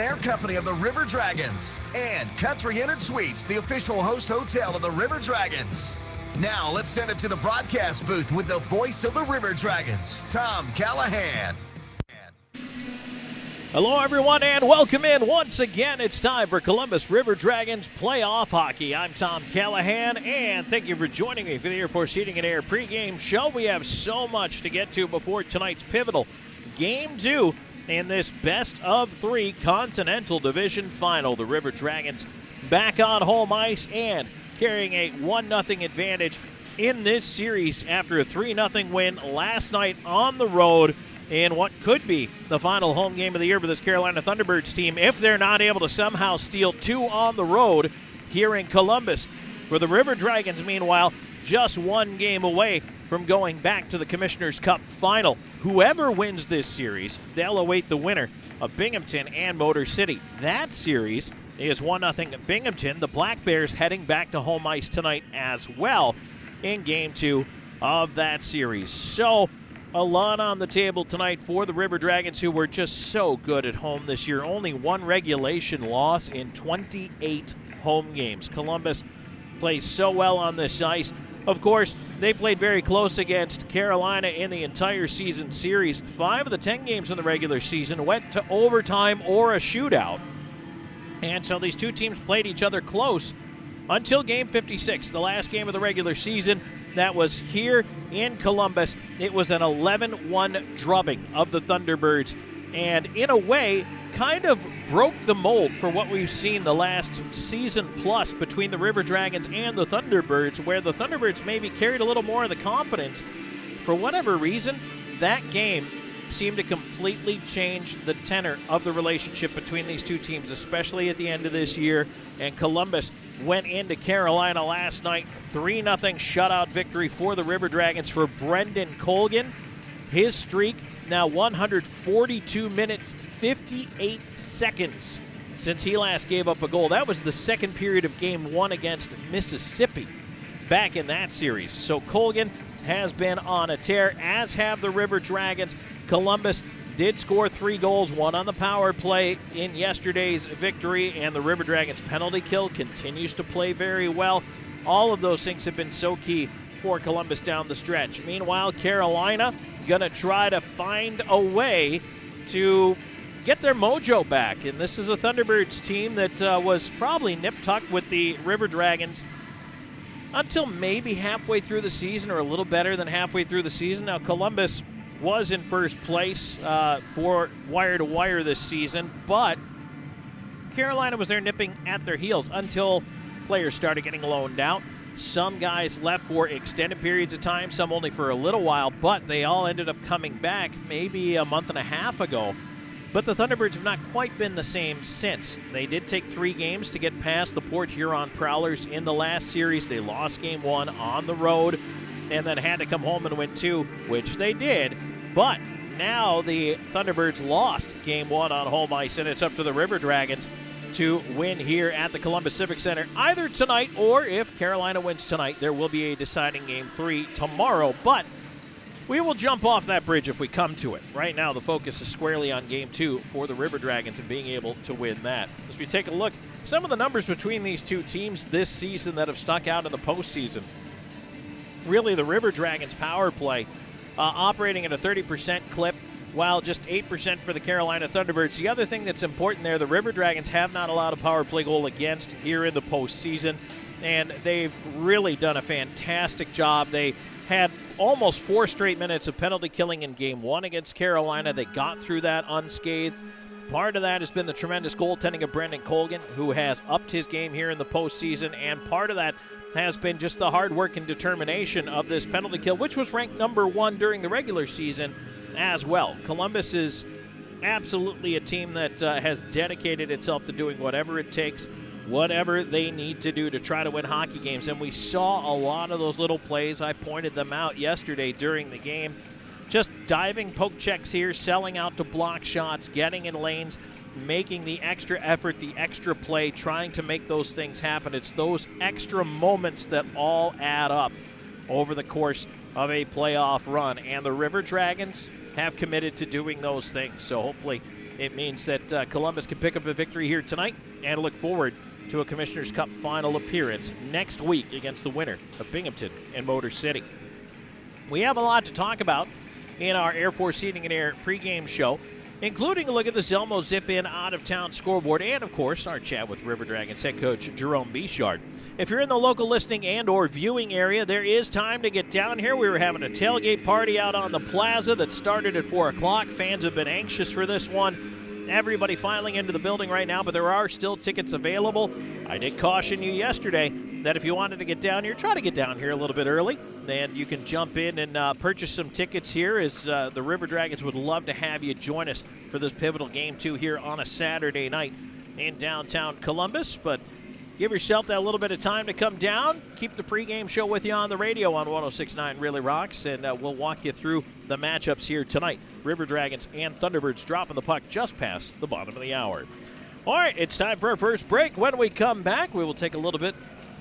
and Air Company of the River Dragons, and Country Inn & Suites, the official host hotel of the River Dragons. Now let's send it to the broadcast booth with the voice of the River Dragons, Tom Callahan. Hello, everyone, and welcome in. Once again, it's time for Columbus River Dragons playoff hockey. I'm Tom Callahan, and thank you for joining me for the Air Force Heating and Air pregame show. We have so much to get to before tonight's pivotal Game 2 in this best-of-3 Continental Division final. The River Dragons back on home ice and carrying a 1-0 advantage in this series after a 3-0 win last night on the road in what could be the final home game of the year for this Carolina Thunderbirds team if they're not able to somehow steal 2 on the road here in Columbus. For the River Dragons, meanwhile, just 1 game away from going back to the Commissioner's Cup final. Whoever wins this series, they'll await the winner of Binghamton and Motor City. That series is 1-0 Binghamton. The Black Bears heading back to home ice tonight as well in Game 2 of that series. So, a lot on the table tonight for the River Dragons, who were just so good at home this year. Only 1 regulation loss in 28 home games. Columbus plays so well on this ice. Of course, they played very close against Carolina in the entire season series. 5 of the 10 games in the regular season went to overtime or a shootout. And so these two teams played each other close until Game 56, the last game of the regular season. That was here in Columbus. It was an 11-1 drubbing of the Thunderbirds, and in a way, kind of broke the mold for what we've seen the last season plus between the River Dragons and the Thunderbirds, where the Thunderbirds maybe carried a little more of the confidence. For whatever reason, that game seemed to completely change the tenor of the relationship between these two teams, especially at the end of this year. And Columbus went into Carolina last night, 3-0 shutout victory for the River Dragons for Brendan Colgan. His streak now 142 minutes, 58 seconds since he last gave up a goal. That was the second period of Game 1 against Mississippi back in that series. So Colgan has been on a tear, as have the River Dragons. Columbus did score 3 goals, 1 on the power play in yesterday's victory, and the River Dragons penalty kill continues to play very well. All of those things have been so key for Columbus down the stretch. Meanwhile, Carolina going to try to find a way to get their mojo back, and this is a Thunderbirds team that was probably nip-tucked with the River Dragons until maybe halfway through the season, or a little better than halfway through the season. Now, Columbus was in first place for wire-to-wire this season, but Carolina was there nipping at their heels until players started getting loaned out. Some guys left for extended periods of time, some only for a little while, but they all ended up coming back maybe a month and a half ago. But the Thunderbirds have not quite been the same since. They did take 3 games to get past the Port Huron Prowlers in the last series. They lost Game 1 on the road and then had to come home and win 2, which they did. But now the Thunderbirds lost Game 1 on home ice, and it's up to the River Dragons to win here at the Columbus Civic Center either tonight, or if Carolina wins tonight, there will be a deciding Game 3 tomorrow. But we will jump off that bridge if we come to it. Right now, the focus is squarely on Game 2 for the River Dragons and being able to win that. As we take a look, some of the numbers between these two teams this season that have stuck out in the postseason. Really, the River Dragons power play operating at a 30% clip, while just 8% for the Carolina Thunderbirds. The other thing that's important there, the River Dragons have not allowed a power play goal against here in the postseason, and they've really done a fantastic job. They had almost 4 straight minutes of penalty killing in Game 1 against Carolina. They got through that unscathed. Part of that has been the tremendous goaltending of Brendan Colgan, who has upped his game here in the postseason, and part of that has been just the hard work and determination of this penalty kill, which was ranked number 1 during the regular season as well. Columbus is absolutely a team that has dedicated itself to doing whatever it takes, whatever they need to do to try to win hockey games. And we saw a lot of those little plays. I pointed them out yesterday during the game. Just diving poke checks here, selling out to block shots, getting in lanes, making the extra effort, the extra play, trying to make those things happen. It's those extra moments that all add up over the course of a playoff run. And the River Dragons have committed to doing those things. So hopefully It means that Columbus can pick up a victory here tonight and look forward to a Commissioner's Cup final appearance next week against the winner of Binghamton and Motor City. We have a lot to talk about in our Air Force Heating and Air pregame show, including a look at the Zelmo Zip-In out-of-town scoreboard and, of course, our chat with River Dragons head coach Jerome Bichard. If you're in the local listening and or viewing area, there is time to get down here. We were having a tailgate party out on the plaza that started at 4 o'clock. Fans have been anxious for this one. Everybody filing into the building right now, but there are still tickets available. I did caution you yesterday that if you wanted to get down here, try to get down here a little bit early. Then you can jump in and purchase some tickets here, as the River Dragons would love to have you join us for this pivotal Game 2 here on a Saturday night in downtown Columbus. But give yourself that little bit of time to come down. Keep the pregame show with you on the radio on 106.9 Really Rocks, and we'll walk you through the matchups here tonight. River Dragons and Thunderbirds dropping the puck just past the bottom of the hour. All right, it's time for our first break. When we come back, we will take a little bit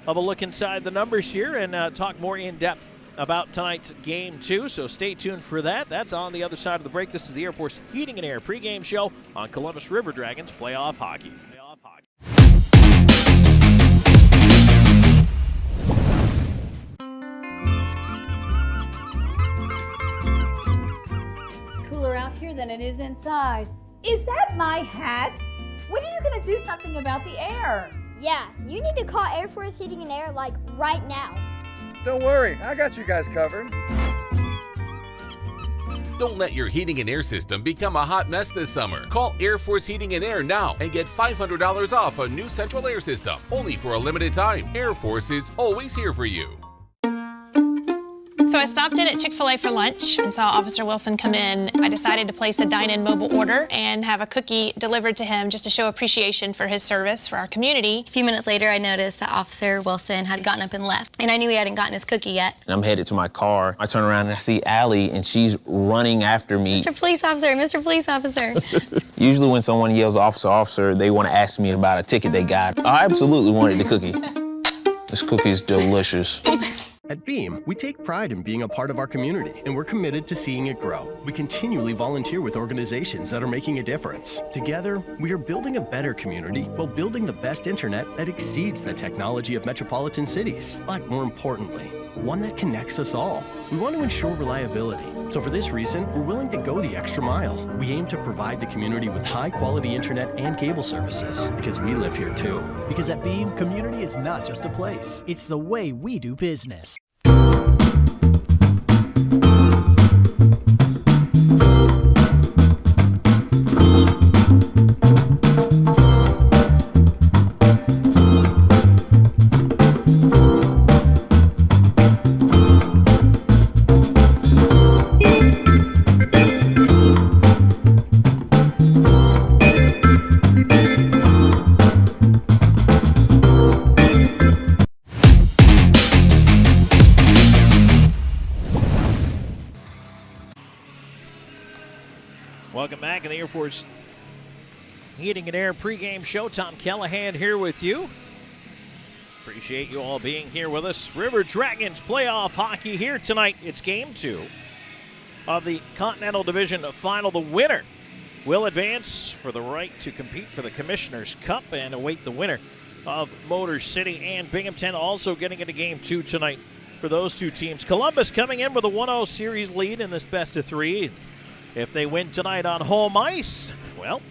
of a look inside the numbers here and talk more in depth about tonight's Game 2, so stay tuned for that. That's on the other side of the break. This is the Air Force Heating and Air pregame show on Columbus River Dragons Playoff Hockey. It's cooler out here than it is inside. Is that my hat? When are you going to do something about the air? Yeah, you need to call Air Force Heating and Air, like, right now. Don't worry, I got you guys covered. Don't let your heating and air system become a hot mess this summer. Call Air Force Heating and Air now and get $500 off a new central air system. Only for a limited time. Air Force is always here for you. So I stopped in at Chick-fil-A for lunch and saw Officer Wilson come in. I decided to place a dine-in mobile order and have a cookie delivered to him just to show appreciation for his service for our community. A few minutes later, I noticed that Officer Wilson had gotten up and left, and I knew he hadn't gotten his cookie yet. I'm headed to my car. I turn around and I see Allie, and she's running after me. Mr. Police Officer, Mr. Police Officer. Usually when someone yells, officer, officer, they want to ask me about a ticket they got. I absolutely wanted the cookie. This cookie is delicious. At Beam, we take pride in being a part of our community, and we're committed to seeing it grow. We continually volunteer with organizations that are making a difference. Together, we are building a better community while building the best internet that exceeds the technology of metropolitan cities. But more importantly, one that connects us all. We want to ensure reliability. So for this reason, we're willing to go the extra mile. We aim to provide the community with high-quality internet and cable services, because we live here too. Because at Beam, community is not just a place. It's the way we do business. Welcome back in the Air Force Heating and Air pregame show. Tom Callahan here with you. Appreciate you all being here with us. River Dragons playoff hockey here tonight. It's Game 2 of the Continental Division Final. The winner will advance for the right to compete for the Commissioner's Cup and await the winner of Motor City and Binghamton also getting into Game 2 tonight for those two teams. Columbus coming in with a 1-0 series lead in this best of three. If they win tonight on home ice, well,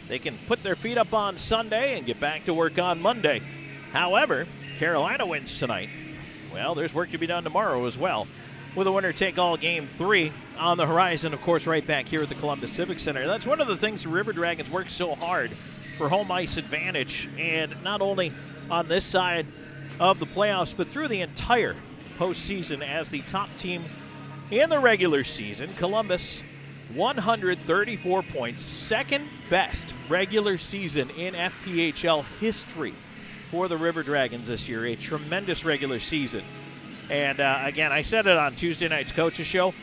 they can put their feet up on Sunday and get back to work on Monday. However, Carolina wins tonight. Well, there's work to be done tomorrow as well, with a winner-take-all Game 3 on the horizon, of course, right back here at the Columbus Civic Center. That's one of the things the River Dragons work so hard for home ice advantage, and not only on this side of the playoffs, but through the entire postseason as the top team in the regular season. Columbus, 134 points, second best regular season in FPHL history for the River Dragons this year. A tremendous regular season. And again, I said it on Tuesday night's coaches show.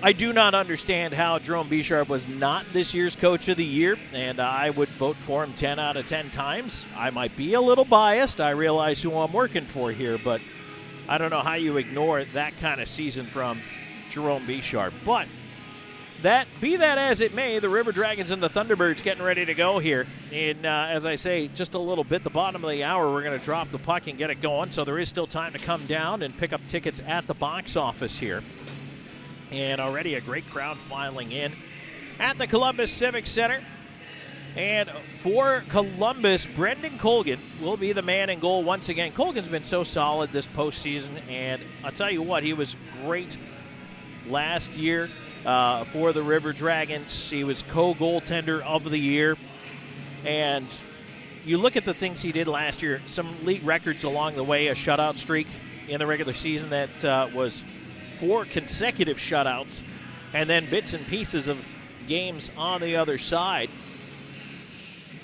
I do not understand how Jerome Bichard was not this year's Coach of the Year, and I would vote for him 10 out of 10 times. I might be a little biased. I realize who I'm working for here, but I don't know how you ignore that kind of season from Jerome Bichard. But Be that as it may, the River Dragons and the Thunderbirds getting ready to go here. In, as I say, just a little bit, the bottom of the hour, we're going to drop the puck and get it going. So there is still time to come down and pick up tickets at the box office here. And already a great crowd filing in at the Columbus Civic Center. And for Columbus, Brendan Colgan will be the man in goal once again. Colgan's been so solid this postseason, and I'll tell you what, he was great last year. For the River Dragons. He was co-goaltender of the year. And you look at the things he did last year, some league records along the way, a shutout streak in the regular season that was 4 consecutive shutouts, and then bits and pieces of games on the other side.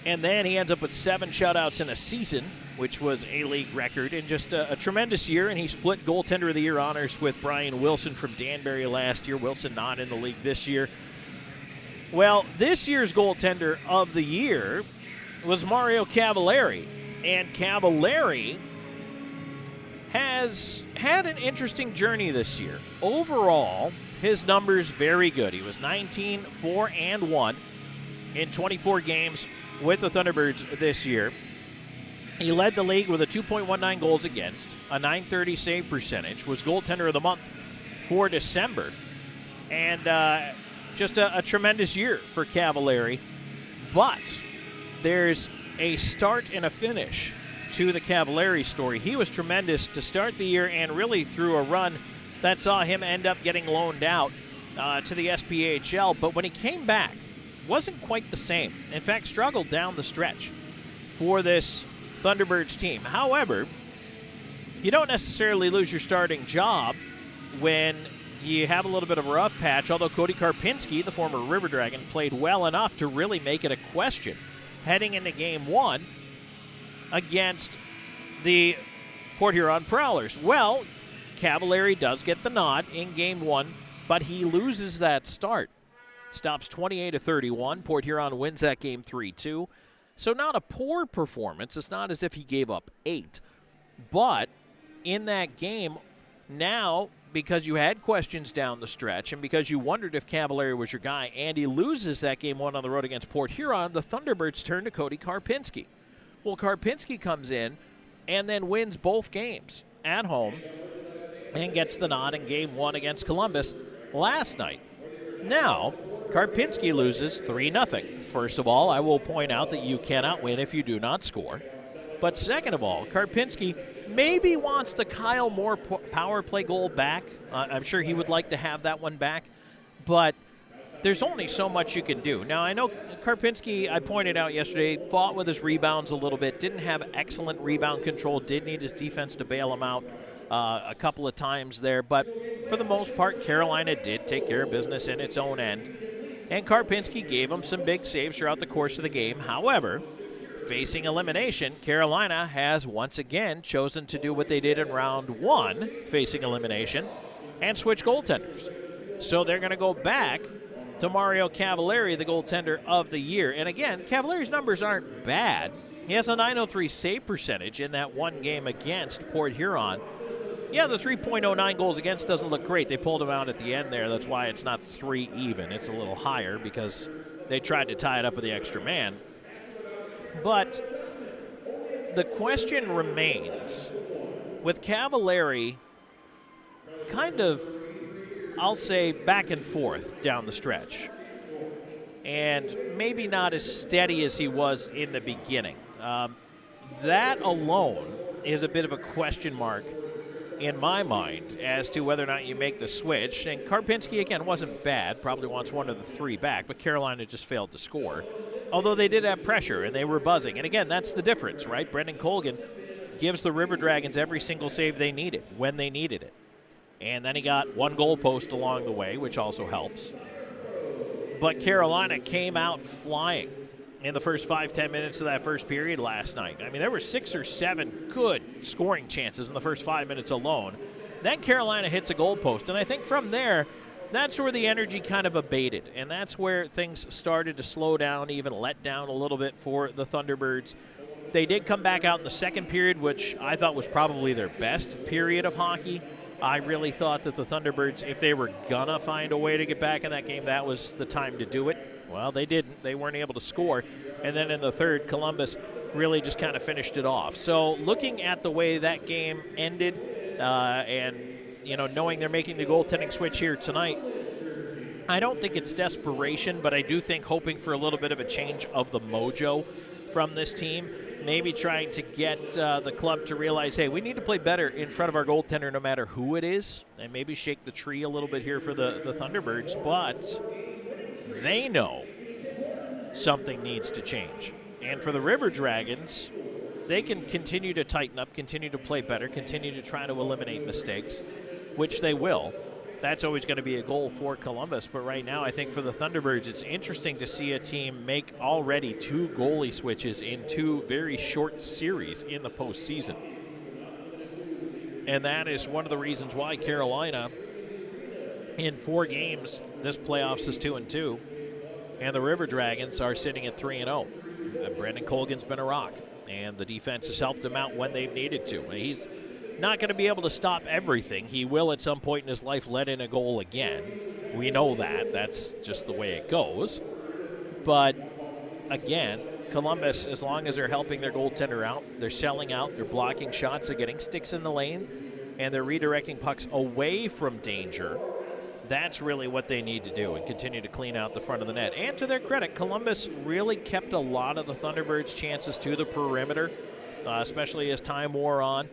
And then he ends up with 7 shutouts in a season, which was a league record, and just a tremendous year. And he split goaltender of the year honors with Brian Wilson from Danbury last year. Wilson not in the league this year. Well, this year's goaltender of the year was Mario Cavallari. And Cavallari has had an interesting journey this year. Overall, his numbers very good. He was 19, 4, and 1 in 24 games with the Thunderbirds this year. He led the league with a 2.19 goals against, a .930 save percentage, was goaltender of the month for December, and just a tremendous year for Cavallari. But there's a start and a finish to the Cavallari story. He was tremendous to start the year and really through a run that saw him end up getting loaned out to the SPHL. But when he came back, wasn't quite the same. In fact, struggled down the stretch for this Thunderbirds team. However, you don't necessarily lose your starting job when you have a little bit of a rough patch, although Cody Karpinski, the former River Dragon, played well enough to really make it a question heading into Game 1 against the Port Huron Prowlers. Well, Cavallari does get the nod in Game 1, but he loses that start. Stops 28-31. Port Huron wins that game 3-2. So not a poor performance. It's not as if he gave up 8. But in that game, now, because you had questions down the stretch and because you wondered if Cavallari was your guy, and he loses that Game 1 on the road against Port Huron, the Thunderbirds turn to Cody Karpinski. Well, Karpinski comes in and then wins both games at home and gets the nod in Game 1 against Columbus last night. Now, Karpinski loses 3-0. First of all, I will point out that you cannot win if you do not score. But second of all, Karpinski maybe wants the Kyle Moore power play goal back. I'm sure he would like to have that one back. But there's only so much you can do. Now, I know Karpinski, I pointed out yesterday, fought with his rebounds a little bit, didn't have excellent rebound control, did need his defense to bail him out a couple of times there. But for the most part, Carolina did take care of business in its own end. And Karpinski gave him some big saves throughout the course of the game. However, facing elimination, Carolina has once again chosen to do what they did in round 1, facing elimination, and switch goaltenders. So they're going to go back to Mario Cavallari, the goaltender of the year. And again, Cavallari's numbers aren't bad. He has a .903 save percentage in that one game against Port Huron. Yeah, the 3.09 goals against doesn't look great. They pulled him out at the end there. That's why it's not 3 even. It's a little higher because they tried to tie it up with the extra man. But the question remains, with Cavallari kind of, I'll say, back and forth down the stretch, and maybe not as steady as he was in the beginning. That alone is a bit of a question mark in my mind as to whether or not you make the switch. And Karpinski, again, wasn't bad. Probably wants one of the 3 back, but Carolina just failed to score. Although they did have pressure, and they were buzzing. And again, that's the difference, right? Brendan Colgan gives the River Dragons every single save they needed when they needed it. And then he got 1 goal post along the way, which also helps. But Carolina came out flying in the first 5-10 minutes of that first period last night. I mean, there were 6 or 7 good scoring chances in the first 5 minutes alone. Then Carolina hits a goal post, and I think from there, that's where the energy kind of abated, and that's where things started to slow down, even let down a little bit for the Thunderbirds. They did come back out in the second period, which I thought was probably their best period of hockey, I really thought that the Thunderbirds, if they were gonna find a way to get back in that game, that was the time to do it. Well, they didn't. They weren't able to score. And then in the third, Columbus really just kind of finished it off. So looking at the way that game ended and, knowing they're making the goaltending switch here tonight, I don't think it's desperation, but I do think hoping for a little bit of a change of the mojo from this team, maybe trying to get the club to realize, hey, we need to play better in front of our goaltender no matter who it is, and maybe shake the tree a little bit here for the Thunderbirds, but they know something needs to change. And for the River Dragons, they can continue to tighten up, continue to play better, continue to try to eliminate mistakes, which they will. That's always going to be a goal for Columbus. But right now, I think for the Thunderbirds, it's interesting to see a team make already 2 goalie switches in 2 very short series in the postseason. And that is one of the reasons why Carolina, in 4 games, this playoffs is 2-2. And the River Dragons are sitting at 3-0. Brendan Colgan's been a rock, and the defense has helped him out when they've needed to. He's not going to be able to stop everything. He will at some point in his life let in a goal again. We know that. That's just the way it goes. But, again, Columbus, as long as they're helping their goaltender out, they're selling out, they're blocking shots, they're getting sticks in the lane, and they're redirecting pucks away from danger. That's really what they need to do and continue to clean out the front of the net. And to their credit, Columbus really kept a lot of the Thunderbirds' chances to the perimeter, especially as time wore on.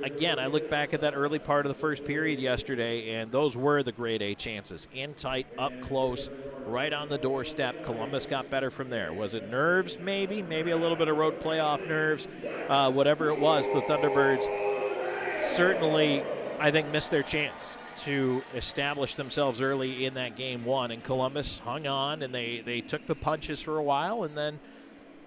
Again, I look back at that early part of the first period yesterday, and those were the grade A chances. In tight, up close, right on the doorstep. Columbus got better from there. Was it nerves, maybe? Maybe a little bit of road playoff nerves. Whatever it was, the Thunderbirds certainly, I think, missed their chance to establish themselves early in that game 1. And Columbus hung on, and they took the punches for a while, and then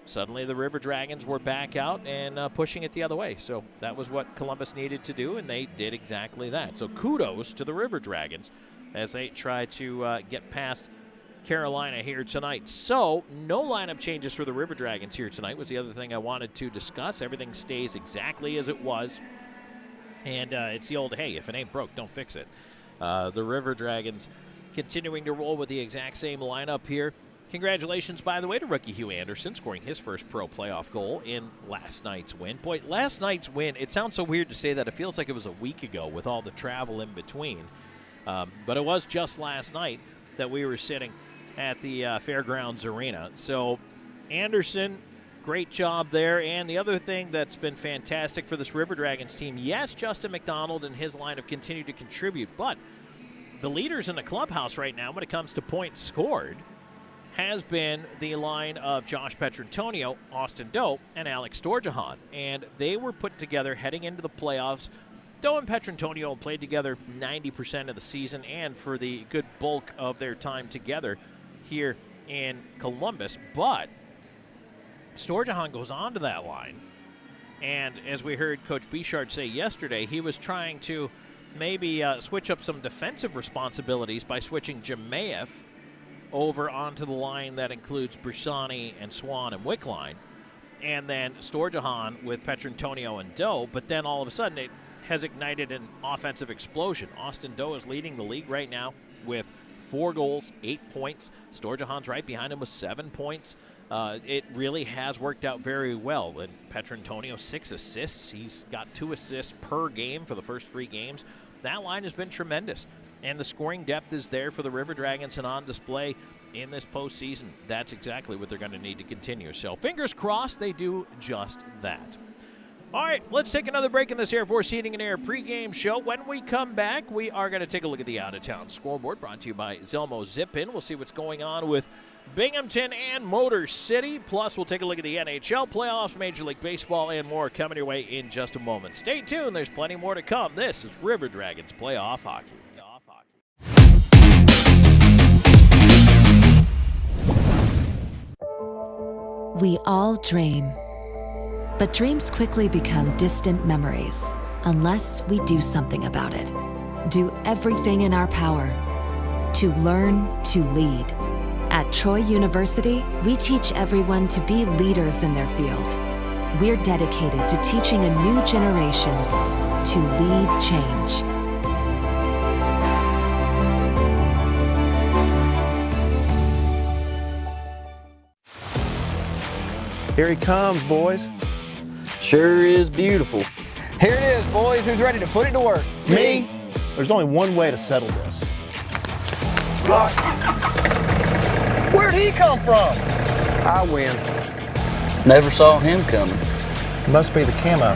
suddenly the River Dragons were back out and pushing it the other way. So that was what Columbus needed to do, and they did exactly that. So kudos to the River Dragons as they try to get past Carolina here tonight. So no lineup changes for the River Dragons here tonight was the other thing I wanted to discuss. Everything stays exactly as it was. And it's the old, hey, if it ain't broke, don't fix it. The River Dragons continuing to roll with the exact same lineup here. Congratulations, by the way, to rookie Hugh Anderson scoring his first pro playoff goal in last night's win. Boy, last night's win, it sounds so weird to say that. It feels like it was a week ago with all the travel in between. But it was just last night that we were sitting at the Fairgrounds Arena. So Anderson, great job there. And the other thing that's been fantastic for this River Dragons team, yes, Justin McDonald and his line have continued to contribute, but the leaders in the clubhouse right now when it comes to points scored has been the line of Josh Petrantonio, Austin Doe, and Alex Storjahan. And they were put together heading into the playoffs. Doe and Petrantonio played together 90% of the season and for the good bulk of their time together here in Columbus. But Storjahan goes on to that line. And as we heard Coach Bichard say yesterday, he was trying to maybe switch up some defensive responsibilities by switching Jemayev over onto the line that includes Brusani and Swan and Wickline, and then Storjahan with Petrantonio and Doe. But then all of a sudden it has ignited an offensive explosion. Austin Doe is leading the league right now with 4 goals, 8 points. Storjahan's right behind him with 7 points. It really has worked out very well. And Petrantonio, 6 assists. He's got 2 assists per game for the first 3 games. That line has been tremendous. And the scoring depth is there for the River Dragons and on display in this postseason. That's exactly what they're going to need to continue. So fingers crossed they do just that. All right, let's take another break in this Air Force Heating and Air pregame show. When we come back, we are going to take a look at the out-of-town scoreboard brought to you by Zelmo Zip-In. We'll see what's going on with Binghamton and Motor City. Plus, we'll take a look at the NHL playoffs, Major League Baseball, and more coming your way in just a moment. Stay tuned. There's plenty more to come. This is River Dragons Playoff Hockey. We all dream, but dreams quickly become distant memories unless we do something about it. Do everything in our power to learn to lead. At Troy University, we teach everyone to be leaders in their field. We're dedicated to teaching a new generation to lead change. Here he comes, boys. Sure is beautiful. Here it is, boys. Who's ready to put it to work? Me? There's only one way to settle this. Where'd he come from? I win. Never saw him coming. Must be the camo.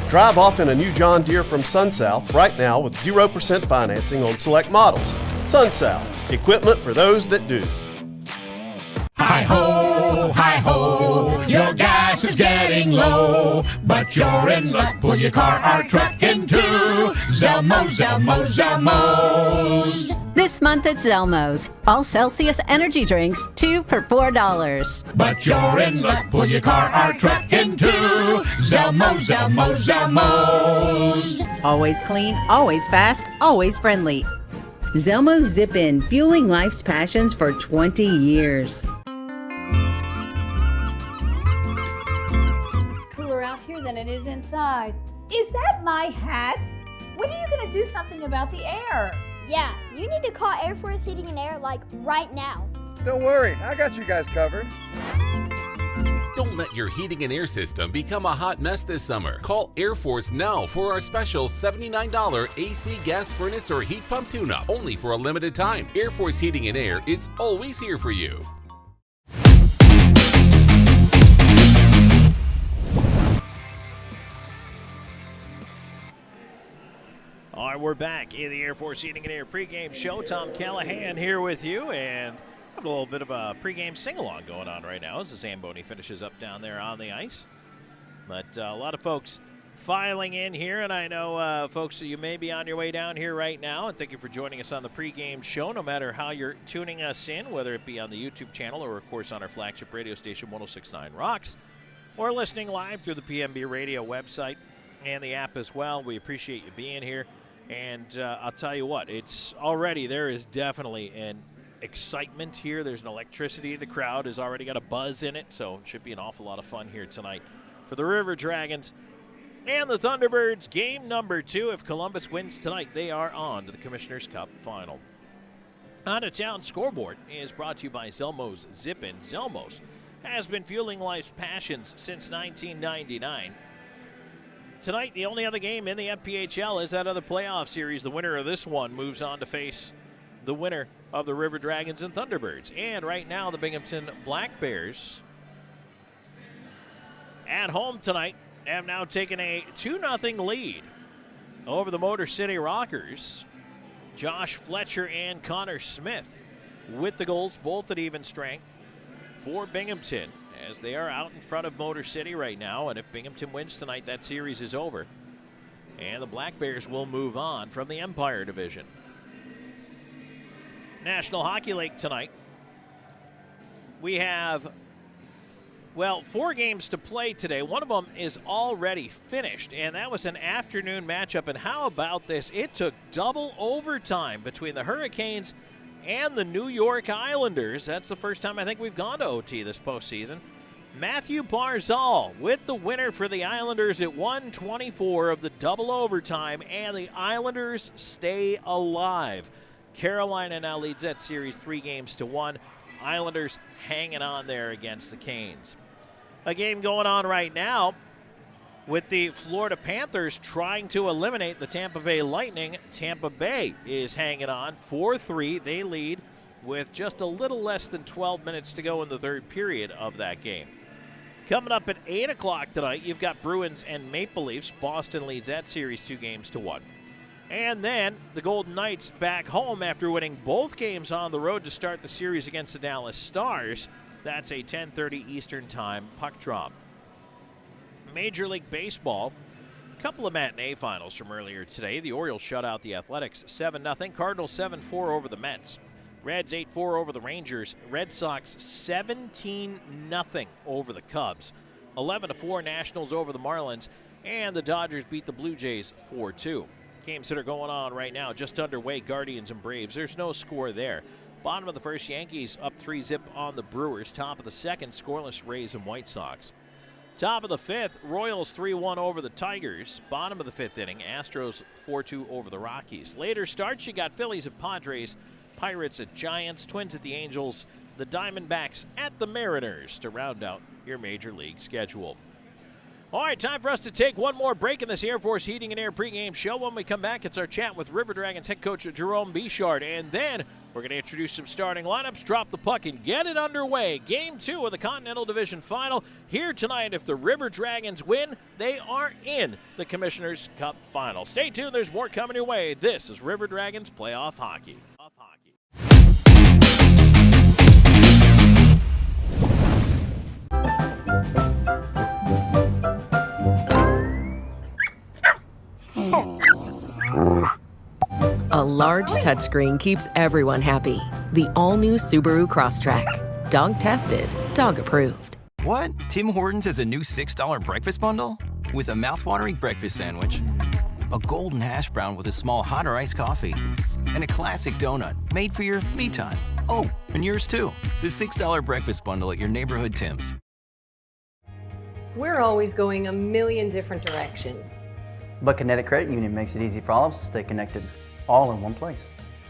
Drive off in a new John Deere from SunSouth right now with 0% financing on select models. SunSouth, equipment for those that do. Hi-ho, your gas is getting low, but you're in luck, pull your car or truck into Zelmo's. This month at Zelmo's, all Celsius energy drinks, 2 for $4. But you're in luck, pull your car or truck into Zelmo's. Always clean, always fast, always friendly. Zelmo's Zip In, fueling life's passions for 20 years. It's cooler out here than it is inside. Is that my hat? When are you going to do something about the air? Yeah, you need to call Air Force Heating and Air like right now. Don't worry, I got you guys covered. Don't let your heating and air system become a hot mess this summer. Call Air Force now for our special $79 AC gas furnace or heat pump tune-up, only for a limited time. Air Force Heating and Air is always here for you. All right, we're back in the Air Force Heating and Air pregame show. Tom Callahan here with you, and a little bit of a pregame sing-along going on right now as the Zamboni finishes up down there on the ice. But a lot of folks filing in here, and I know, folks, you may be on your way down here right now, and thank you for joining us on the pregame show, no matter how you're tuning us in, whether it be on the YouTube channel or, of course, on our flagship radio station, 106.9 Rocks, or listening live through the PMB radio website and the app as well. We appreciate you being here. And I'll tell you what, it's already, there is definitely an excitement here. There's an electricity. The crowd has already got a buzz in it, so it should be an awful lot of fun here tonight for the River Dragons and the Thunderbirds. Game number 2. If Columbus wins tonight, they are on to the Commissioner's Cup final. On a Town Scoreboard is brought to you by Zelmo's Zip In. Zelmo's has been fueling life's passions since 1999. Tonight, the only other game in the FPHL is that other playoff series. The winner of this one moves on to face the winner of the River Dragons and Thunderbirds. And right now, the Binghamton Black Bears at home tonight have now taken a 2-0 lead over the Motor City Rockers. Josh Fletcher and Connor Smith with the goals, both at even strength for Binghamton, as they are out in front of Motor City right now. And if Binghamton wins tonight, that series is over. And the Black Bears will move on from the Empire Division. National Hockey League tonight. We have, 4 games to play today. One of them is already finished, and that was an afternoon matchup. And how about this? It took double overtime between the Hurricanes and the New York Islanders. That's the first time I think we've gone to OT this postseason. Matthew Barzal with the winner for the Islanders at 1:24 of the double overtime, and the Islanders stay alive. Carolina now leads that series 3-1. Islanders hanging on there against the Canes. A game going on right now with the Florida Panthers trying to eliminate the Tampa Bay Lightning. Tampa Bay is hanging on 4-3. They lead with just a little less than 12 minutes to go in the third period of that game. Coming up at 8 o'clock tonight, you've got Bruins and Maple Leafs. Boston leads that series 2-1. And then the Golden Knights back home after winning both games on the road to start the series against the Dallas Stars. That's a 10:30 Eastern Time puck drop. Major League Baseball, a couple of matinee finals from earlier today. The Orioles shut out the Athletics 7-0. Cardinals 7-4 over the Mets. Reds 8-4 over the Rangers. Red Sox 17-0 over the Cubs. 11-4 Nationals over the Marlins. And the Dodgers beat the Blue Jays 4-2. Games that are going on right now, just underway, Guardians and Braves. There's no score there. Bottom of the first, Yankees up 3-0 on the Brewers. Top of the second, scoreless Rays and White Sox. Top of the fifth, Royals 3-1 over the Tigers. Bottom of the fifth inning, Astros 4-2 over the Rockies. Later starts, you got Phillies at Padres, Pirates at Giants, Twins at the Angels, the Diamondbacks at the Mariners to round out your Major League schedule. All right, time for us to take one more break in this Air Force Heating and Air pregame show. When we come back, it's our chat with River Dragons head coach Jerome Bichard, and then we're going to introduce some starting lineups, drop the puck, and get it underway. Game 2 of the Continental Division Final here tonight. If the River Dragons win, they are in the Commissioner's Cup Final. Stay tuned. There's more coming your way. This is River Dragons Playoff Hockey. A large touchscreen keeps everyone happy. The all-new Subaru Crosstrek. Dog tested, dog approved. What? Tim Hortons has a new $6 breakfast bundle? With a mouthwatering breakfast sandwich, a golden hash brown with a small hot or iced coffee, and a classic donut made for your me time. Oh, and yours too. The $6 breakfast bundle at your neighborhood Tim's. We're always going a million different directions. But Kinetic Credit Union makes it easy for all of us to stay connected, all in one place.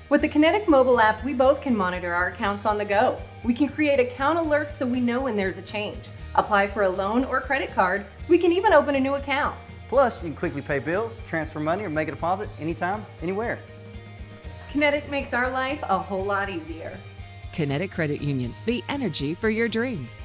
With the Kinetic mobile app, we both can monitor our accounts on the go. We can create account alerts so we know when there's a change. Apply for a loan or credit card. We can even open a new account. Plus, you can quickly pay bills, transfer money, or make a deposit anytime, anywhere. Kinetic makes our life a whole lot easier. Kinetic Credit Union, the energy for your dreams.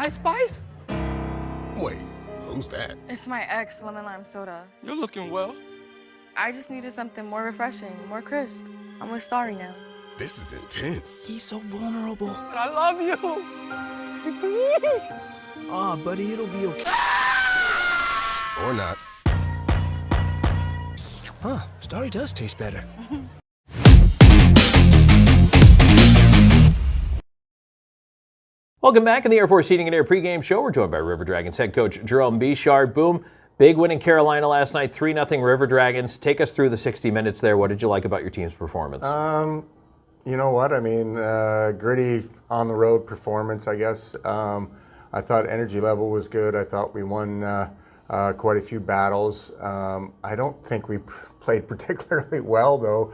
Spice? Wait, who's that? It's my ex, lemon lime soda. You're looking well. I just needed something more refreshing, more crisp. I'm with Starry now. This is intense. He's so vulnerable. But I love you. Please. Aw, buddy, it'll be okay. Or not. Huh, Starry does taste better. Welcome back in the Air Force Heating and Air pregame show. We're joined by River Dragons head coach Jerome Bichard. Boom, big win in Carolina last night, 3-0 River Dragons. Take us through the 60 minutes there. What did you like about your team's performance? You know what? I mean, gritty on the road performance, I guess. I thought energy level was good. I thought we won quite a few battles. I don't think we played particularly well, though.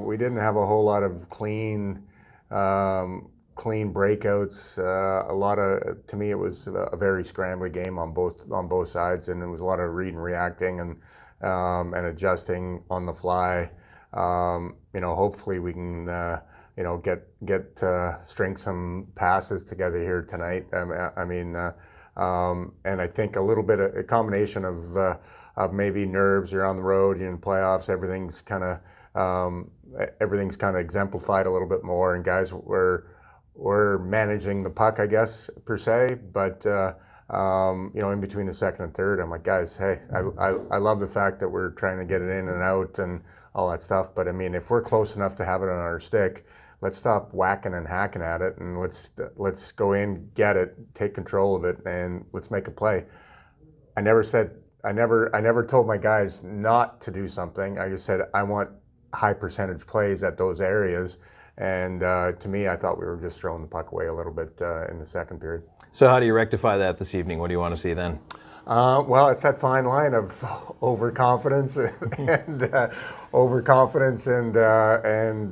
We didn't have a whole lot of clean breakouts. To me, it was a very scrambly game on both sides, and it was a lot of read and reacting and adjusting on the fly. Hopefully we can get string some passes together here tonight. And I think a little bit of a combination of maybe nerves. You're on the road, you're in playoffs. Everything's kind of exemplified a little bit more, and guys were managing the puck, I guess, per se, but in between the second and third, I'm like, guys, hey, I love the fact that we're trying to get it in and out and all that stuff, but I mean, if we're close enough to have it on our stick, let's stop whacking and hacking at it, and let's go in, get it, take control of it, and let's make a play. I never told my guys not to do something. I just said I want high percentage plays at those areas. And to me, I thought we were just throwing the puck away a little bit in the second period. So how do you rectify that this evening? What do you want to see then? Well, it's that fine line of overconfidence and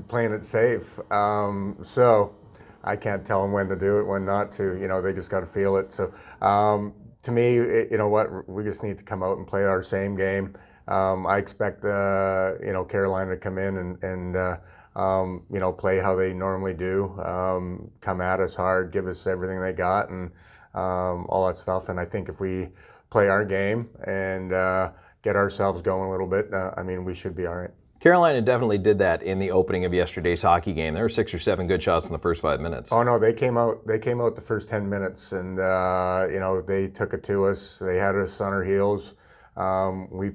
playing it safe. So I can't tell them when to do it, when not to. They just got to feel it. So to me, you know what? We just need to come out and play our same game. I expect Carolina to come in and play how they normally do, come at us hard, give us everything they got, and all that stuff. And I think if we play our game and get ourselves going a little bit, we should be all right. Carolina definitely did that in the opening of yesterday's hockey game. There were 6 or 7 good shots in the first 5 minutes. Oh no, they came out the first 10 minutes, and they took it to us. They had us on our heels. We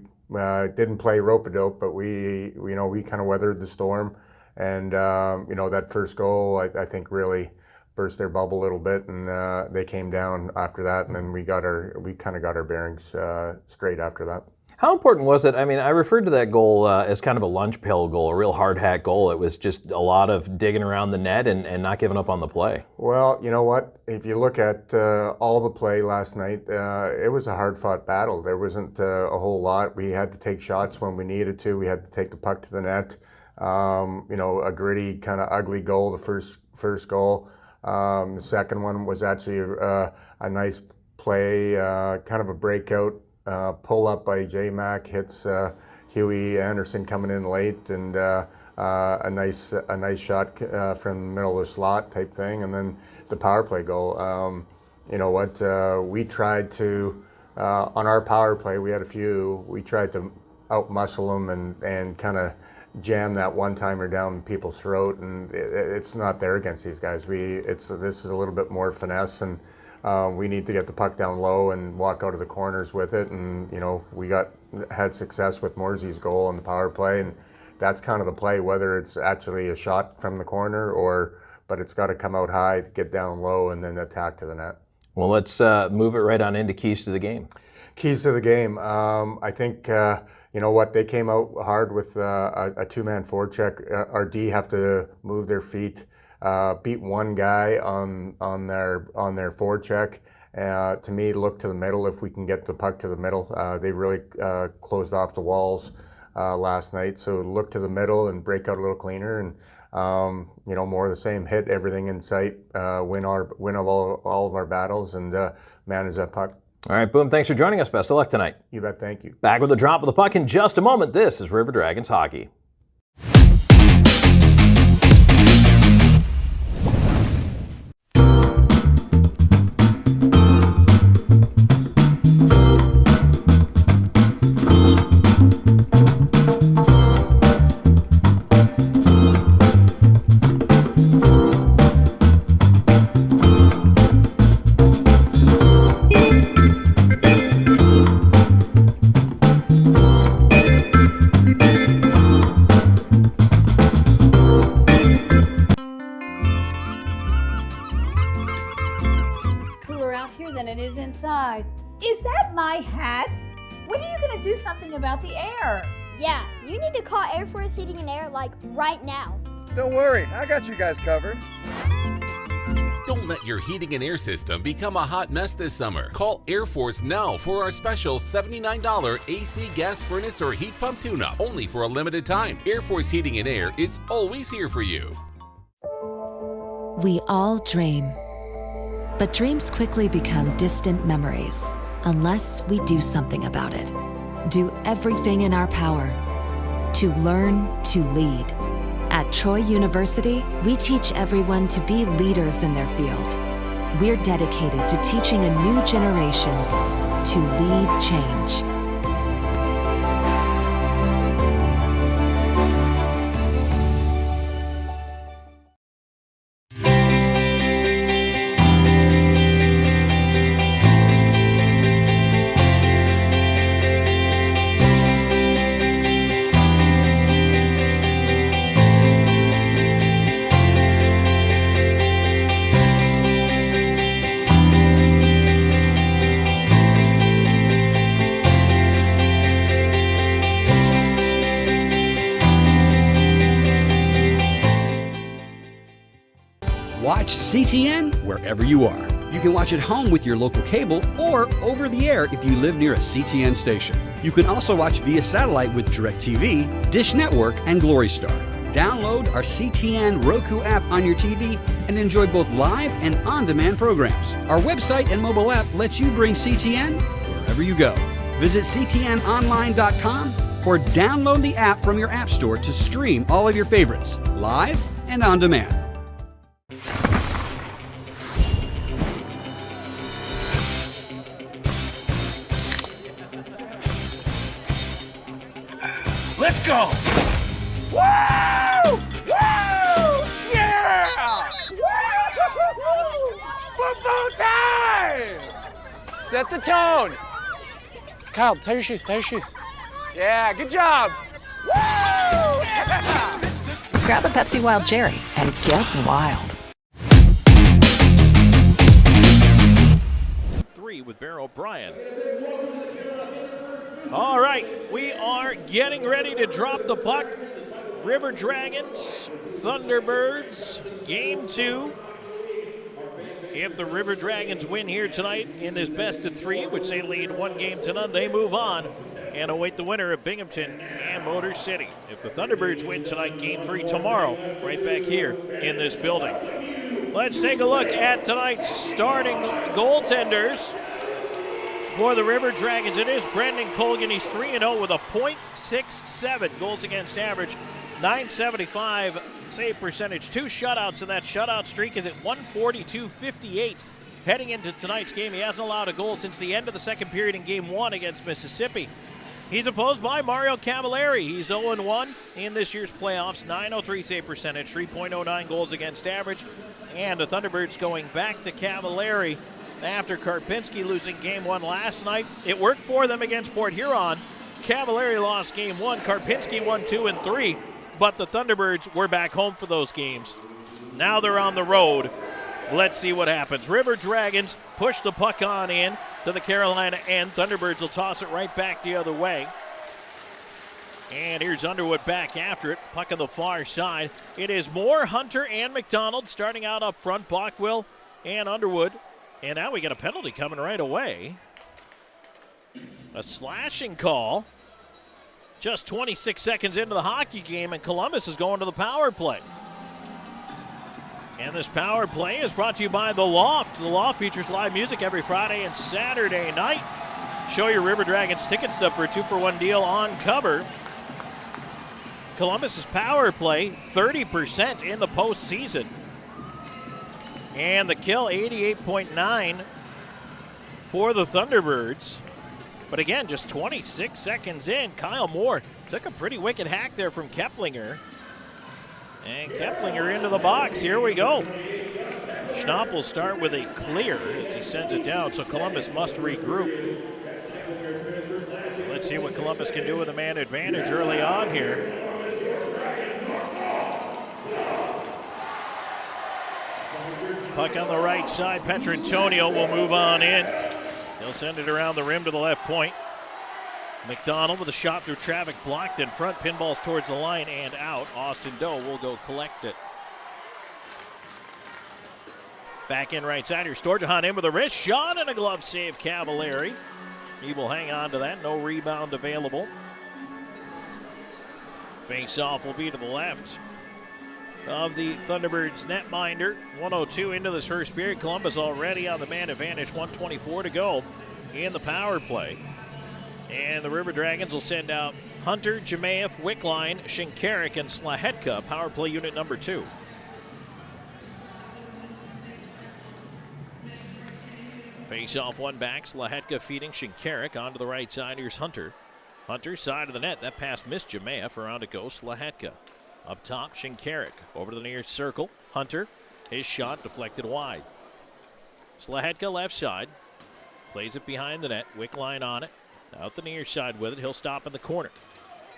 didn't play rope-a-dope, but we kind of weathered the storm. that first goal, I think really burst their bubble a little bit, and they came down after that, and then we kind of got our bearings straight after that. How important was it? I mean, I referred to that goal as kind of a lunch pail goal, a real hard hat goal. It was just a lot of digging around the net and not giving up on the play. Well, you know what? If you look at all the play last night, it was a hard-fought battle. There wasn't a whole lot. We had to take shots when we needed to. We had to take the puck to the net. A gritty, kind of ugly goal, the first goal. The second one was actually a nice play, kind of a breakout. Pull up by J-Mac, hits Huey Anderson coming in late, and a nice shot from the middle of the slot type thing, and then the power play goal. We tried to, on our power play, we had a few, we tried to out-muscle them and kind of jam that one-timer down people's throat, and it's not there against these guys. This is a little bit more finesse, and we need to get the puck down low and walk out of the corners with it, and we had success with Morsey's goal on the power play, and that's kind of the play, whether it's actually a shot from the corner but it's got to come out high to get down low and then attack to the net. Well, let's move it right on into keys to the game. Keys to the game. I think they came out hard with a two-man forecheck. Our D have to move their feet. Beat one guy on their forecheck. To me, look to the middle if we can get the puck to the middle. They really closed off the walls last night. So look to the middle and break out a little cleaner, and more of the same. Hit everything in sight. Win all of our battles, and manage that puck. All right, Boom. Thanks for joining us. Best of luck tonight. You bet. Thank you. Back with a drop of the puck in just a moment. This is River Dragons hockey. Inside. Is that my hat? When are you going to do something about the air? Yeah, you need to call Air Force Heating and Air like right now. Don't worry, I got you guys covered. Don't let your heating and air system become a hot mess this summer. Call Air Force now for our special $79 AC gas furnace or heat pump tune-up, only for a limited time. Air Force Heating and Air is always here for you. We all dream. But dreams quickly become distant memories unless we do something about it. Do everything in our power to learn to lead. At Troy University, we teach everyone to be leaders in their field. We're dedicated to teaching a new generation to lead change. Watch CTN wherever you are. You can watch at home with your local cable or over the air if you live near a CTN station. You can also watch via satellite with DirecTV, Dish Network, and Glory Star. Download our CTN Roku app on your TV and enjoy both live and on-demand programs. Our website and mobile app lets you bring CTN wherever you go. Visit ctnonline.com or download the app from your app store to stream all of your favorites, live and on demand. Let's go! Woo! Woo! Yeah! Football time! Set the tone. Kyle, tie your shoes, tie your shoes. Yeah, good job. Woo! Yeah! grab a Pepsi Wild Cherry and get wild. 3 with Bear O'Brien. All right, we are getting ready to drop the puck. River Dragons, Thunderbirds, game 2. If the River Dragons win here tonight in this best of 3, which they lead 1-0 they move on and await the winner of Binghamton and Motor City. If the Thunderbirds win tonight, game 3 tomorrow, right back here in this building. Let's take a look at tonight's starting goaltenders for the River Dragons. It is Brendan Colgan. He's 3-0 with a .67 goals against average, .975 save percentage. 2 shutouts, and that shutout streak is at 142-58. Heading into tonight's game, he hasn't allowed a goal since the end of the second period in game 1 against Mississippi. He's opposed by Mario Cavallari. He's 0-1 in this year's playoffs, .903 save percentage, 3.09 goals against average. And the Thunderbirds going back to Cavallari after Karpinski losing game 1 last night. It worked for them against Port Huron. Cavallari lost game 1. Karpinski won 2 and 3. But the Thunderbirds were back home for those games. Now they're on the road. Let's see what happens. River Dragons push the puck on in to the Carolina end. Thunderbirds will toss it right back the other way. And here's Underwood back after it. Puck on the far side. It is Moore, Hunter, and McDonald starting out up front. Bockwell and Underwood. And now we get a penalty coming right away. A slashing call. Just 26 seconds into the hockey game, and Columbus is going to the power play. And this power play is brought to you by The Loft. The Loft features live music every Friday and Saturday night. Show your River Dragons ticket stub for a 2-for-1 deal on cover. Columbus's power play, 30% in the postseason. And the kill, 88.9 for the Thunderbirds. But again, just 26 seconds in, Kyle Moore took a pretty wicked hack there from Keplinger. And Keplinger into the box. Here we go. Schnapp will start with a clear as he sends it down, so Columbus must regroup. Let's see what Columbus can do with a man advantage early on here. Puck on the right side. Petrantonio will move on in. He'll send it around the rim to the left point. McDonald with a shot through traffic, blocked in front. Pinballs towards the line and out. Austin Doe will go collect it. Back in right side here. Storjahan in with a wrist shot and a glove save. Cavallari. He will hang on to that. No rebound available. Face-off will be to the left of the Thunderbirds netminder. 1:02 into this first period. Columbus already on the man advantage. 1:24 to go in the power play. And the River Dragons will send out Hunter, Jemaev, Wickline, Shinkarik, and Slahetka, power play unit number 2. Face off one back. Slahetka feeding Shinkarik onto the right side. Here's Hunter. Hunter, side of the net. That pass missed Jemaev. Around it goes Slahetka. Up top, Shinkarik. Over to the near circle. Hunter. His shot deflected wide. Slahetka left side. Plays it behind the net. Wickline on it. Out the near side with it. He'll stop in the corner.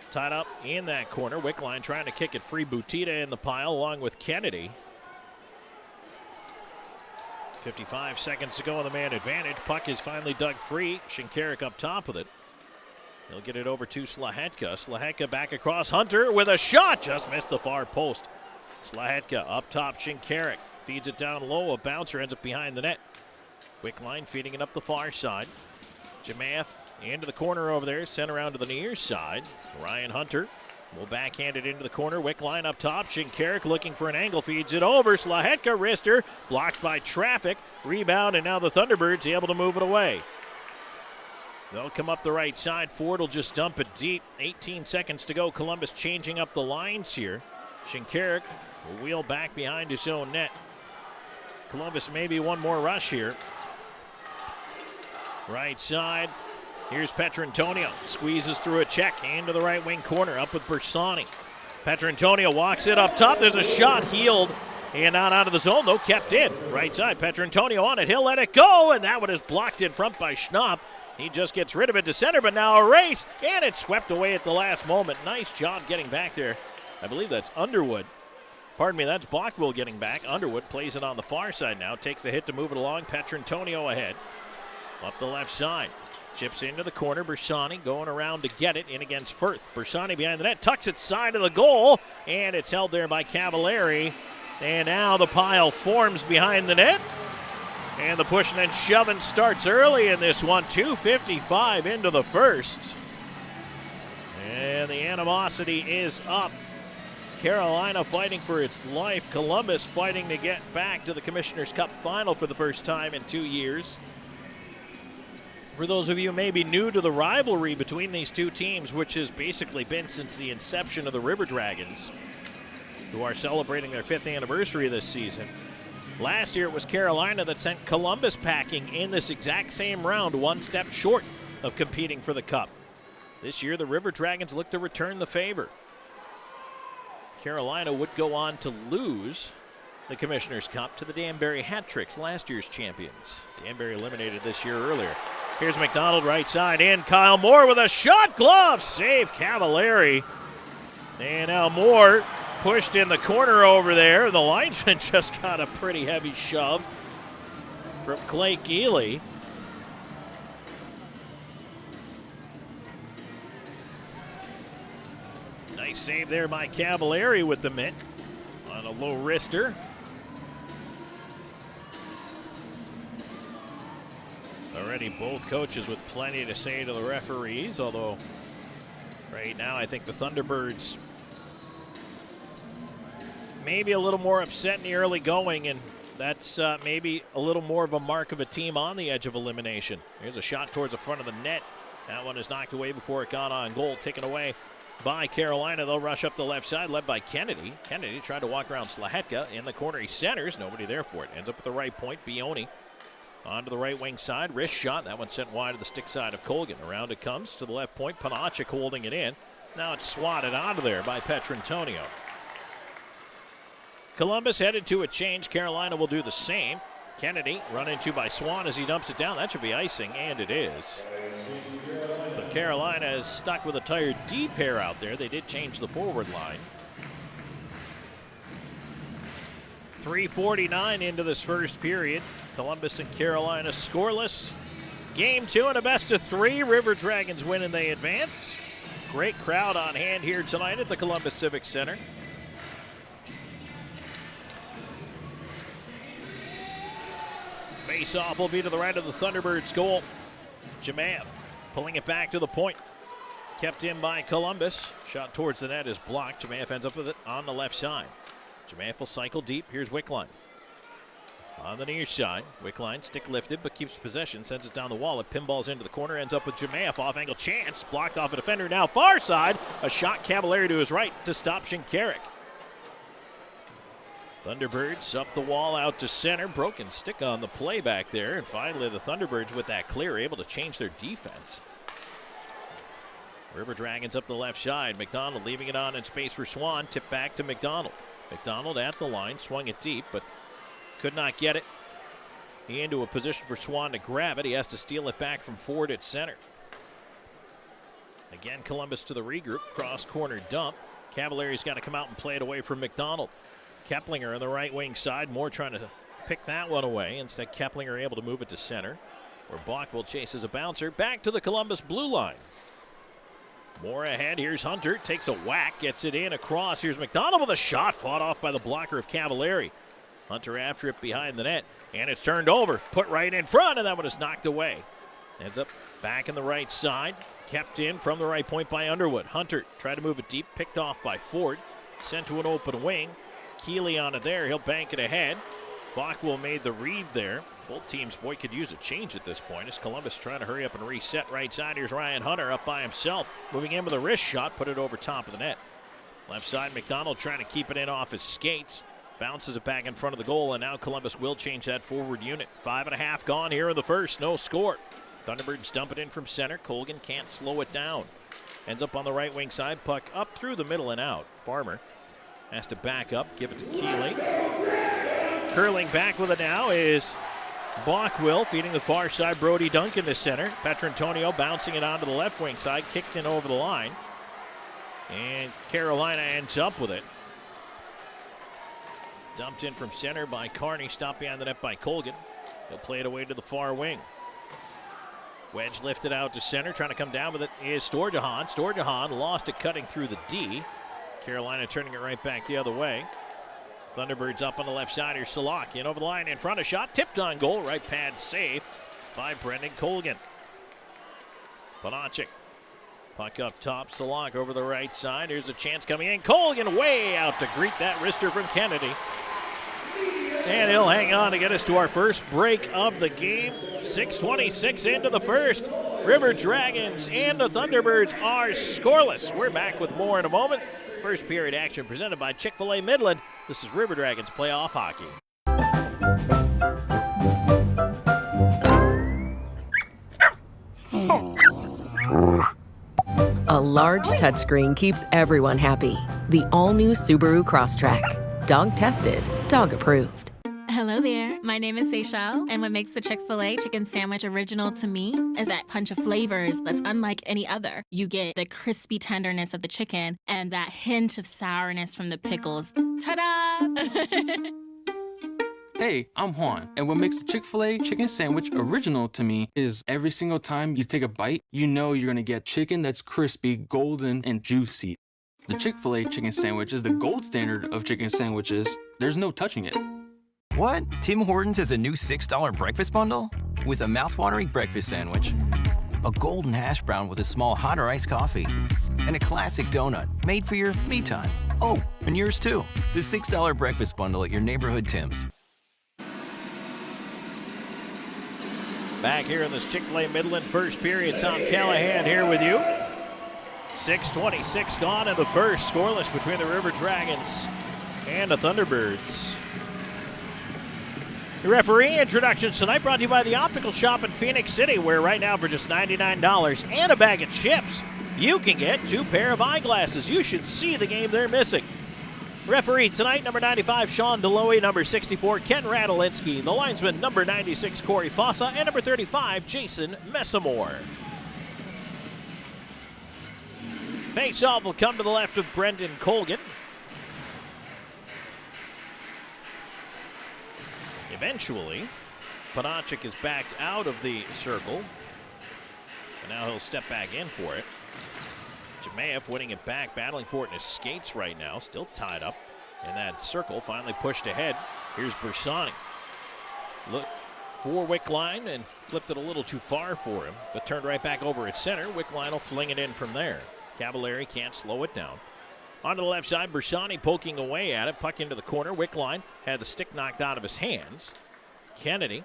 Tied up in that corner. Wickline trying to kick it free. Butita in the pile along with Kennedy. 55 seconds to go on the man advantage. Puck is finally dug free. Shinkarik up top with it. He'll get it over to Slahetka. Slahetka back across. Hunter with a shot. Just missed the far post. Slahetka up top. Shinkarik feeds it down low. A bouncer ends up behind the net. Wickline feeding it up the far side. Jemaev into the corner over there. Sent around to the near side. Ryan Hunter will backhand it into the corner. Wickline up top. Shinkarik looking for an angle. Feeds it over. Slahetka wrister. Blocked by traffic. Rebound, and now the Thunderbirds able to move it away. They'll come up the right side. Ford will just dump it deep. 18 seconds to go. Columbus changing up the lines here. Shinkarik will wheel back behind his own net. Columbus maybe one more rush here. Right side. Here's Petrantonio. Squeezes through a check into the right wing corner. Up with Bersani. Petrantonio walks it up top. There's a shot healed. And not out of the zone, though. Kept in. Right side. Petrantonio on it. He'll let it go. And that one is blocked in front by Schnapp. He just gets rid of it to center, but now a race. And it's swept away at the last moment. Nice job getting back there. I believe that's Underwood Pardon me, that's Bockwell getting back. Underwood plays it on the far side now. Takes a hit to move it along. Petrantonio ahead. Up the left side. Chips into the corner. Bersani going around to get it in against Firth. Bersani behind the net. Tucks it side of the goal. And it's held there by Cavallari. And now the pile forms behind the net. And the pushing and shoving starts early in this one. 2:55 into the first. And the animosity is up. Carolina fighting for its life. Columbus fighting to get back to the Commissioner's Cup final for the first time in 2 years. For those of you who may be new to the rivalry between these two teams, which has basically been since the inception of the River Dragons, who are celebrating their 5th anniversary this season. Last year it was Carolina that sent Columbus packing in this exact same round, one step short of competing for the Cup. This year the River Dragons look to return the favor. Carolina would go on to lose the Commissioner's Cup to the Danbury Hat-Tricks, last year's champions. Danbury eliminated this year earlier. Here's McDonald right side in. Kyle Moore with a shot glove. Save Cavallari. And now Moore pushed in the corner over there. The linesman just got a pretty heavy shove from Clay Keeley. Nice save there by Cavallari with the mitt on a low wrister. Already both coaches with plenty to say to the referees, although right now I think the Thunderbirds maybe a little more upset in the early going, and that's maybe a little more of a mark of a team on the edge of elimination. Here's a shot towards the front of the net. That one is knocked away before it got on goal, taken away by Carolina. They'll rush up the left side, led by Kennedy. Kennedy tried to walk around Slahetka. In the corner, he centers. Nobody there for it. Ends up at the right point. Bioni onto the right wing side. Wrist shot. That one sent wide to the stick side of Colgan. Around it comes to the left point. Panachik holding it in. Now it's swatted out of there by Petrantonio. Columbus headed to a change. Carolina will do the same. Kennedy run into by Swan as he dumps it down. That should be icing, and it is. So Carolina is stuck with a tired D pair out there. They did change the forward line. 3:49 into this first period. Columbus and Carolina scoreless. Game 2 and a best of 3. River Dragons win and they advance. Great crowd on hand here tonight at the Columbus Civic Center. Face-off will be to the right of the Thunderbirds' goal. Jamaev pulling it back to the point. Kept in by Columbus. Shot towards the net is blocked. Jamaev ends up with it on the left side. Jamaev will cycle deep. Here's Wickline. On the near side, Wickline stick lifted but keeps possession. Sends it down the wall. It pinballs into the corner. Ends up with Jamaev. Off-angle chance. Blocked off a defender. Now far side. A shot Cavallari to his right to stop Shinkarik. Thunderbirds up the wall out to center. Broken stick on the play back there. And finally the Thunderbirds with that clear able to change their defense. River Dragons up the left side. McDonald leaving it on in space for Swan. Tip back to McDonald. McDonald at the line. Swung it deep but could not get it. He into a position for Swan to grab it. He has to steal it back from Ford at center. Again Columbus to the regroup. Cross corner dump. Cavallari's got to come out and play it away from McDonald. Keplinger on the right wing side. Moore trying to pick that one away. Instead, Keplinger able to move it to center, where Bockwell chases a bouncer. Back to the Columbus blue line. Moore ahead. Here's Hunter. Takes a whack. Gets it in across. Here's McDonald with a shot. Fought off by the blocker of Cavallari. Hunter after it behind the net. And it's turned over. Put right in front, and that one is knocked away. Ends up back in the right side. Kept in from the right point by Underwood. Hunter tried to move it deep. Picked off by Ford. Sent to an open wing. Keeley on it there. He'll bank it ahead. Bockwell made the read there. Both teams, boy, could use a change at this point as Columbus trying to hurry up and reset right side. Here's Ryan Hunter up by himself. Moving in with a wrist shot. Put it over top of the net. Left side, McDonald trying to keep it in off his skates. Bounces it back in front of the goal, and now Columbus will change that forward unit. 5.5 gone here in the first. No score. Thunderbirds dump it in from center. Colgan can't slow it down. Ends up on the right wing side. Puck up through the middle and out. Farmer has to back up, give it to Keeley. Curling back with it now is Bockwell, feeding the far side. Brody Duncan to center. Petrantonio bouncing it onto the left wing side, kicked in over the line. And Carolina ends up with it. Dumped in from center by Carney, stopped behind the net by Colgan. He'll play it away to the far wing. Wedge lifted out to center, trying to come down with it is Storjahan. Storjahan lost it cutting through the D. Carolina turning it right back the other way. Thunderbirds up on the left side here. Salak in over the line in front, a shot tipped on goal. Right pad safe by Brendan Colgan. Panachik. Puck up top. Salak over the right side. Here's a chance coming in. Colgan way out to greet that wrister from Kennedy. And he'll hang on to get us to our first break of the game. 6:26 into the first. River Dragons and the Thunderbirds are scoreless. We're back with more in a moment. First period action presented by Chick-fil-A Midland. This is River Dragons playoff hockey. A large touchscreen keeps everyone happy. The all-new Subaru Crosstrek. Dog tested, dog approved. Hello there, my name is Seychelle, and what makes the Chick-fil-A chicken sandwich original to me is that punch of flavors that's unlike any other. You get the crispy tenderness of the chicken and that hint of sourness from the pickles. Ta-da! Hey, I'm Juan, and what makes the Chick-fil-A chicken sandwich original to me is every single time you take a bite, you know you're gonna get chicken that's crispy, golden, and juicy. The Chick-fil-A chicken sandwich is the gold standard of chicken sandwiches. There's no touching it. What? Tim Hortons has a new $6 breakfast bundle? With a mouthwatering breakfast sandwich, a golden hash brown with a small hot or iced coffee, and a classic donut made for your me time. Oh, and yours too. The $6 breakfast bundle at your neighborhood Tim's. Back here in this Chick-fil-A Midland first period, Tom Callahan here with you. 6:26 gone in the first, scoreless between the River Dragons and the Thunderbirds. The referee introductions tonight brought to you by the Optical Shop in Phoenix City, where right now for just $99 and a bag of chips, you can get 2 pair of eyeglasses. You should see the game they're missing. Referee tonight, number 95, Sean Deloy, number 64, Ken Radolinski. The linesman, number 96, Corey Fossa, and number 35, Jason Messamore. Face-off will come to the left of Brendan Colgan. Eventually, Panachik is backed out of the circle. And now he'll step back in for it. Jemayev winning it back, battling for it in his skates right now. Still tied up in that circle. Finally pushed ahead. Here's Bersani. Look for Wickline and flipped it a little too far for him, but turned right back over at center. Wickline will fling it in from there. Cavallari can't slow it down. Onto the left side, Bersani poking away at it. Puck into the corner. Wickline had the stick knocked out of his hands. Kennedy,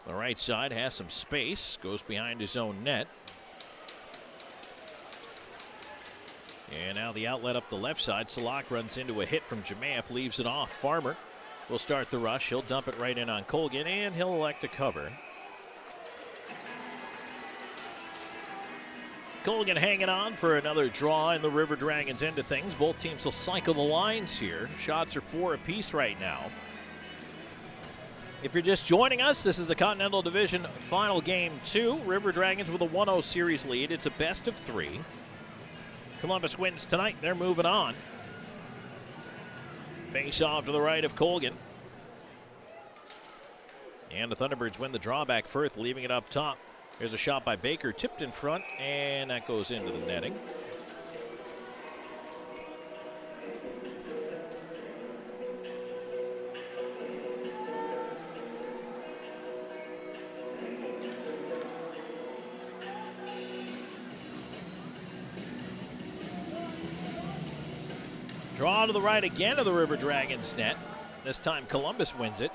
the right side, has some space. Goes behind his own net. And now the outlet up the left side. Salak runs into a hit from Jemayev, leaves it off. Farmer will start the rush. He'll dump it right in on Colgan, and he'll elect to cover. Colgan hanging on for another draw in the River Dragons end of things. Both teams will cycle the lines here. Shots are 4 apiece right now. If you're just joining us, this is the Continental Division Final Game 2. River Dragons with a 1-0 series lead. It's a best of 3. Columbus wins tonight. They're moving on. Face off to the right of Colgan. And the Thunderbirds win the drawback first, leaving it up top. There's a shot by Baker, tipped in front, and that goes into the netting. Draw to the right again of the River Dragons net. This time Columbus wins it,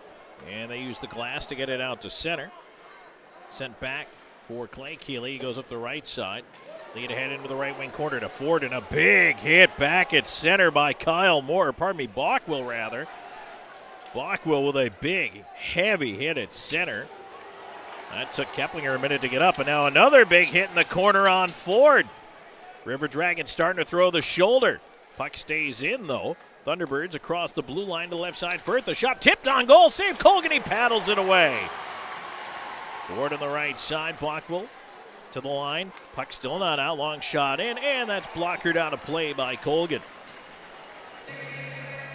and they use the glass to get it out to center. Sent back for Clay Keeley. He goes up the right side. Lead ahead into the right wing corner to Ford, and a big hit back at center by Kyle Moore. Bockwell rather. Bockwell with a big, heavy hit at center. That took Keplinger a minute to get up, and now another big hit in the corner on Ford. River Dragons starting to throw the shoulder. Puck stays in, though. Thunderbirds across the blue line to the left side. Firth, a shot tipped on goal. Save Colgan. He paddles it away. Ford on the right side. Blockwell to the line. Puck still not out. Long shot in, and that's blockered out of play by Colgan.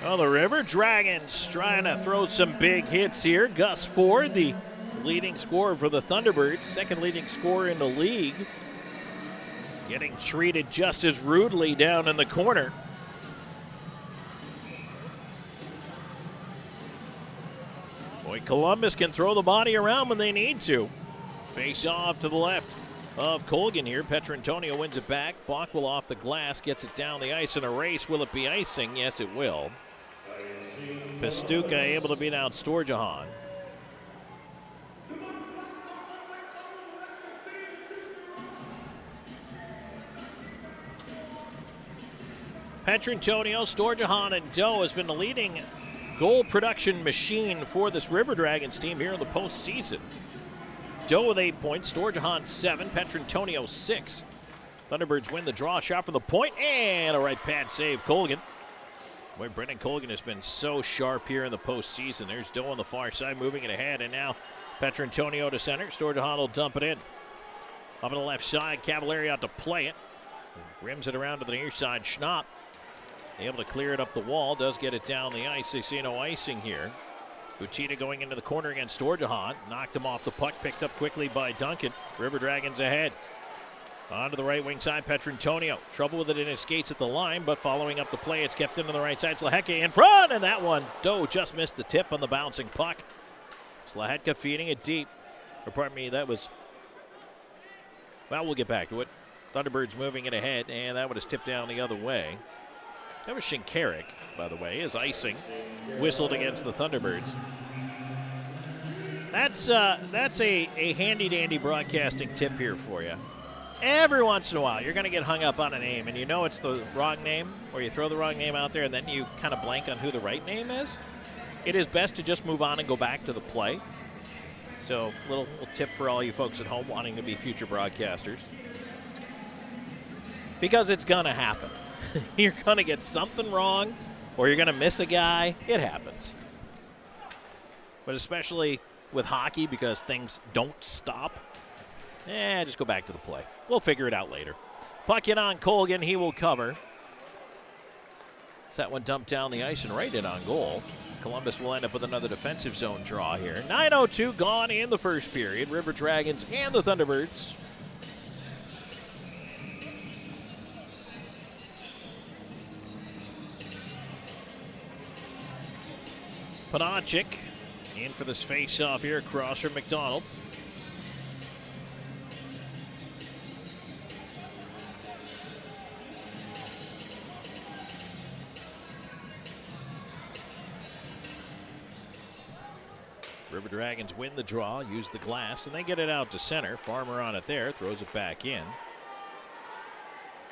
Well, the River Dragons trying to throw some big hits here. Gus Ford, the leading scorer for the Thunderbirds, second leading scorer in the league, getting treated just as rudely down in the corner. Boy, Columbus can throw the body around when they need to. Face off to the left of Colgan here. Petrantonio wins it back. Bach will off the glass, gets it down the ice in a race. Will it be icing? Yes, it will. Pastuca able to beat out Storjahan. Petrantonio, Storjahan, and Doe has been the leading goal production machine for this River Dragons team here in the postseason. Doe with 8 points, Storjahan 7, Petrantonio 6. Thunderbirds win the draw, shot for the point, and a right pad save, Colgan. Boy, Brendan Colgan has been so sharp here in the postseason. There's Doe on the far side, moving it ahead, and now Petrantonio to center. Storjahan will dump it in. Up on the left side, Cavallari out to play it. Rims it around to the near side, Schnapp able to clear it up the wall, does get it down the ice. They see no icing here. Butita going into the corner against Storjahan. Knocked him off the puck, picked up quickly by Duncan. River Dragons ahead. On to the right wing side, Petrantonio. Trouble with it in his skates at the line, but following up the play, it's kept into the right side. Slahecka in front, and that one, Doe just missed the tip on the bouncing puck. Slahecka feeding it deep. Or pardon me, that was, well, we'll get back to it. Thunderbirds moving it ahead, and that one is tipped down the other way. That was Shinkarik, by the way, is icing. Whistled against the Thunderbirds. That's a handy-dandy broadcasting tip here for you. Every once in a while, you're going to get hung up on a name, and you know it's the wrong name, or you throw the wrong name out there, and then you kind of blank on who the right name is. It is best to just move on and go back to the play. So, little tip for all you folks at home wanting to be future broadcasters. Because it's going to happen. You're going to get something wrong, or you're going to miss a guy. It happens. But especially with hockey, because things don't stop, just go back to the play. We'll figure it out later. Puck in on Colgan. He will cover. That one dumped down the ice and right in on goal. Columbus will end up with another defensive zone draw here. 9:02 gone in the first period. River Dragons and the Thunderbirds. Panachik in for this face-off here across from McDonald. River Dragons win the draw, use the glass, and they get it out to center. Farmer on it there, throws it back in.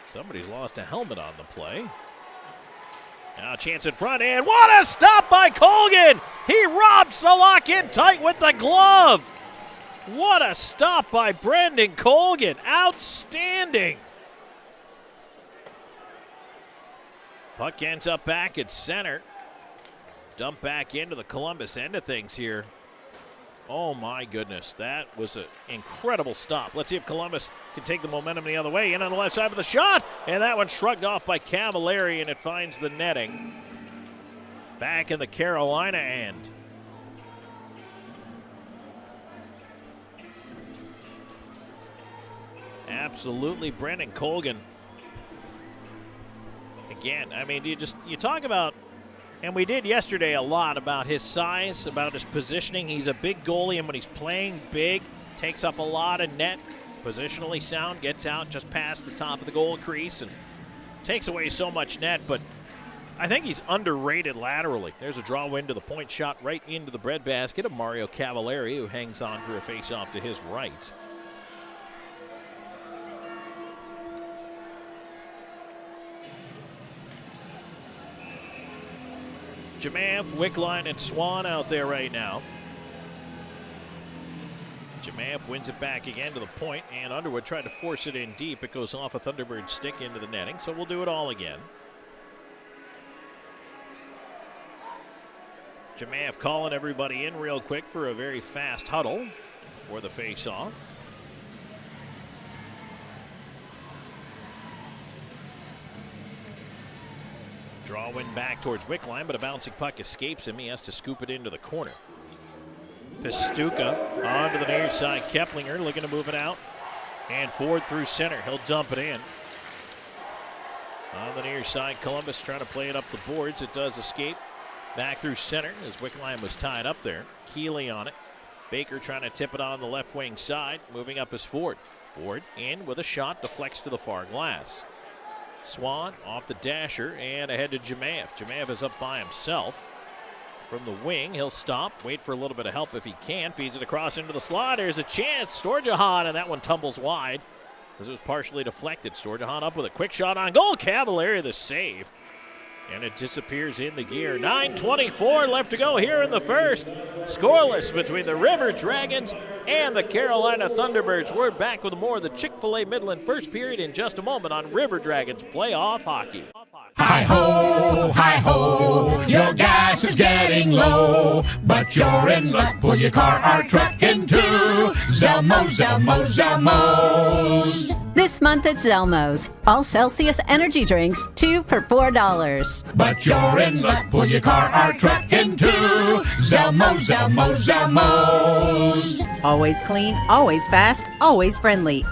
Somebody's lost a helmet on the play. Now a chance in front, and what a stop by Colgan! He robbed Salak in tight with the glove. What a stop by Brendan Colgan. Outstanding. Puck ends up back at center. Dump back into the Columbus end of things here. Oh my goodness, that was an incredible stop. Let's see if Columbus can take the momentum the other way. In on the left side with a shot, and that one shrugged off by Cavallari, and it finds the netting. Back in the Carolina end. Absolutely, Brendan Colgan. Again, I mean, you talk about, and we did yesterday a lot about his size, about his positioning. He's a big goalie, and when he's playing big, takes up a lot of net. Positionally sound, gets out just past the top of the goal crease and takes away so much net. But I think he's underrated laterally. There's a draw win to the point, shot right into the breadbasket of Mario Cavallari, who hangs on for a faceoff to his right. Jamath, Wickline, and Swan out there right now. Jamath wins it back again to the point, and Underwood tried to force it in deep. It goes off a Thunderbird stick into the netting, so we'll do it all again. Jamath calling everybody in real quick for a very fast huddle for the face-off. Drawing back towards Wickline, but a bouncing puck escapes him. He has to scoop it into the corner. Pastuca onto the near side. Keplinger looking to move it out. And forward through center. He'll dump it in. On the near side, Columbus trying to play it up the boards. It does escape. Back through center as Wickline was tied up there. Keeley on it. Baker trying to tip it on the left wing side. Moving up is Ford. Ford in with a shot. Deflects to the far glass. Swan off the dasher and ahead to Jemaev. Jemaev is up by himself. From the wing, he'll stop, wait for a little bit of help if he can. Feeds it across into the slot. There's a chance. Storjahan, and that one tumbles wide as it was partially deflected. Storjahan up with a quick shot on goal. Cavalieri the save. And it disappears in the gear. 9:24 left to go here in the first. Scoreless between the River Dragons and the Carolina Thunderbirds. We're back with more of the Chick-fil-A Midland first period in just a moment on River Dragons Playoff Hockey. Hi-ho, your gas is getting low, but you're in luck. Pull your car or truck into Zelmo's. This month at Zelmo's, all Celsius energy drinks, 2 for $4. But you're in luck. Pull your car or truck into Zelmo's. Always clean, always fast, always friendly.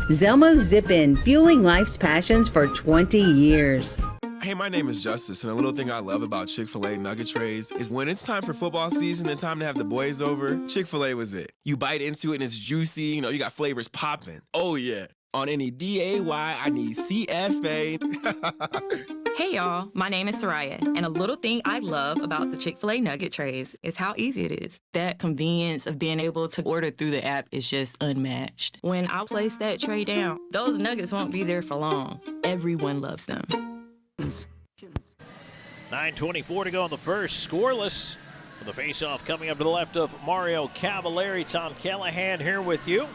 Zelmo's Zip In, fueling life's passions for 20 years. Hey, my name is Justice, and a little thing I love about Chick-fil-A nugget trays is when it's time for football season and time to have the boys over, Chick-fil-A was it. You bite into it and it's juicy, you got flavors popping. Oh yeah. On any DAY, I need CFA. Hey y'all, my name is Soraya, and a little thing I love about the Chick-fil-A nugget trays is how easy it is. That convenience of being able to order through the app is just unmatched. When I place that tray down, those nuggets won't be there for long. Everyone loves them. 9:24 to go in the first. Scoreless with the faceoff coming up to the left of Mario Cavalieri. Tom Callahan here with you.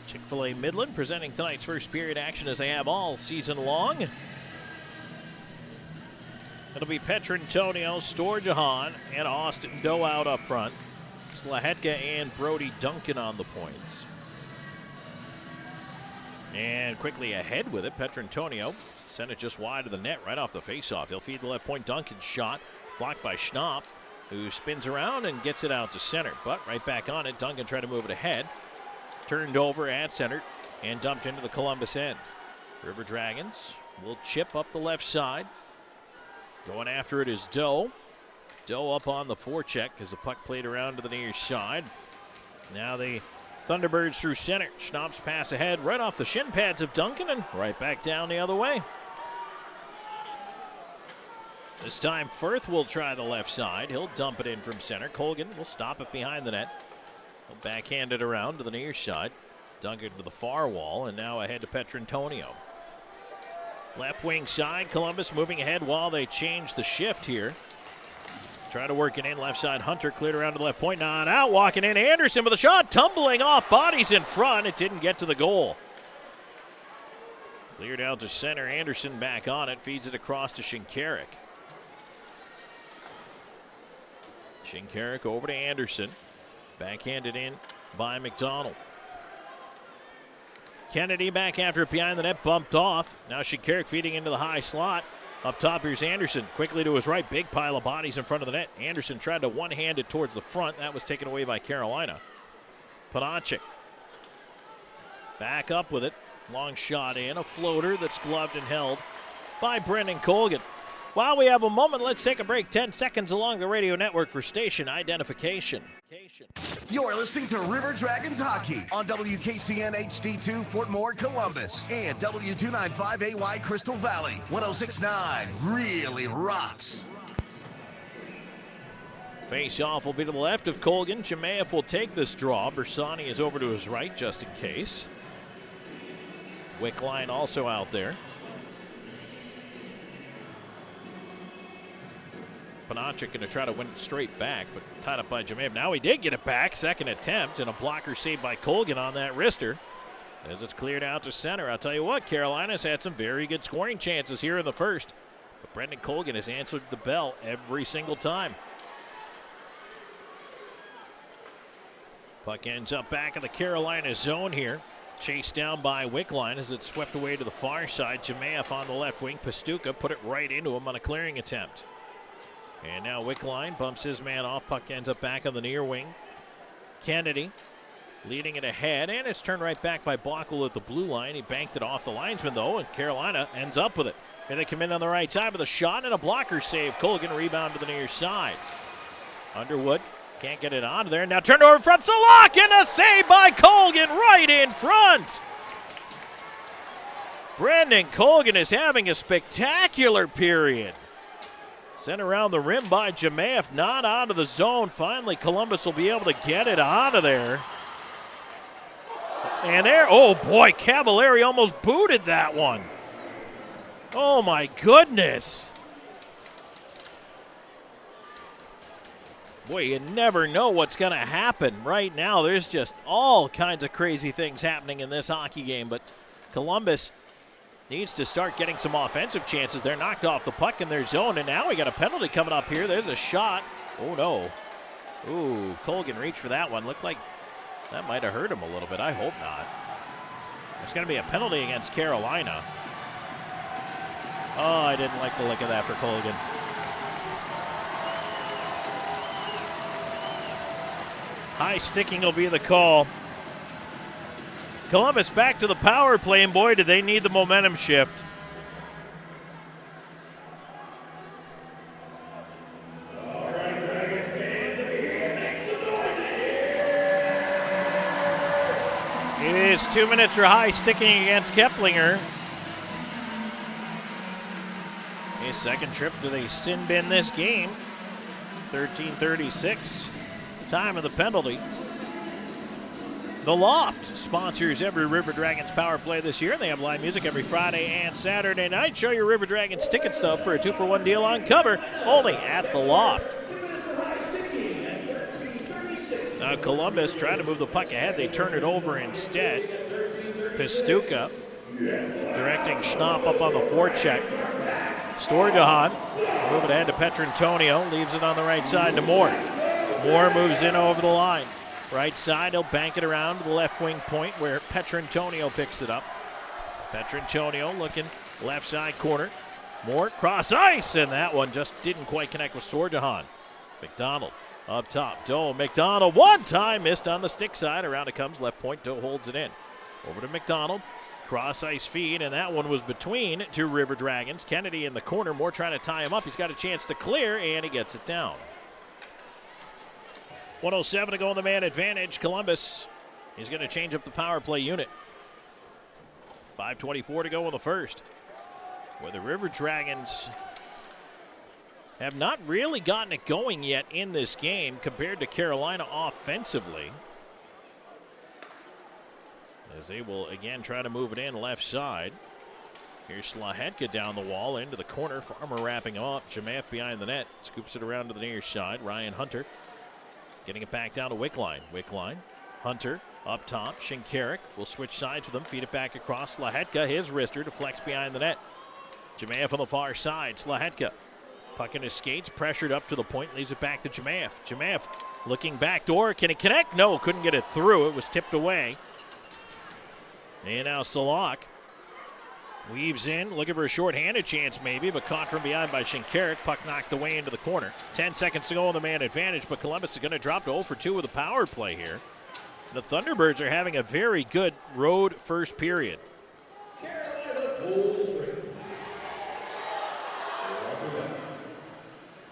Chick-fil-A Midland presenting tonight's first period action as they have all season long. It'll be Petrantonio, Storjahan, and Austin Doe out up front. Slahetka and Brody Duncan on the points. And quickly ahead with it, Petrantonio sent it just wide of the net right off the faceoff. He'll feed the left point. Duncan's shot blocked by Schnapp, who spins around and gets it out to center. But right back on it, Duncan tried to move it ahead. Turned over at center and dumped into the Columbus end. River Dragons will chip up the left side. Going after it is Doe. Doe up on the forecheck as the puck played around to the near side. Now the Thunderbirds through center. Schnapp's pass ahead right off the shin pads of Duncan and right back down the other way. This time Firth will try the left side. He'll dump it in from center. Colgan will stop it behind the net. He'll backhand it around to the near side. Duncan to the far wall and now ahead to Petrantonio. Left wing side, Columbus moving ahead while they change the shift here. Try to work it in, left side, Hunter cleared around to the left point, not out, walking in, Anderson with a shot, tumbling off, bodies in front, it didn't get to the goal. Cleared out to center, Anderson back on it, feeds it across to Shinkarik. Shinkarik over to Anderson, backhanded in by McDonald. Kennedy back after it behind the net, bumped off. Now Shinkarik feeding into the high slot. Up top, here's Anderson. Quickly to his right, big pile of bodies in front of the net. Anderson tried to one-hand it towards the front. That was taken away by Carolina. Panachik back up with it. Long shot in, a floater that's gloved and held by Brendan Colgan. While we have a moment, let's take a break. 10 seconds along the radio network for station identification. You're listening to River Dragons Hockey on WKCN HD2 Fort Moore, Columbus, and W295AY Crystal Valley. 106.9 really rocks. Face off will be to the left of Colgan. Jemaev will take this draw. Bersani is over to his right just in case. Wickline also out there. Panachik going to try to win it straight back, but tied up by Jemaev. Now he did get it back. Second attempt, and a blocker saved by Colgan on that wrister. As it's cleared out to center. I'll tell you what, Carolina's had some very good scoring chances here in the first. But Brendan Colgan has answered the bell every single time. Puck ends up back in the Carolina zone here. Chased down by Wickline as it's swept away to the far side. Jemaeff on the left wing. Pastuca put it right into him on a clearing attempt. And now Wickline bumps his man off. Puck ends up back on the near wing. Kennedy leading it ahead, and it's turned right back by Bockel at the blue line. He banked it off the linesman, though, and Carolina ends up with it. Here they come in on the right side with a shot and a blocker save. Colgan rebound to the near side. Underwood can't get it out of there. Now turned over in front. Salak, and a save by Colgan right in front. Brendan Colgan is having a spectacular period. Sent around the rim by Jemaeff, not out of the zone. Finally, Columbus will be able to get it out of there. And there, oh boy, Cavallari almost booted that one. Oh my goodness. Boy, you never know what's going to happen. Right now, there's just all kinds of crazy things happening in this hockey game, but Columbus needs to start getting some offensive chances. They're knocked off the puck in their zone, and now we got a penalty coming up here. There's a shot. Oh, no. Ooh, Colgan reached for that one. Looked like that might have hurt him a little bit. I hope not. There's going to be a penalty against Carolina. Oh, I didn't like the look of that for Colgan. High sticking will be the call. Columbus back to the power play, and boy, did they need the momentum shift. It is 2 minutes for high sticking against Keplinger. His second trip to the sin bin this game. 13:36. Time of the penalty. The Loft sponsors every River Dragons power play this year. They have live music every Friday and Saturday night. Show your River Dragons ticket stub for a 2-for-1 deal on cover, only at the Loft. Now Columbus trying to move the puck ahead. They turn it over instead. Pastuca directing Schnapp up on the forecheck. Storjahan move it ahead to Petrantonio. Leaves it on the right side to Moore. Moore moves in over the line. Right side, he'll bank it around to the left wing point where Petrantonio picks it up. Petrantonio looking left side corner. Moore cross ice, and that one just didn't quite connect with Storjahan. McDonald up top. Doe, McDonald one time missed on the stick side. Around it comes left point. Doe holds it in. Over to McDonald. Cross ice feed, and that one was between two River Dragons. Kennedy in the corner. Moore trying to tie him up. He's got a chance to clear, and he gets it down. 1:07 to go in the man advantage. Columbus is going to change up the power play unit. 5:24 to go in the first. Where the River Dragons have not really gotten it going yet in this game compared to Carolina offensively. As they will again try to move it in left side. Here's Slahetka down the wall into the corner. Farmer wrapping up. Jemaeff behind the net. Scoops it around to the near side. Ryan Hunter getting it back down to Wickline. Wickline. Hunter up top. Shinkarik will switch sides with him. Feed it back across. Slahetka, his wrister, deflects behind the net. Jemaeff on the far side. Slahetka. Puck in his skates. Pressured up to the point. Leaves it back to Jemaeff. Jemaeff looking back door. Can he connect? No, couldn't get it through. It was tipped away. And now Salak weaves in, looking for a short-handed chance maybe, but caught from behind by Shinkarik. Puck knocked away into the corner. 10 seconds to go on the man advantage, but Columbus is going to drop to 0 for 2 with a power play here. The Thunderbirds are having a very good road first period.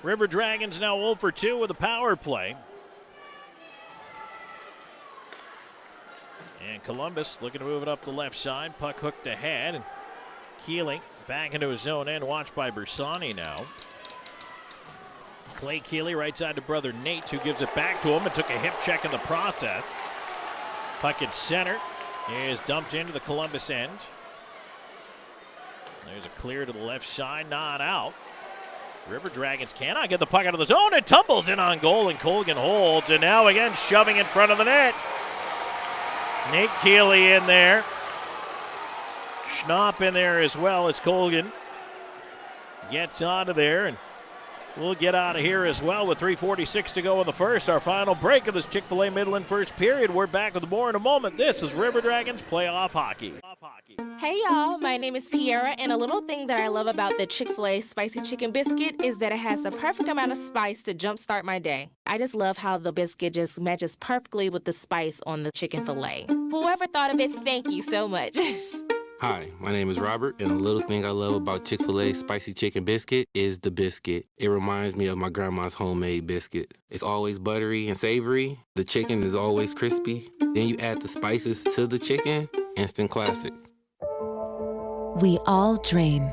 River Dragons now 0 for 2 with a power play. And Columbus looking to move it up the left side. Puck hooked ahead. And Keeley back into his own end, watched by Bersani now. Clay Keeley right side to brother Nate, who gives it back to him and took a hip check in the process. Puck at center is dumped into the Columbus end. There's a clear to the left side, not out. River Dragons cannot get the puck out of the zone. It tumbles in on goal, and Colgan holds. And now again shoving in front of the net. Nate Keeley in there. Schnapp in there as well as Colgan gets out of there. And We'll get out of here as well with 3:46 to go in the first. Our final break of this Chick-fil-A Midland first period. We're back with more in a moment. This is River Dragons Playoff Hockey. Hey y'all, my name is Tiara, and a little thing that I love about the Chick-fil-A Spicy Chicken Biscuit is that it has the perfect amount of spice to jumpstart my day. I just love how the biscuit just matches perfectly with the spice on the chicken fillet. Whoever thought of it, thank you so much. Hi, my name is Robert, and a little thing I love about Chick-fil-A Spicy Chicken Biscuit is the biscuit. It reminds me of my grandma's homemade biscuit. It's always buttery and savory. The chicken is always crispy. Then you add the spices to the chicken, instant classic. We all dream,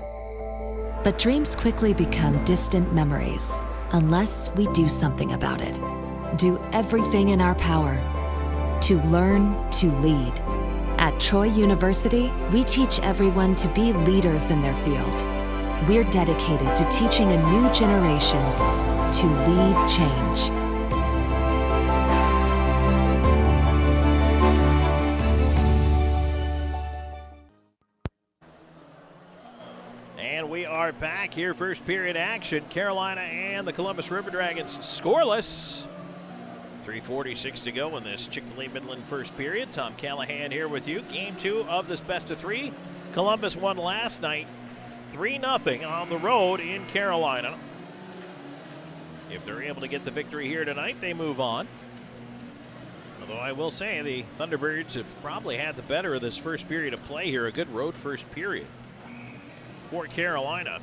but dreams quickly become distant memories unless we do something about it. Do everything in our power to learn to lead. At Troy University, we teach everyone to be leaders in their field. We're dedicated to teaching a new generation to lead change. And we are back here, first period action. Carolina and the Columbus River Dragons scoreless. 3:46 to go in this Chick-fil-A Midland first period. Tom Callahan here with you. Game 2 of this best of 3. Columbus won last night 3-0 on the road in Carolina. If they're able to get the victory here tonight, they move on. Although I will say the Thunderbirds have probably had the better of this first period of play here. A good road first period for Carolina.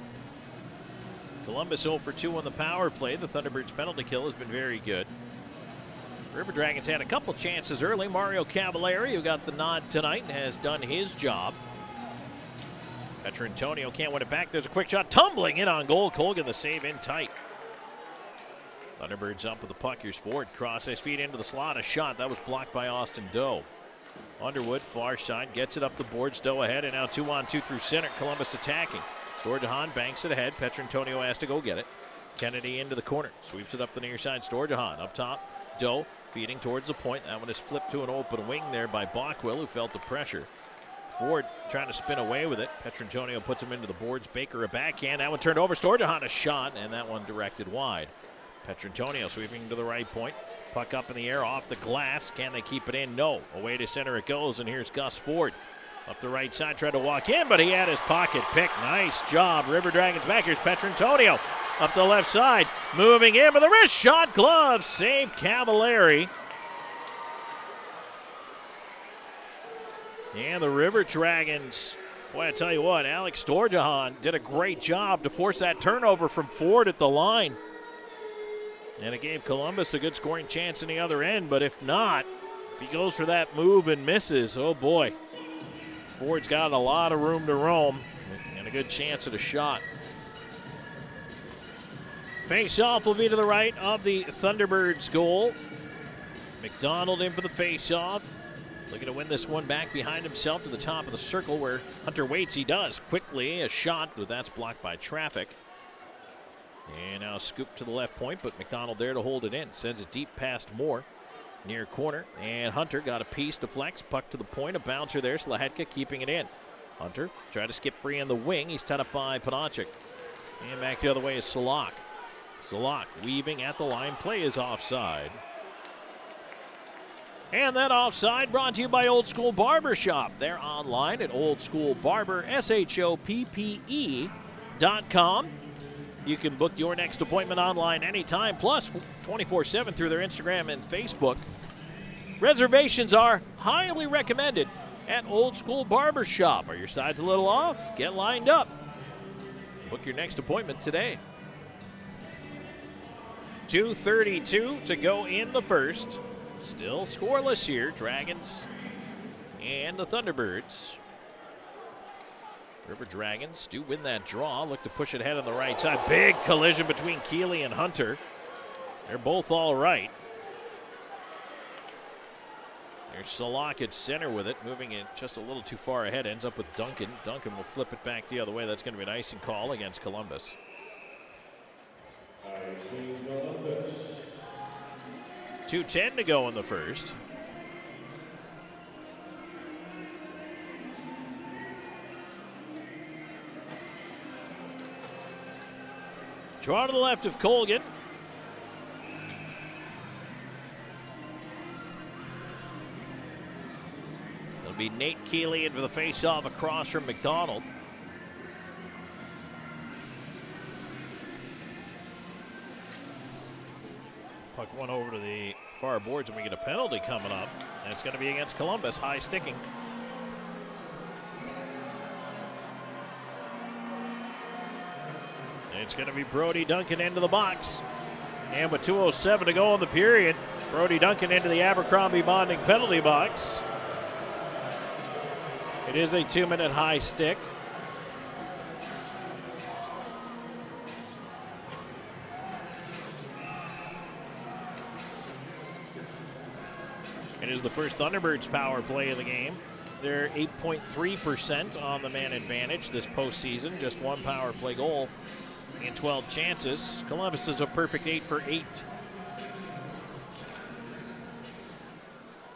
Columbus 0 for 2 on the power play. The Thunderbirds' penalty kill has been very good. River Dragons had a couple chances early. Mario Cavallari, who got the nod tonight, has done his job. Petrantonio can't win it back. There's a quick shot tumbling in on goal. Colgan the save in tight. Thunderbirds up with the puck. Here's Ford. Cross his feet into the slot. A shot. That was blocked by Austin Doe. Underwood, far side, gets it up the boards. Doe ahead, and now 2-on-2 through center. Columbus attacking. Storjahan banks it ahead. Petrantonio has to go get it. Kennedy into the corner. Sweeps it up the near side. Storjahan up top. Doe feeding towards the point. That one is flipped to an open wing there by Bockwell, who felt the pressure. Ford trying to spin away with it. Petrantonio puts him into the boards. Baker a backhand. That one turned over. Storjahan a shot, and that one directed wide. Petrantonio sweeping to the right point. Puck up in the air off the glass. Can they keep it in? No. Away to center it goes, and here's Gus Ford. Up the right side, tried to walk in, but he had his pocket picked. Nice job. River Dragons back. Here's Petrantonio. Up the left side, moving in with a wrist shot, glove, save Cavallari. And the River Dragons, boy, I tell you what, Alex Storjahan did a great job to force that turnover from Ford at the line. And it gave Columbus a good scoring chance in the other end, but if not, if he goes for that move and misses, oh boy. Ford's got a lot of room to roam and a good chance at a shot. Face-off will be to the right of the Thunderbirds' goal. McDonald in for the face-off. Looking to win this one back behind himself to the top of the circle where Hunter waits. He does. Quickly, a shot, but that's blocked by traffic. And now scoop to the left point, but McDonald there to hold it in. Sends it deep past Moore. Near corner, and Hunter got a piece to flex. Puck to the point, a bouncer there. Slahetka keeping it in. Hunter tried to skip free on the wing. He's tied up by Panachik. And back the other way is Salak. Salak weaving at the line. Play is offside. And that offside brought to you by Old School Barber Shop. They're online at oldschoolbarber.com. You can book your next appointment online anytime, plus 24/7 through their Instagram and Facebook. Reservations are highly recommended at Old School Barber Shop. Are your sides a little off? Get lined up. Book your next appointment today. 2:32 to go in the first. Still scoreless here. Dragons and the Thunderbirds. River Dragons do win that draw. Look to push it ahead on the right side. Big collision between Keeley and Hunter. They're both all right. There's Salak at center with it, moving it just a little too far ahead. Ends up with Duncan. Duncan will flip it back the other way. That's going to be an icing call against Columbus. 2:10 to go in the first. Draw to the left of Colgan. It'll be Nate Keeley in for the face-off across from McDonald. Puck one over to the far boards, and we get a penalty coming up. And it's going to be against Columbus, high sticking. It's going to be Brody Duncan into the box. And with 2:07 to go in the period, Brody Duncan into the Abercrombie Bonding penalty box. It is a 2-minute high stick. It is the first Thunderbirds power play of the game. They're 8.3% on the man advantage this postseason. Just one power play goal in 12 chances. Columbus is a perfect 8 for 8.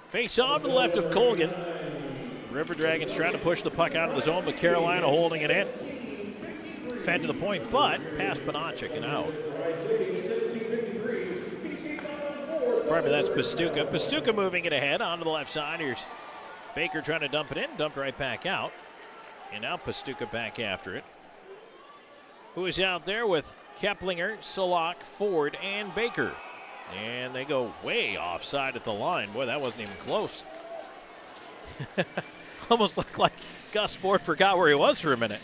Face off to the left of Colgan. River Dragons trying to push the puck out of the zone, but Carolina holding it in. Fed to the point, but past Panachik and out. Pardon me, that's Pastuca. Pastuca moving it ahead onto the left side. Here's Baker trying to dump it in, dumped right back out. And now Pastuca back after it. Who is out there with Keplinger, Salak, Ford, and Baker. And they go way offside at the line. Boy, that wasn't even close. Almost looked like Gus Ford forgot where he was for a minute.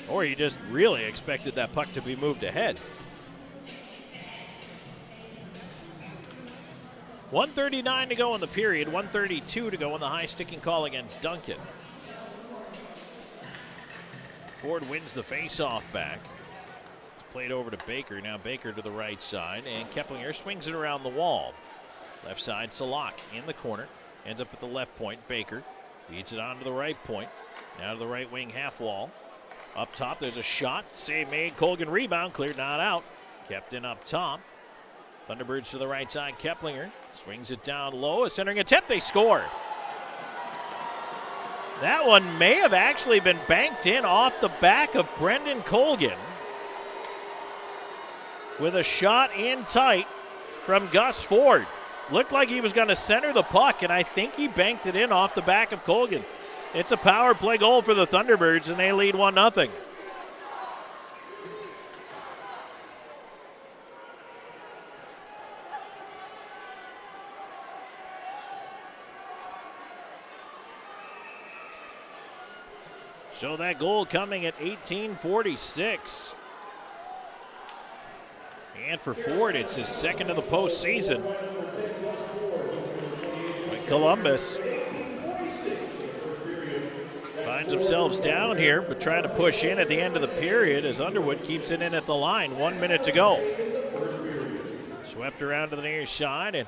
Or he just really expected that puck to be moved ahead. 1:39 to go in the period, 1:32 to go in the high sticking call against Duncan. Ford wins the face-off back. It's played over to Baker. Now Baker to the right side, and Keplinger swings it around the wall. Left side, Salak in the corner. Ends up at the left point. Baker feeds it on to the right point. Now to the right wing half wall. Up top, there's a shot. Save made. Colgan rebound. Cleared, not out. Kept in up top. Thunderbirds to the right side. Keplinger swings it down low. A centering attempt. They score. That one may have actually been banked in off the back of Brendan Colgan. With a shot in tight from Gus Ford. Looked like he was going to center the puck, and I think he banked it in off the back of Colgan. It's a power play goal for the Thunderbirds, and they lead 1-0. So that goal coming at 18:46. And for Ford, it's his second of the postseason. But Columbus finds themselves down here, but trying to push in at the end of the period as Underwood keeps it in at the line. 1 minute to go. Swept around to the near side, and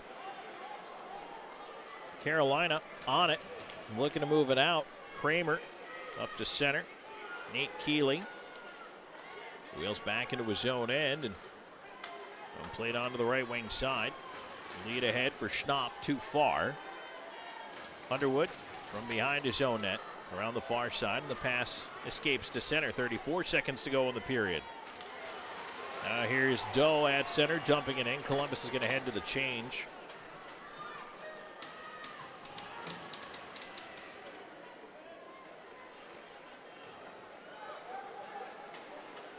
Carolina on it, looking to move it out. Kramer up to center. Nate Keeley wheels back into his own end and played onto the right wing side. Lead ahead for Schnapp, too far. Underwood from behind his own net around the far side, and the pass escapes to center. 34 seconds to go in the period. Here's Doe at center, dumping it in. Columbus is going to head to the change.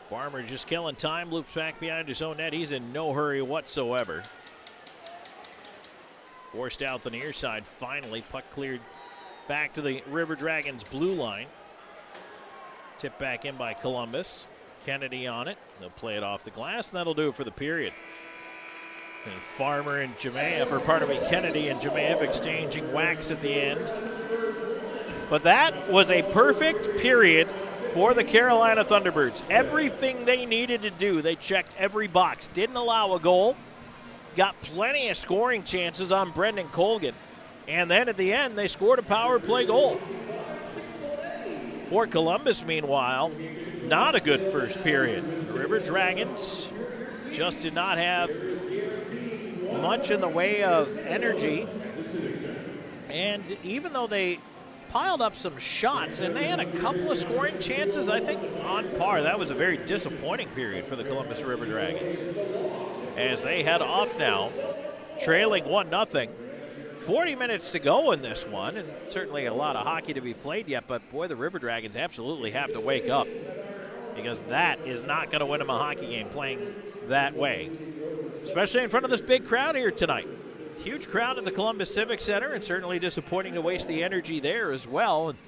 Farmer just killing time, loops back behind his own net. He's in no hurry whatsoever. Forced out the near side finally. Puck cleared back to the River Dragons blue line. Tipped back in by Columbus. Kennedy on it. They'll play it off the glass, and that'll do it for the period. And Farmer and Jemayev, or pardon me, Kennedy and Jemayev exchanging whacks at the end. But that was a perfect period for the Carolina Thunderbirds. Everything they needed to do, they checked every box. Didn't allow a goal. Got plenty of scoring chances on Brendan Colgan. And then at the end, they scored a power play goal. For Columbus, meanwhile, not a good first period. The River Dragons just did not have much in the way of energy. And even though they piled up some shots, and they had a couple of scoring chances, I think, on par. That was a very disappointing period for the Columbus River Dragons, as they head off now, trailing 1-0. 40 minutes to go in this one, and certainly a lot of hockey to be played yet, but boy, the River Dragons absolutely have to wake up, because that is not going to win them a hockey game playing that way, especially in front of this big crowd here tonight. Huge crowd at the Columbus Civic Center, and certainly disappointing to waste the energy there as well. And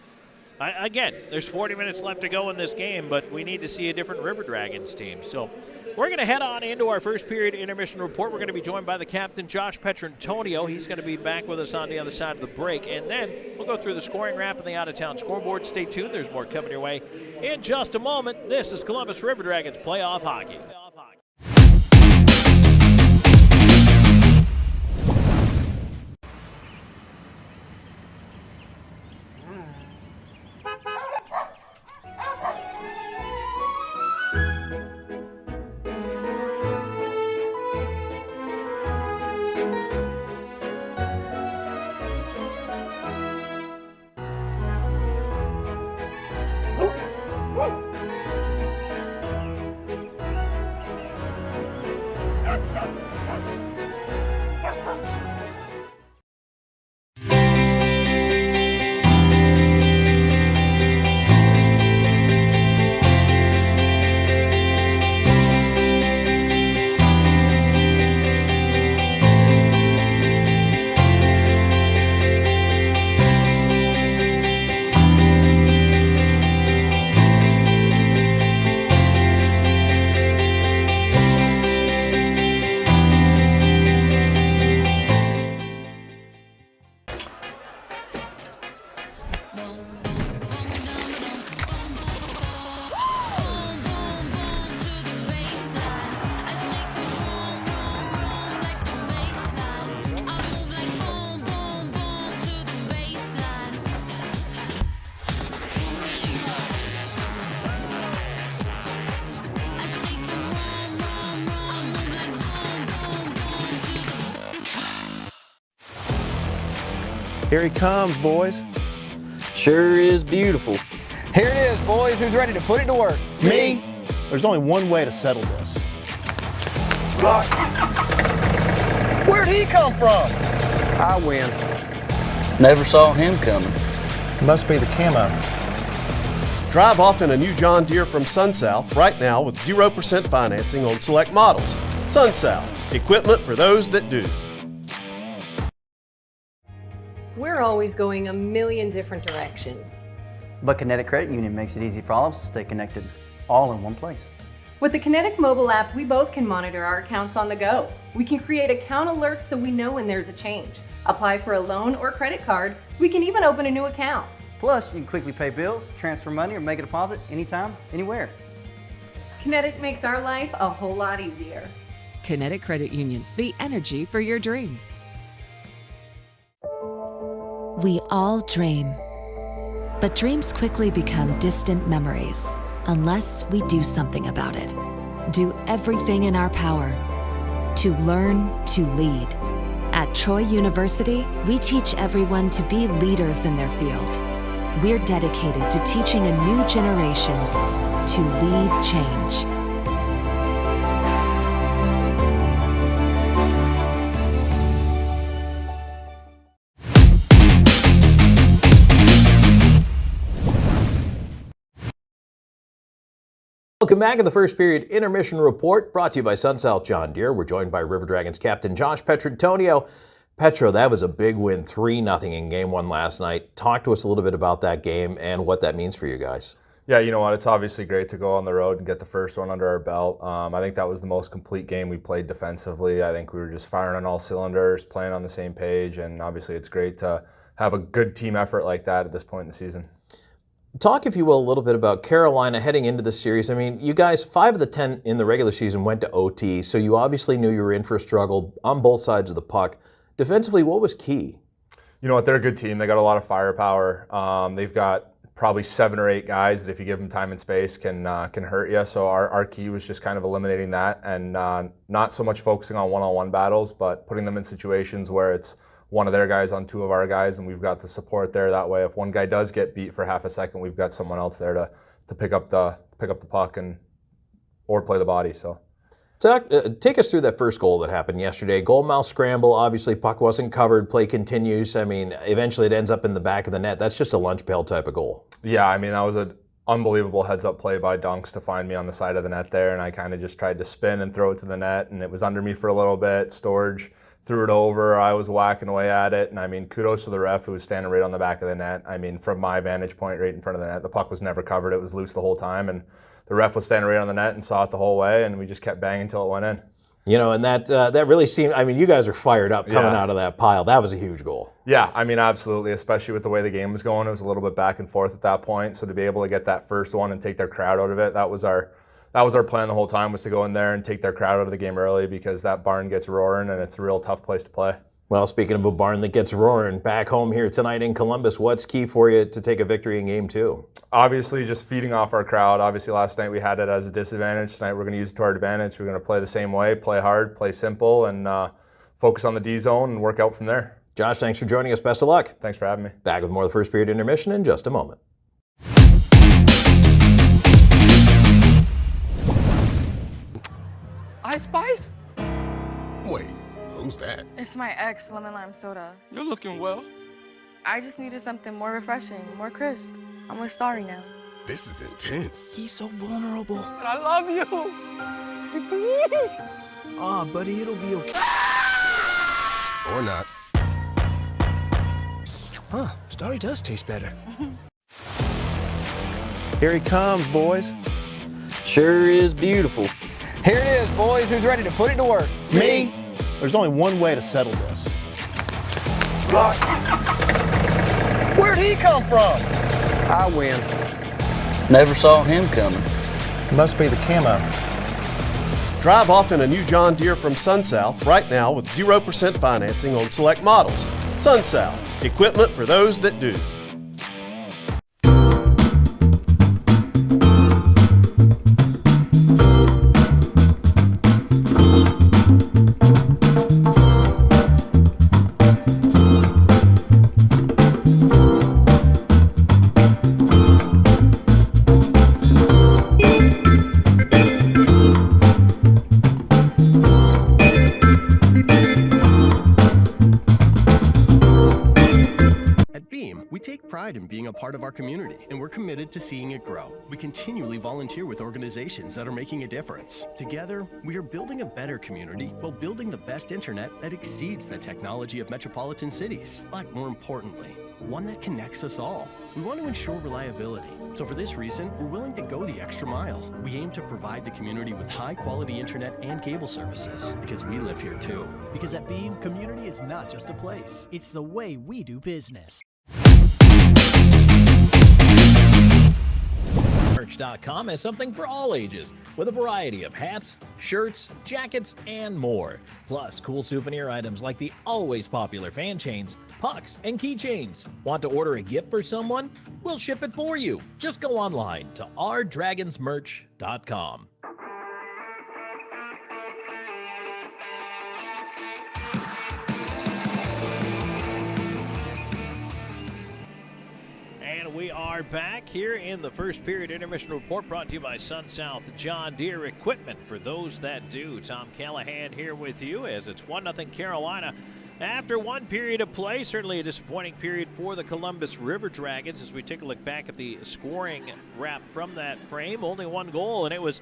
again, there's 40 minutes left to go in this game, but we need to see a different River Dragons team. So we're going to head on into our first period intermission report. We're going to be joined by the captain, Josh Petrantonio. He's going to be back with us on the other side of the break. And then we'll go through the scoring wrap and the out-of-town scoreboard. Stay tuned. There's more coming your way in just a moment. This is Columbus River Dragons Playoff Hockey. Here he comes, boys. Sure is beautiful. Here it is, boys. Who's ready to put it to work? Me? There's only one way to settle this. Where'd he come from? I win. Never saw him coming. Must be the camo. Drive off in a new John Deere from SunSouth right now with 0% financing on select models. SunSouth, equipment for those that do. We're always going a million different directions. But Kinetic Credit Union makes it easy for all of us to stay connected, all in one place. With the Kinetic mobile app, we both can monitor our accounts on the go. We can create account alerts so we know when there's a change. Apply for a loan or credit card. We can even open a new account. Plus, you can quickly pay bills, transfer money, or make a deposit anytime, anywhere. Kinetic makes our life a whole lot easier. Kinetic Credit Union, the energy for your dreams. We all dream, but dreams quickly become distant memories unless we do something about it. Do everything in our power to learn to lead. At Troy University, we teach everyone to be leaders in their field. We're dedicated to teaching a new generation to lead change. Welcome back to the first period intermission report brought to you by SunSouth John Deere. We're joined by River Dragons captain Josh Petrantonio. Petro, that was a big win, 3-0 in game one last night. Talk to us a little bit about that game and what that means for you guys. Yeah, you know what? It's obviously great to go on the road and get the first one under our belt. I think that was the most complete game we played defensively. I think we were just firing on all cylinders, playing on the same page, and obviously it's great to have a good team effort like that at this point in the season. Talk, if you will, a little bit about Carolina heading into the series. I mean, you guys, 5 of the 10 in the regular season went to OT, so you obviously knew you were in for a struggle on both sides of the puck. Defensively, what was key? You know what? They're a good team. They got a lot of firepower. They've got probably 7 or 8 guys that if you give them time and space can hurt you. So our key was just kind of eliminating that and not so much focusing on one-on-one battles, but putting them in situations where it's one of their guys on two of our guys, and we've got the support there. That way, if one guy does get beat for half a second, we've got someone else there to pick up the puck or play the body. So. Take us through that first goal that happened yesterday. Goal mouth scramble, obviously puck wasn't covered, play continues. I mean, eventually it ends up in the back of the net. That's just a lunch pail type of goal. Yeah, I mean, that was an unbelievable heads-up play by Dunks to find me on the side of the net there, and I kind of just tried to spin and throw it to the net, and it was under me for a little bit. Storage threw it over. I was whacking away at it, and I mean, kudos to the ref who was standing right on the back of the net. I mean, from my vantage point right in front of the net, the puck was never covered. It was loose the whole time, and the ref was standing right on the net and saw it the whole way, and we just kept banging until it went in. You know, and that really seemed, I mean, you guys are fired up coming out of that pile. That was a huge goal. Yeah, I mean, absolutely, especially with the way the game was going. It was a little bit back and forth at that point, so to be able to get that first one and take their crowd out of it, that was our plan the whole time, was to go in there and take their crowd out of the game early, because that barn gets roaring, and it's a real tough place to play. Well, speaking of a barn that gets roaring, back home here tonight in Columbus, what's key for you to take a victory in Game 2? Obviously, just feeding off our crowd. Obviously, last night we had it as a disadvantage. Tonight we're going to use it to our advantage. We're going to play the same way, play hard, play simple, and focus on the D zone and work out from there. Josh, thanks for joining us. Best of luck. Thanks for having me. Back with more of the first period intermission in just a moment. Ice Spice? Wait, who's that? It's my ex, lemon lime soda. You're looking well. I just needed something more refreshing, more crisp. I'm with Starry now. This is intense. He's so vulnerable. But I love you. Please. Aw, buddy, it'll be okay. Or not. Huh, Starry does taste better. Here he comes, boys. Sure is beautiful. Here it is, boys. Who's ready to put it to work? Me? There's only one way to settle this. Where'd he come from? I win. Never saw him coming. Must be the camo. Drive off in a new John Deere from SunSouth right now with 0% financing on select models. SunSouth, equipment for those that do. In being a part of our community, and we're committed to seeing it grow. We continually volunteer with organizations that are making a difference. Together, we are building a better community while building the best internet that exceeds the technology of metropolitan cities. But more importantly, one that connects us all. We want to ensure reliability. So for this reason, we're willing to go the extra mile. We aim to provide the community with high-quality internet and cable services, because we live here too. Because at Beam, community is not just a place. It's the way we do business. Merch.com has something for all ages, with a variety of hats, shirts, jackets, and more. Plus, cool souvenir items like the always popular fan chains, pucks, and keychains. Want to order a gift for someone? We'll ship it for you. Just go online to ourdragonsmerch.com. We are back here in the first period intermission report, brought to you by SunSouth John Deere Equipment for those that do. Tom Callahan here with you as it's 1-0 Carolina. After one period of play, certainly a disappointing period for the Columbus River Dragons as we take a look back at the scoring wrap from that frame. Only one goal, and it was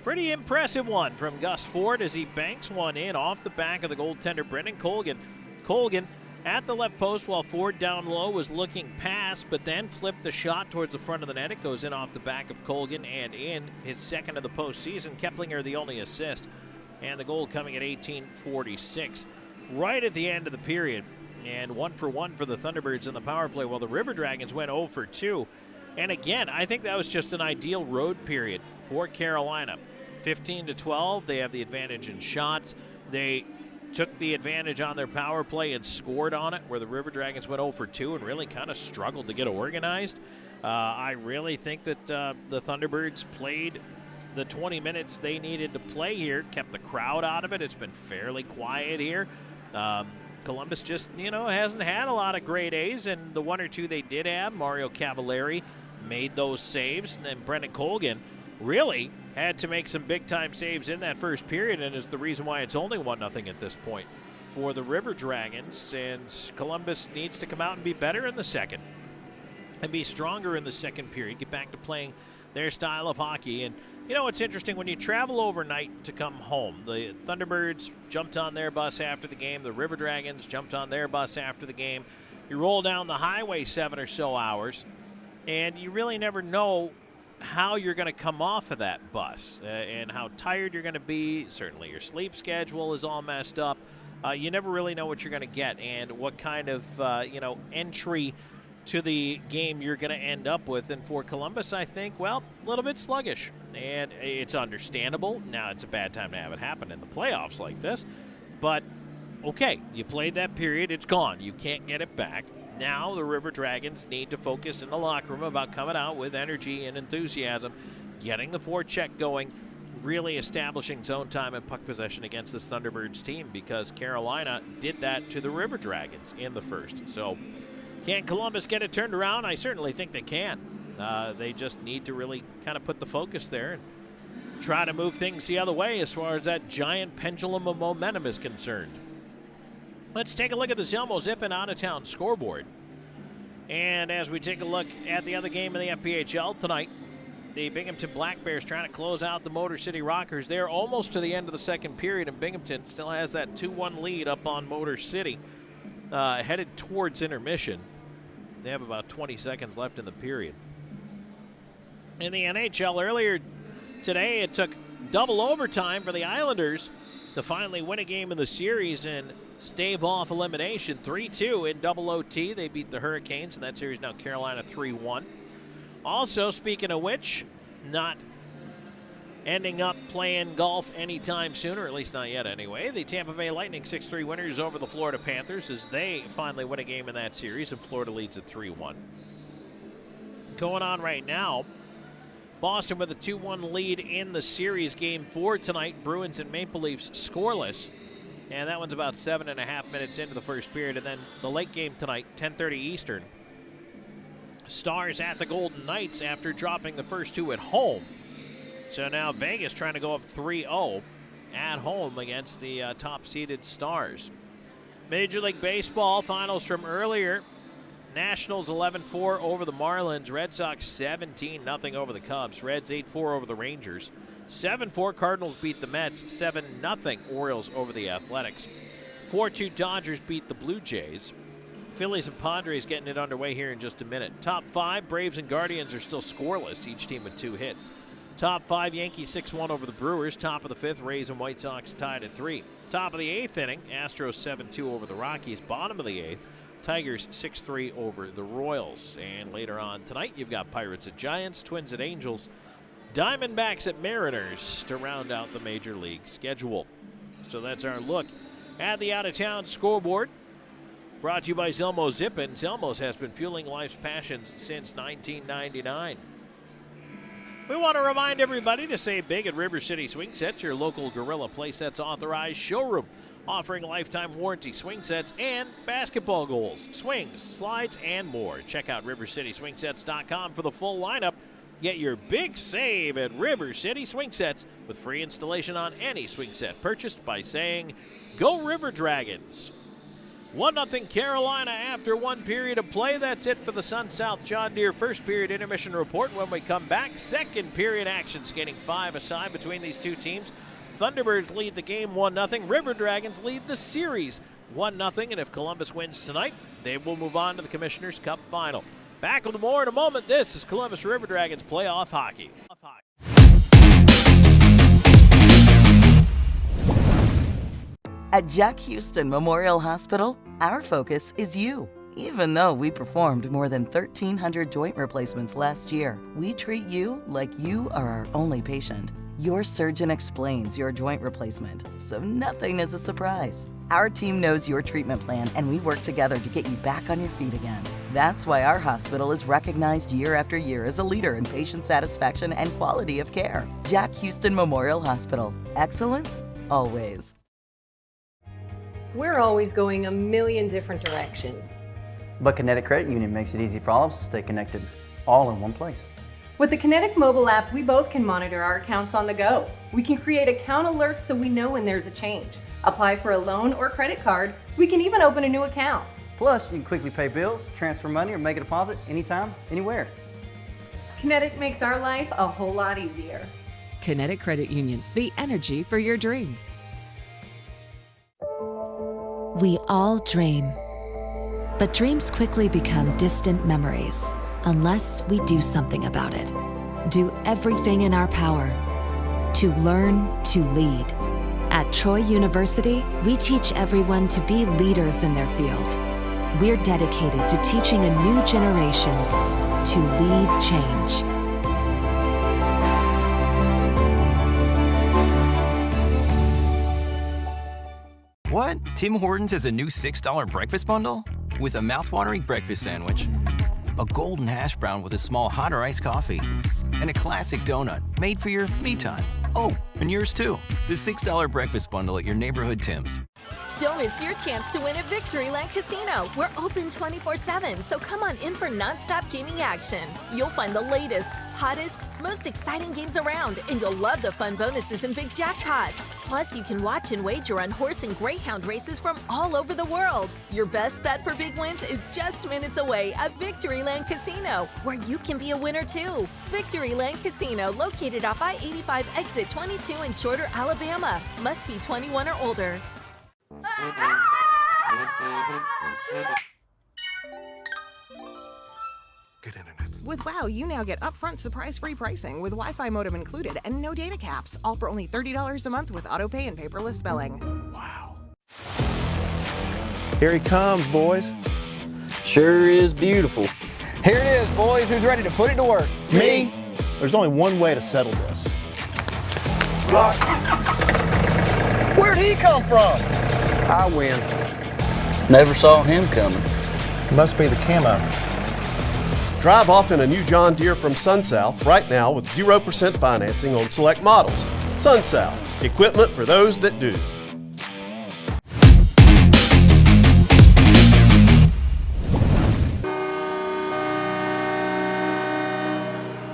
pretty impressive one from Gus Ford as he banks one in off the back of the goaltender Brendan Colgan. Colgan at the left post while Ford down low was looking past, but then flipped the shot towards the front of the net. It goes in off the back of Colgan and in, his second of the postseason. Keplinger the only assist, and the goal coming at 18:46. Right at the end of the period, and 1-for-1 for the Thunderbirds in the power play while the River Dragons went 0-for-2. And again, I think that was just an ideal road period for Carolina. 15-12, they have the advantage in shots. They took the advantage on their power play and scored on it, where the River Dragons went 0-for-2 and really kind of struggled to get organized. I really think that the Thunderbirds played the 20 minutes they needed to play here, kept the crowd out of it. It's been fairly quiet here. Columbus just, hasn't had a lot of grade A's, and the one or two they did have, Mario Cavallari made those saves, and then Brendan Colgan really had to make some big-time saves in that first period, and is the reason why it's only 1-0 at this point for the River Dragons. And Columbus needs to come out and be better in the second and be stronger in the second period, get back to playing their style of hockey. And it's interesting when you travel overnight to come home. The Thunderbirds jumped on their bus after the game. The River Dragons jumped on their bus after the game. You roll down the highway 7 or so hours, and you really never know how you're going to come off of that bus and how tired you're going to be. Certainly your sleep schedule is all messed up. You never really know what you're going to get and what kind of, entry to the game you're going to end up with. And for Columbus, I think, a little bit sluggish. And it's understandable. Now, it's a bad time to have it happen in the playoffs like this. But, okay, you played that period. It's gone. You can't get it back. Now the River Dragons need to focus in the locker room about coming out with energy and enthusiasm, getting the forecheck going, really establishing zone time and puck possession against this Thunderbirds team, because Carolina did that to the River Dragons in the first. So can Columbus get it turned around? I certainly think they can. They just need to really kind of put the focus there and try to move things the other way as far as that giant pendulum of momentum is concerned. Let's take a look at the Zelmo Zippin out-of-town scoreboard. And as we take a look at the other game in the FPHL tonight, the Binghamton Black Bears trying to close out the Motor City Rockers. They're almost to the end of the second period, and Binghamton still has that 2-1 lead up on Motor City, headed towards intermission. They have about 20 seconds left in the period. In the NHL earlier today, it took double overtime for the Islanders to finally win a game in the series and stave off elimination. 3-2 in double OT. They beat the Hurricanes, and that series now Carolina 3-1. Also, speaking of which, not ending up playing golf anytime soon, or at least not yet anyway. The Tampa Bay Lightning 6-3 winners over the Florida Panthers as they finally win a game in that series, and Florida leads at 3-1. Going on right now, Boston with a 2-1 lead in the series. Game 4 tonight, Bruins and Maple Leafs scoreless. And that one's about 7.5 minutes into the first period. And then the late game tonight, 10:30 Eastern. Stars at the Golden Knights after dropping the first two at home. So now Vegas trying to go up 3-0 at home against the top-seeded Stars. Major League Baseball finals from earlier. Nationals 11-4 over the Marlins. Red Sox 17-0 over the Cubs. Reds 8-4 over the Rangers. 7-4 Cardinals beat the Mets. 7-0 Orioles over the Athletics. 4-2 Dodgers beat the Blue Jays. Phillies and Padres getting it underway here in just a minute. Top 5, Braves and Guardians are still scoreless, each team with 2 hits. Top 5, Yankees 6-1 over the Brewers. Top of the 5th, Rays and White Sox tied at 3. Top of the 8th inning, Astros 7-2 over the Rockies. Bottom of the 8th, Tigers 6-3 over the Royals. And later on tonight, you've got Pirates at Giants, Twins at Angels, Diamondbacks at Mariners to round out the Major League schedule. So that's our look at the out-of-town scoreboard. Brought to you by Zelmo Zippin. Zelmo's has been fueling life's passions since 1999. We want to remind everybody to save big at River City Swing Sets, your local Gorilla Playsets authorized showroom, offering lifetime warranty swing sets and basketball goals, swings, slides, and more. Check out rivercityswingsets.com for the full lineup. Get your big save at River City Swing Sets with free installation on any swing set purchased by saying, "Go River Dragons." 1-0 Carolina after one period of play. That's it for the Sun South John Deere first period intermission report. When we come back, second period action, skating 5 aside between these two teams. Thunderbirds lead the game 1-0. River Dragons lead the series 1-0. And if Columbus wins tonight, they will move on to the Commissioner's Cup final. Back with more in a moment. This is Columbus River Dragons playoff hockey. At Jack Houston Memorial Hospital, our focus is you. Even though we performed more than 1,300 joint replacements last year, we treat you like you are our only patient. Your surgeon explains your joint replacement, so nothing is a surprise. Our team knows your treatment plan, and we work together to get you back on your feet again. That's why our hospital is recognized year after year as a leader in patient satisfaction and quality of care. Jack Houston Memorial Hospital. Excellence, always. We're always going a million different directions. But Kinetic Credit Union makes it easy for all of us to stay connected, all in one place. With the Kinetic mobile app, we both can monitor our accounts on the go. We can create account alerts so we know when there's a change. Apply for a loan or credit card. We can even open a new account. Plus, you can quickly pay bills, transfer money, or make a deposit anytime, anywhere. Kinetic makes our life a whole lot easier. Kinetic Credit Union, the energy for your dreams. We all dream. But dreams quickly become distant memories unless we do something about it. Do everything in our power to learn to lead. At Troy University, we teach everyone to be leaders in their field. We're dedicated to teaching a new generation to lead change. What? Tim Hortons has a new $6 breakfast bundle? With a mouthwatering breakfast sandwich, a golden hash brown with a small hot or iced coffee, and a classic donut made for your me time. Oh, and yours too. The $6 breakfast bundle at your neighborhood Tim's. Don't miss your chance to win at Victoryland Casino. We're open 24/7, so come on in for nonstop gaming action. You'll find the latest, hottest, most exciting games around, and you'll love the fun bonuses and big jackpots. Plus, you can watch and wager on horse and greyhound races from all over the world. Your best bet for big wins is just minutes away at Victoryland Casino, where you can be a winner too. Victoryland Casino, located off I-85 exit 22 in Shorter, Alabama. Must be 21 or older. Good internet. With WOW, you now get upfront surprise-free pricing with Wi-Fi modem included and no data caps, all for only $30 a month with autopay and paperless billing. Wow. Here he comes, boys. Sure is beautiful. Here it is, boys. Who's ready to put it to work? Me? There's only one way to settle this. Where'd he come from? I win. Never saw him coming. Must be the camo. Drive off in a new John Deere from SunSouth right now with 0% financing on select models. SunSouth, equipment for those that do.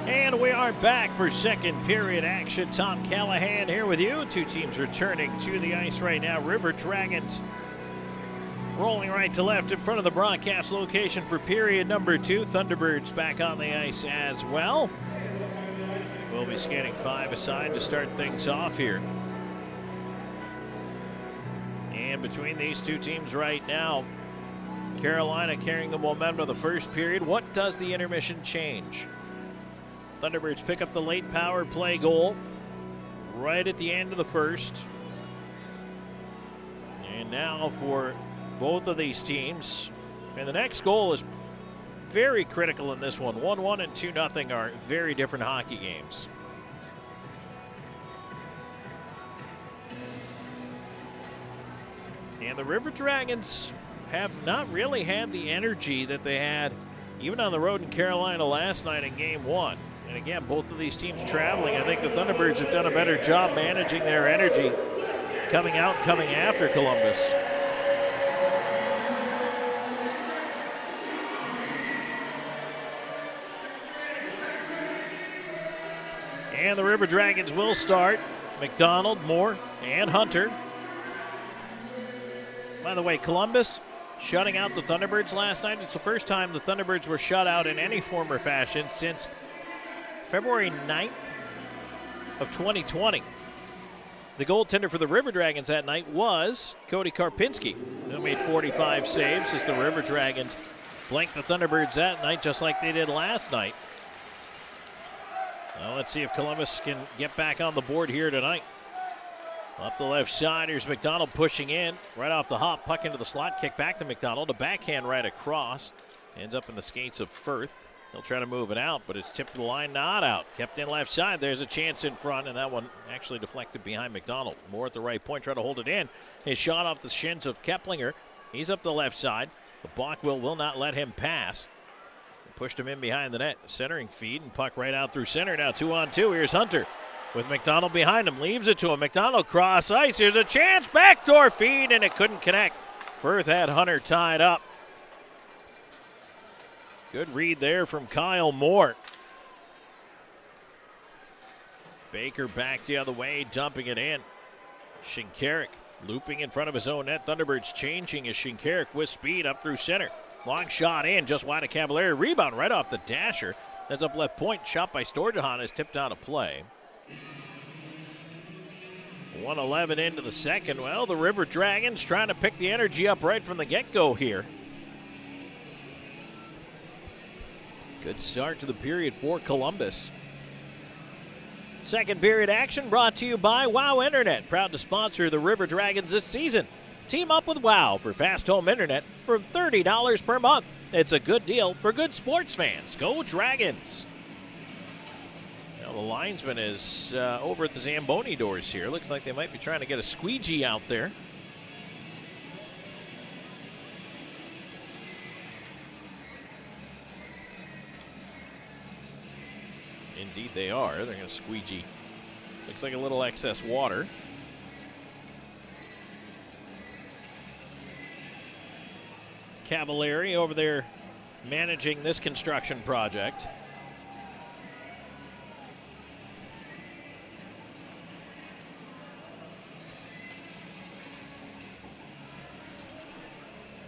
And we are back for second period action. Tom Callahan here with you. Two teams returning to the ice right now. River Dragons rolling right to left in front of the broadcast location for period number 2. Thunderbirds back on the ice as well. We'll be skating 5 aside to start things off here. And between these two teams right now, Carolina carrying the momentum of the first period. What does the intermission change? Thunderbirds pick up the late power play goal right at the end of the first. And now for both of these teams. And the next goal is very critical in this one. 1-1 and 2-0 are very different hockey games. And the River Dragons have not really had the energy that they had even on the road in Carolina last night in Game 1. And again, both of these teams traveling. I think the Thunderbirds have done a better job managing their energy coming out, coming after Columbus. And the River Dragons will start. McDonald, Moore, and Hunter. By the way, Columbus shutting out the Thunderbirds last night. It's the first time the Thunderbirds were shut out in any form or fashion since February 9th of 2020. The goaltender for the River Dragons that night was Cody Karpinski, who made 45 saves as the River Dragons blanked the Thunderbirds that night just like they did last night. Well, let's see if Columbus can get back on the board here tonight. Up the left side, here's McDonald pushing in. Right off the hop, puck into the slot, kick back to McDonald. A backhand right across. Ends up in the skates of Firth. They'll try to move it out, but it's tipped to the line, not out. Kept in left side, there's a chance in front, and that one actually deflected behind McDonald. Moore at the right point, try to hold it in. His shot off the shins of Keplinger. He's up the left side. The block will not let him pass. Pushed him in behind the net. Centering feed and puck right out through center. Now 2-on-2. Here's Hunter. with McDonald behind him. Leaves it to him. McDonald cross ice. Here's a chance. Backdoor feed, and it couldn't connect. Firth had Hunter tied up. Good read there from Kyle Moore. Baker back the other way, dumping it in. Shinkarik looping in front of his own net. Thunderbirds changing as Shinkarik with speed up through center. Long shot in, just wide of Cavallari. Rebound right off the dasher. That's up left point. Shot by Storjahan is tipped out of play. 1:11 into the second. Well, the River Dragons trying to pick the energy up right from the get-go here. Good start to the period for Columbus. Second period action brought to you by WOW Internet, proud to sponsor the River Dragons this season. Team up with WOW for fast home internet for $30 per month. It's a good deal for good sports fans. Go Dragons! Now the linesman is over at the Zamboni doors here. Looks like they might be trying to get a squeegee out there. Indeed they are. They're going to squeegee. Looks like a little excess water. Cavallari over there managing this construction project.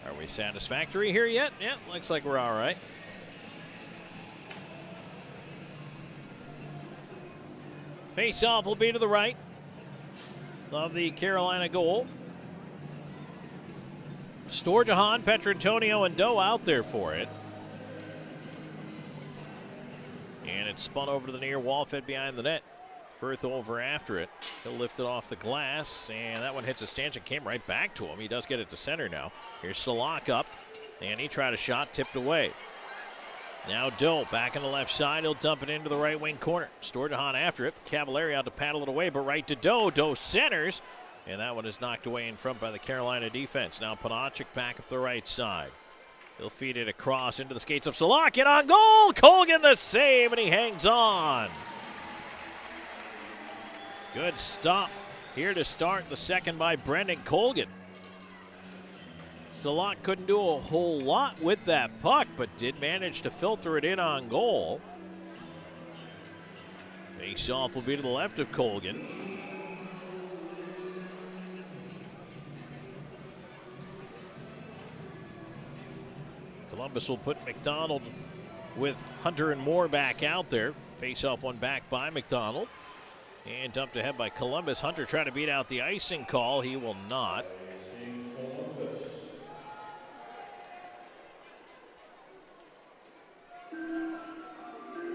Are we satisfactory here yet? Yeah, looks like we're all right. Face-off will be to the right of the Carolina goal. Storjahan, Petrantonio, and Doe out there for it. And it's spun over to the near wall, fed behind the net. Firth over after it. He'll lift it off the glass, and that one hits a stanchion. Came right back to him. He does get it to center now. Here's Salak up, and he tried a shot, tipped away. Now Doe back on the left side. He'll dump it into the right wing corner. Storjahan after it. Cavallari out to paddle it away, but right to Doe. Doe centers, and that one is knocked away in front by the Carolina defense. Now Panachik back up the right side. He'll feed it across into the skates of Salak, and on goal! Colgan the save, and he hangs on. Good stop here to start the second by Brendan Colgan. Salak couldn't do a whole lot with that puck, but did manage to filter it in on goal. Face-off will be to the left of Colgan. Columbus will put McDonald with Hunter and Moore back out there. Face-off one back by McDonald. And dumped ahead by Columbus. Hunter trying to beat out the icing call. He will not.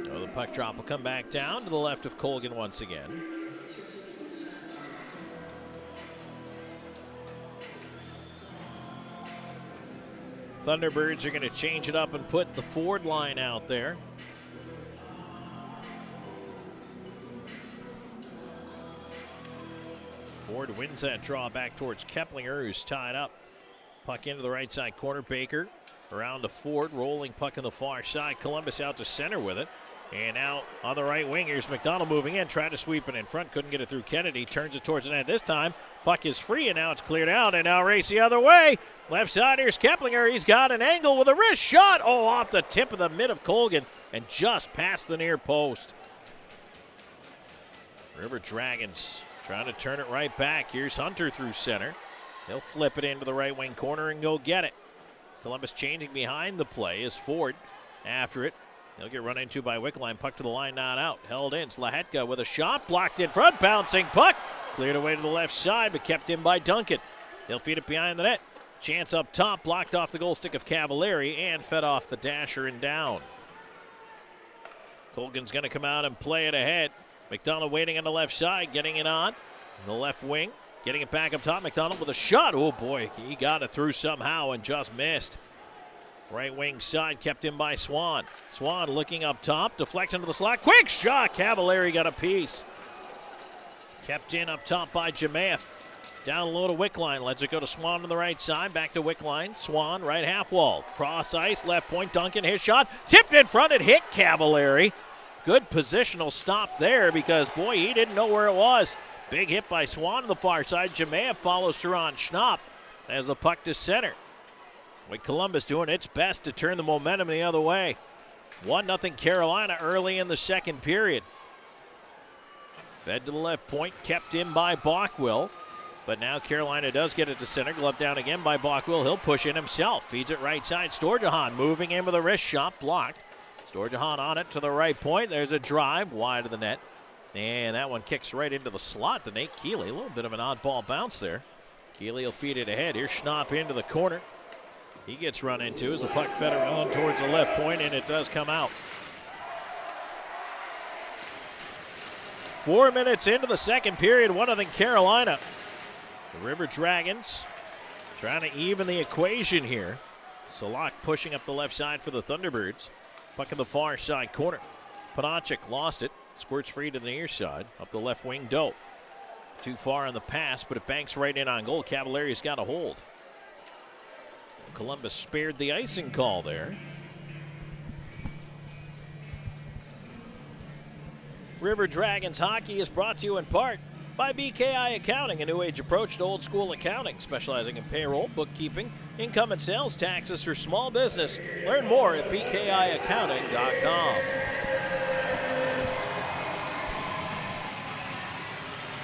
No, the puck drop will come back down to the left of Colgan once again. Thunderbirds are going to change it up and put the Ford line out there. Ford wins that draw back towards Keplinger, who's tied up. Puck into the right side corner. Baker around to Ford, rolling puck on the far side. Columbus out to center with it. And now on the right wing, here's McDonald moving in, tried to sweep it in front, couldn't get it through Kennedy, turns it towards the net this time. Puck is free, and now it's cleared out, and now race the other way. Left side, here's Keplinger. He's got an angle with a wrist shot. Oh, off the tip of the mid of Colgan, and just past the near post. River Dragons trying to turn it right back. Here's Hunter through center. He'll flip it into the right wing corner and go get it. Columbus changing behind the play is Ford after it. He'll get run into by Wickline. Puck to the line, not out. Held in. Slahetka with a shot. Blocked in front. Bouncing puck. Cleared away to the left side, but kept in by Duncan. They'll feed it behind the net. Chance up top. Blocked off the goal stick of Cavallari and fed off the dasher and down. Colgan's going to come out and play it ahead. McDonald waiting on the left side, getting it on. The left wing, getting it back up top. McDonald with a shot. Oh, boy, he got it through somehow and just missed. Right wing side kept in by Swan. Swan looking up top, deflects into the slot. Quick shot. Cavallari got a piece. Kept in up top by Jamaev. Down low to Wickline. Lets it go to Swan on the right side. Back to Wickline. Swan, right half wall. Cross ice, left point. Duncan, his shot. Tipped in front. It hit Cavallari. Good positional stop there because, boy, he didn't know where it was. Big hit by Swan on the far side. Jemayev follows through on Schnapp as the puck to center. With Columbus doing its best to turn the momentum the other way. 1-0 Carolina early in the second period. Fed to the left point, kept in by Bockwell. But now Carolina does get it to center. Glove down again by Bockwell. He'll push in himself. Feeds it right side. Storjahan moving in with a wrist shot. Blocked. Storjahan on it to the right point. There's a drive wide of the net. And that one kicks right into the slot to Nate Keeley. A little bit of an oddball bounce there. Keeley will feed it ahead. Here's Schnapp into the corner. He gets run into as the puck fed around towards the left point, and it does come out. 4 minutes into the second period, 1-0 Carolina. The River Dragons trying to even the equation here. Salak pushing up the left side for the Thunderbirds. Puck in the far side corner. Panachik lost it. Squirts free to the near side. Up the left wing, Doe. Too far on the pass, but it banks right in on goal. Cavallari's got a hold. Columbus spared the icing call there. River Dragons hockey is brought to you in part by BKI Accounting, a new age approach to old school accounting, specializing in payroll, bookkeeping, income and sales taxes for small business. Learn more at bkiaccounting.com.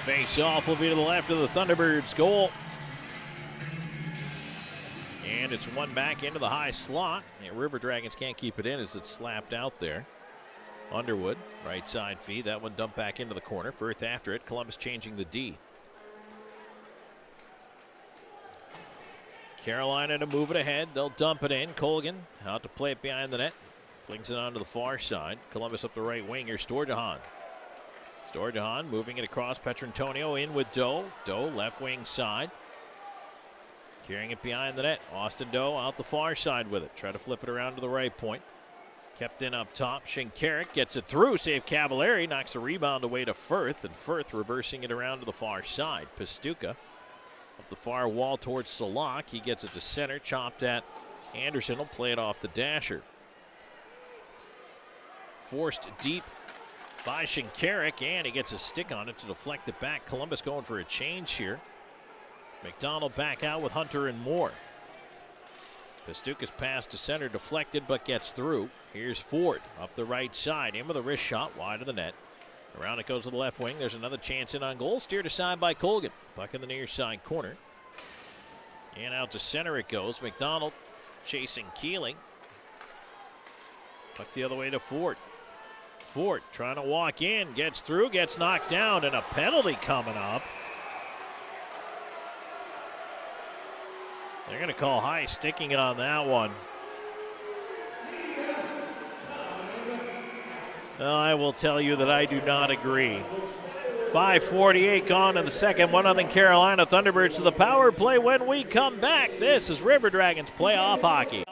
Face off will be to the left of the Thunderbirds' goal. And it's one back into the high slot. The River Dragons can't keep it in as it's slapped out there. Underwood, right side feed. That one dumped back into the corner. Firth after it. Columbus changing the D. Carolina to move it ahead. They'll dump it in. Colgan out to play it behind the net. Flings it onto the far side. Columbus up the right wing. Here's Storjahan. Storjahan moving it across. Petrantonio in with Doe. Doe left wing side. Carrying it behind the net. Austin Doe out the far side with it. Try to flip it around to the right point. Kept in up top. Shinkarik gets it through. Save Cavallari. Knocks the rebound away to Firth. And Firth reversing it around to the far side. Pastuca up the far wall towards Salak. He gets it to center. Chopped at Anderson. Will play it off the dasher. Forced deep by Shinkarik. And he gets a stick on it to deflect it back. Columbus going for a change here. McDonald back out with Hunter and Moore. Pastuca's pass to center deflected but gets through. Here's Ford up the right side. In with a wrist shot wide of the net. Around it goes to the left wing. There's another chance in on goal. Steered aside by Colgan. Puck in the near side corner. And out to center it goes. McDonald chasing Keeling. Puck the other way to Ford. Ford trying to walk in. Gets through. Gets knocked down. And a penalty coming up. They're going to call high sticking on that one. I will tell you that I do not agree. 5:48 gone in the second. 1-0 Carolina. Thunderbirds to the power play when we come back. This is River Dragons playoff hockey.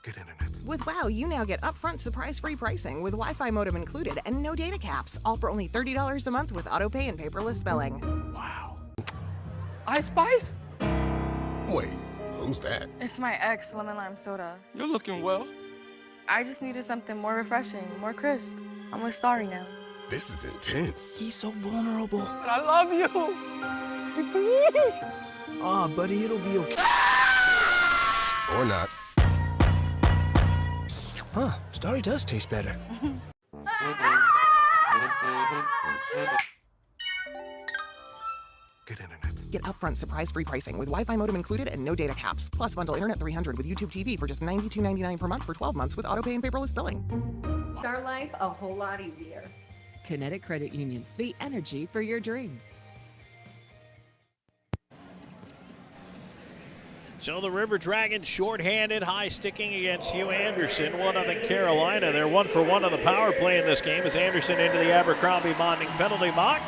Good internet. With WOW, you now get upfront surprise-free pricing with Wi-Fi modem included and no data caps, all for only $30 a month with autopay and paperless billing. Wow. Ice Spice? Wait, who's that? It's my ex, lemon lime soda. You're looking well. I just needed something more refreshing, more crisp. I'm with Starry now. This is intense. He's so vulnerable. But I love you. Please. Aw, buddy, it'll be okay. Or not. Huh, Starry does taste better. Good internet. Get upfront surprise-free pricing with Wi-Fi modem included and no data caps. Plus bundle Internet 300 with YouTube TV for just $92.99 per month for 12 months with autopay and paperless billing. Start life a whole lot easier. Kinetic Credit Union, the energy for your dreams. So the River Dragons shorthanded, high sticking against Hugh Anderson. 1-0 Carolina. They're 1-for-1 on the power play in this game as Anderson into the Abercrombie Bonding penalty box.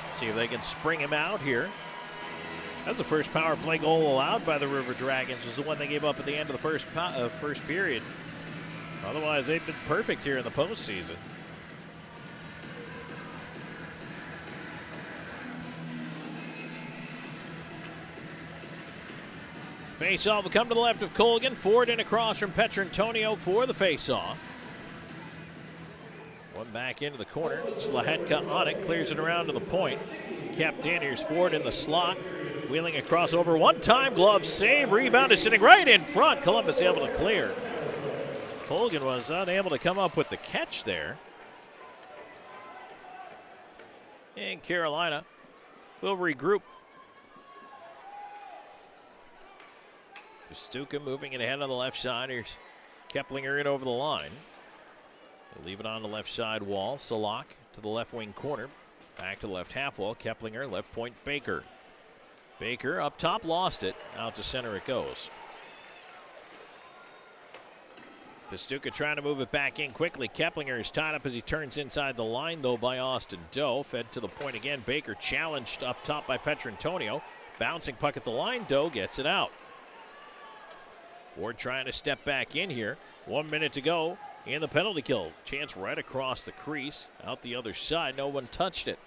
Let's see if they can spring him out here. That's the first power play goal allowed by the River Dragons. Was the one they gave up at the end of the first period. Otherwise, they've been perfect here in the postseason. Face-off will come to the left of Colgan. Ford in across from Petrantonio for the face-off. One back into the corner. Slahetka on it, clears it around to the point. Kept in. Here's Ford in the slot. Wheeling across over one time. Glove save. Rebound is sitting right in front. Columbus able to clear. Colgan was unable to come up with the catch there. And Carolina will regroup. Stuka moving it ahead on the left side. Here's Keplinger in over the line. They'll leave it on the left side wall. Salak to the left wing corner. Back to the left half wall. Keplinger, left point, Baker. Baker up top, lost it. Out to center it goes. Pastuka trying to move it back in quickly. Keplinger is tied up as he turns inside the line, though, by Austin Doe. Fed to the point again. Baker challenged up top by Petrantonio. Bouncing puck at the line. Doe gets it out. Ford trying to step back in here. 1 minute to go in the penalty kill. Chance right across the crease. Out the other side. No one touched it.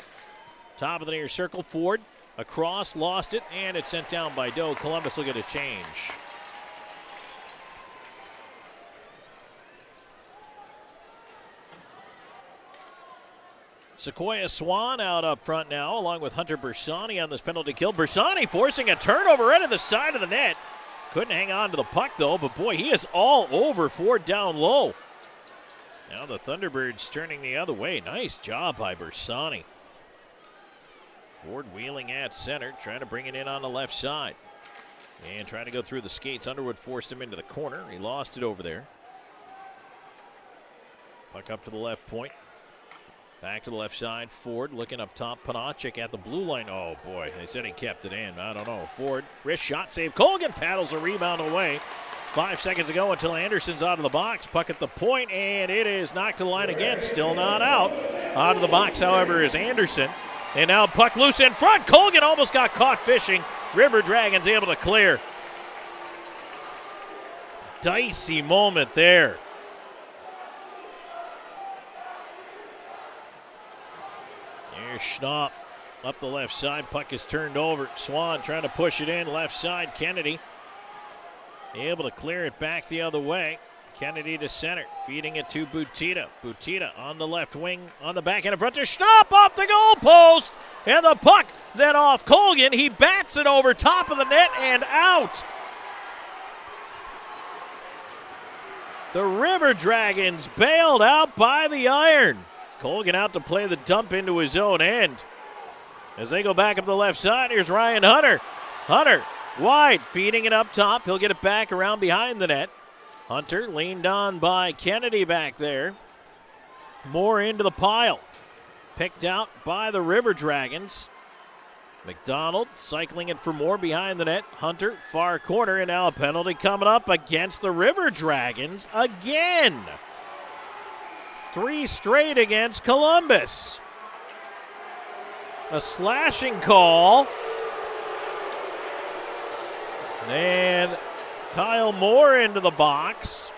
Top of the near circle. Ford across, lost it, and it's sent down by Doe. Columbus will get a change. Sequoia Swan out up front now, along with Hunter Bersani on this penalty kill. Bersani forcing a turnover right at the side of the net. Couldn't hang on to the puck, though, but boy, he is all over Ford down low. Now the Thunderbirds turning the other way. Nice job by Bersani. Ford wheeling at center, trying to bring it in on the left side. And trying to go through the skates. Underwood forced him into the corner. He lost it over there. Puck up to the left point. Back to the left side. Ford looking up top. Panachik at the blue line. Oh, boy. They said he kept it in. I don't know. Ford, wrist shot save. Colgan paddles a rebound away. 5 seconds to go until Anderson's out of the box. Puck at the point, and it is knocked to the line again. Still not out. Out of the box, however, is Anderson. And now puck loose in front. Colgan almost got caught fishing. River Dragons able to clear. Dicey moment there. Here's Schnapp up the left side. Puck is turned over. Swan trying to push it in. Left side, Kennedy able to clear it back the other way. Kennedy to center, feeding it to Butita. Butita on the left wing, on the back end in front to Schnapp off the goal post. And the puck then off Colgan. He bats it over top of the net and out. The River Dragons bailed out by the Iron. Colgan out to play the dump into his own end. As they go back up the left side, here's Ryan Hunter. Hunter wide, feeding it up top. He'll get it back around behind the net. Hunter leaned on by Kennedy back there. More into the pile. Picked out by the River Dragons. McDonald cycling it for more behind the net. Hunter, far corner, and now a penalty coming up against the River Dragons again. 3 straight against Columbus. A slashing call. And Kyle Moore into the box.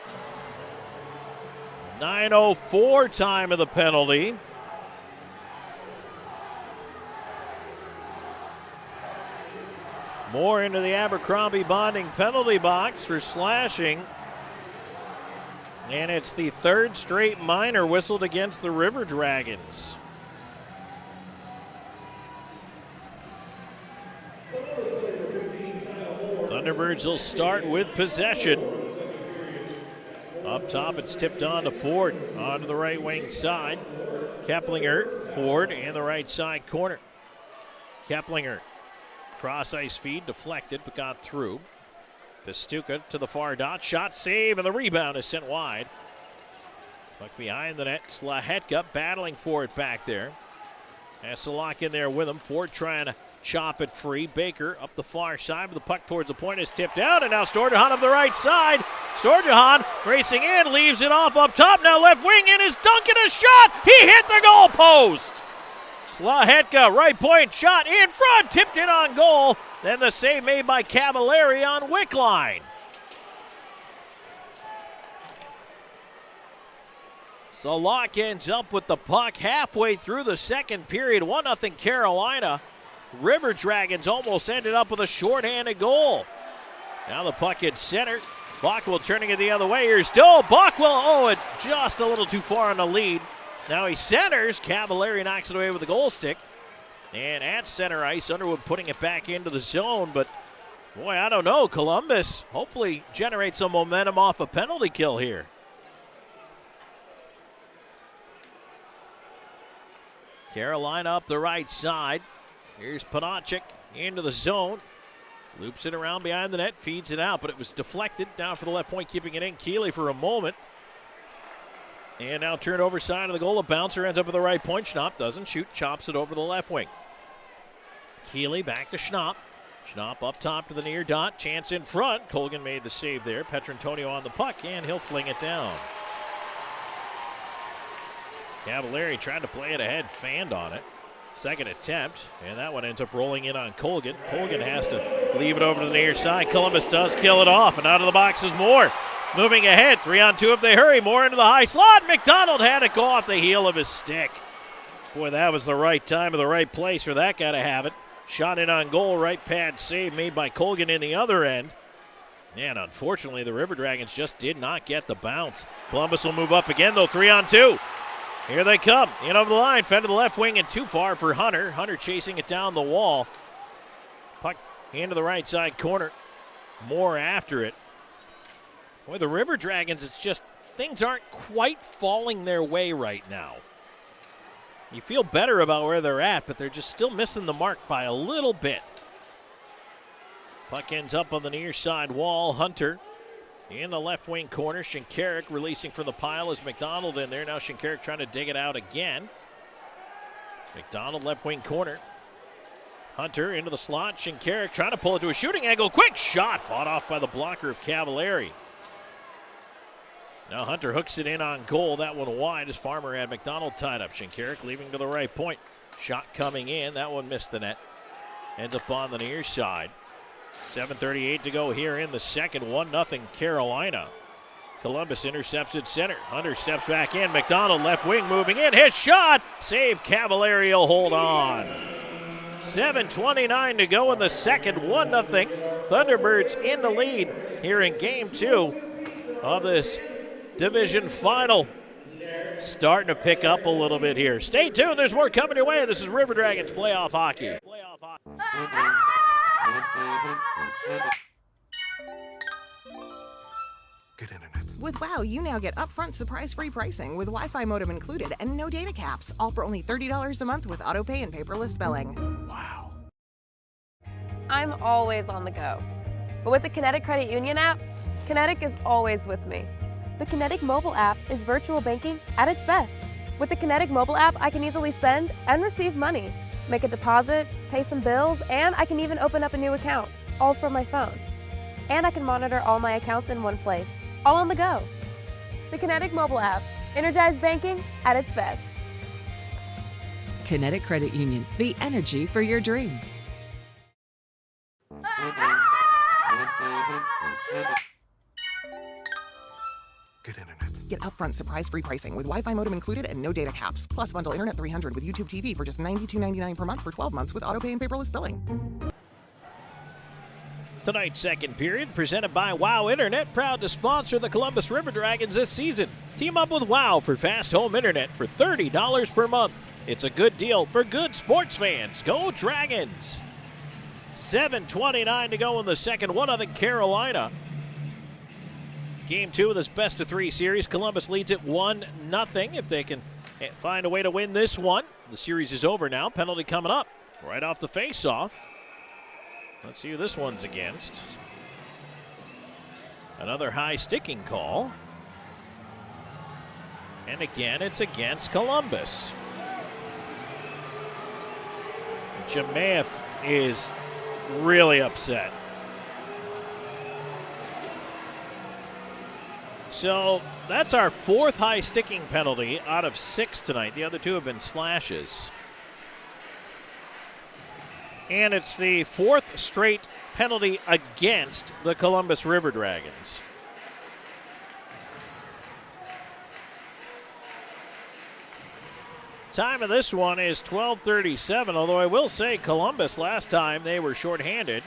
9:04 time of the penalty. Moore into the Abercrombie Bonding penalty box for slashing. And it's the 3rd straight minor whistled against the River Dragons. Thunderbirds will start with possession. Up top, it's tipped on to Ford, onto the right wing side. Keplinger, Ford, in the right side corner. Keplinger, cross ice feed, deflected, but got through. Pastuka to the far dot, shot save, and the rebound is sent wide. Puck behind the net, Slahetka battling for it back there. Has Salak in there with him. Ford trying to chop it free. Baker up the far side, but the puck towards the point is tipped out, and now Storjahan up the right side. Storjahan racing in, leaves it off up top. Now left wing in is Duncan, a shot. He hit the goal post. Slahetka, right point, shot in front, tipped in on goal. Then the save made by Cavallari on Wickline. Salak ends up with the puck halfway through the second period. 1-0 Carolina. River Dragons almost ended up with a shorthanded goal. Now the puck at center. Bockwell turning it the other way. Here's Doe. Bockwell, it just a little too far on the lead. Now he centers. Cavallari knocks it away with the goal stick. And at center ice, Underwood putting it back into the zone. But, boy, I don't know. Columbus hopefully generates some momentum off a penalty kill here. Carolina up the right side. Here's Panachik into the zone. Loops it around behind the net, feeds it out, but it was deflected down for the left point, keeping it in. Keeley for a moment. And now turned over side of the goal. A bouncer ends up at the right point. Schnapp doesn't shoot, chops it over the left wing. Keeley back to Schnapp. Schnapp up top to the near dot. Chance in front. Colgan made the save there. Petrantonio on the puck, and he'll fling it down. Cavallari tried to play it ahead, fanned on it. Second attempt, and that one ends up rolling in on Colgan. Colgan has to leave it over to the near side. Columbus does kill it off, and out of the box is Moore. Moving ahead, 3-on-2 if they hurry. Moore into the high slot. McDonald had it go off the heel of his stick. Boy, that was the right time or the right place for that guy to have it. Shot in on goal, right pad save made by Colgan in the other end. And unfortunately, the River Dragons just did not get the bounce. Columbus will move up again, though, 3-on-2. Here they come, in over the line, fed to the left wing and too far for Hunter. Hunter chasing it down the wall. Puck into the right side corner. Moore after it. Boy, the River Dragons, it's just things aren't quite falling their way right now. You feel better about where they're at, but they're just still missing the mark by a little bit. Puck ends up on the near side wall. Hunter in the left wing corner. Shinkarik releasing from the pile as McDonald in there. Now Shinkarik trying to dig it out again. McDonald left wing corner. Hunter into the slot. Shinkarik trying to pull it to a shooting angle. Quick shot fought off by the blocker of Cavallari. Now Hunter hooks it in on goal. That one wide as Farmer had McDonald tied up. Shinkarik leaving to the right point. Shot coming in. That one missed the net. Ends up on the near side. 7:38 to go here in the second. 1-0 Carolina. Columbus intercepts at center. Hunter steps back in. McDonald left wing moving in. His shot. Save. Cavallari will hold on. 7:29 to go in the second. 1-0. Thunderbirds in the lead here in game 2 of this division final. Starting to pick up a little bit here. Stay tuned. There's more coming your way. This is River Dragons Playoff Hockey. Good internet. With WOW, you now get upfront surprise-free pricing with Wi-Fi modem included and no data caps, all for only $30 a month with autopay and paperless billing. Wow. I'm always on the go. But with the Kinetic Credit Union app, Kinetic is always with me. The Kinetic mobile app is virtual banking at its best. With the Kinetic mobile app, I can easily send and receive money, make a deposit, pay some bills, and I can even open up a new account, all from my phone. And I can monitor all my accounts in one place, all on the go. The Kinetic mobile app, energized banking at its best. Kinetic Credit Union, the energy for your dreams. Good internet. Get upfront surprise-free pricing with Wi-Fi modem included and no data caps. Plus bundle Internet 300 with YouTube TV for just $92.99 per month for 12 months with autopay and paperless billing. Tonight's second period presented by WOW Internet, proud to sponsor the Columbus River Dragons this season. Team up with WOW for fast home internet for $30 per month. It's a good deal for good sports fans. Go Dragons! 7:29 to go in the second. 1-0 Carolina. Game 2 of this best-of-3 series. Columbus leads it 1-0. If they can find a way to win this one, the series is over now. Penalty coming up right off the face-off. Let's see who this one's against. Another high sticking call. And again, it's against Columbus. Jamaev is really upset. So that's our 4th high sticking penalty out of 6 tonight. The other 2 have been slashes. And it's the 4th straight penalty against the Columbus River Dragons. Time of this one is 12:37, although I will say Columbus last time they were shorthanded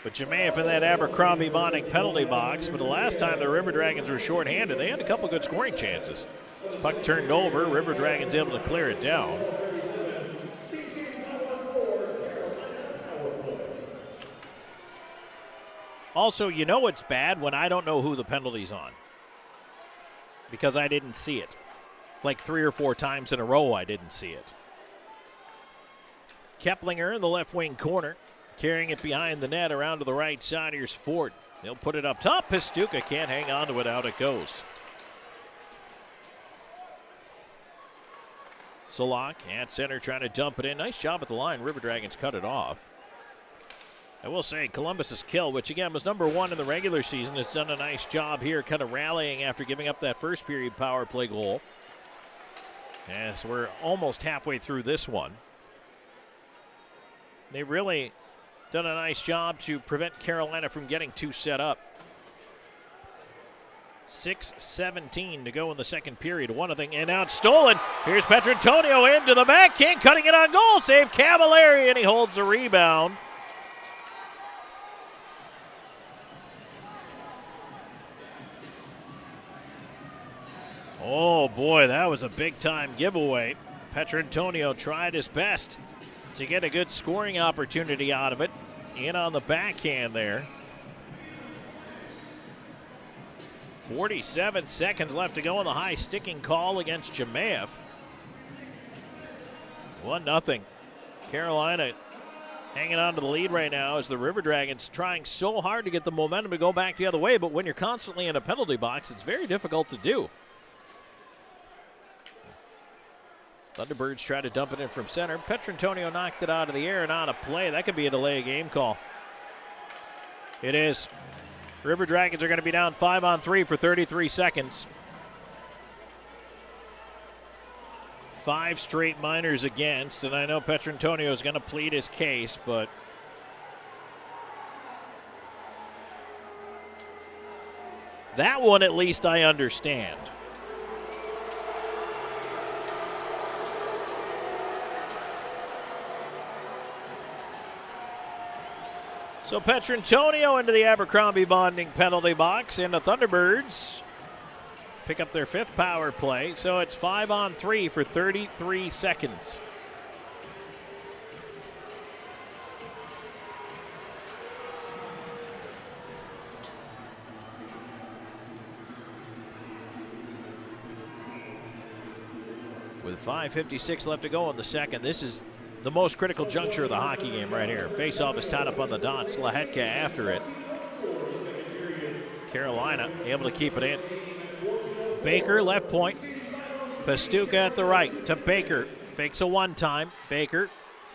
But Jemayeff in that Abercrombie Bonding penalty box. But the last time the River Dragons were shorthanded, they had a couple good scoring chances. Puck turned over. River Dragons able to clear it down. Also, you know it's bad when I don't know who the penalty's on. Because I didn't see it. Like 3 or 4 times in a row I didn't see it. Keplinger in the left wing corner. Carrying it behind the net around to the right side. Here's Ford. They'll put it up top. Pastuca can't hang on to it. Out it goes. Solak at center trying to dump it in. Nice job at the line. River Dragons cut it off. I will say Columbus's kill, which again was number 1 in the regular season, has done a nice job here kind of rallying after giving up that first period power play goal. As we're almost halfway through this one. They've really done a nice job to prevent Carolina from getting too set up. 6:17 to go in the second period. 1-0, and now it's stolen. Here's Petrantonio into the backhand, cutting it on goal. Save Cavallari, and he holds the rebound. Oh boy, that was a big-time giveaway. Petrantonio tried his best to get a good scoring opportunity out of it. In on the backhand there. 47 seconds left to go in the high sticking call against Jemayeff. 1-0. Carolina hanging on to the lead right now as the River Dragons trying so hard to get the momentum to go back the other way, but when you're constantly in a penalty box, it's very difficult to do. Thunderbirds try to dump it in from center. Petrantonio knocked it out of the air and on a play. That could be a delay of game call. It is. River Dragons are going to be down 5-on-3 for 33 seconds. 5 straight minors against, and I know Petrantonio is going to plead his case, but that one at least I understand. So Petrantonio into the Abercrombie Bonding penalty box, and the Thunderbirds pick up their 5th power play. So it's 5-on-3 for 33 seconds. With 5:56 left to go in the second, this is the most critical juncture of the hockey game right here. Faceoff is tied up on the dot. Slahetka after it. Carolina able to keep it in. Baker left point. Pastuca at the right to Baker. Fakes a one-time. Baker.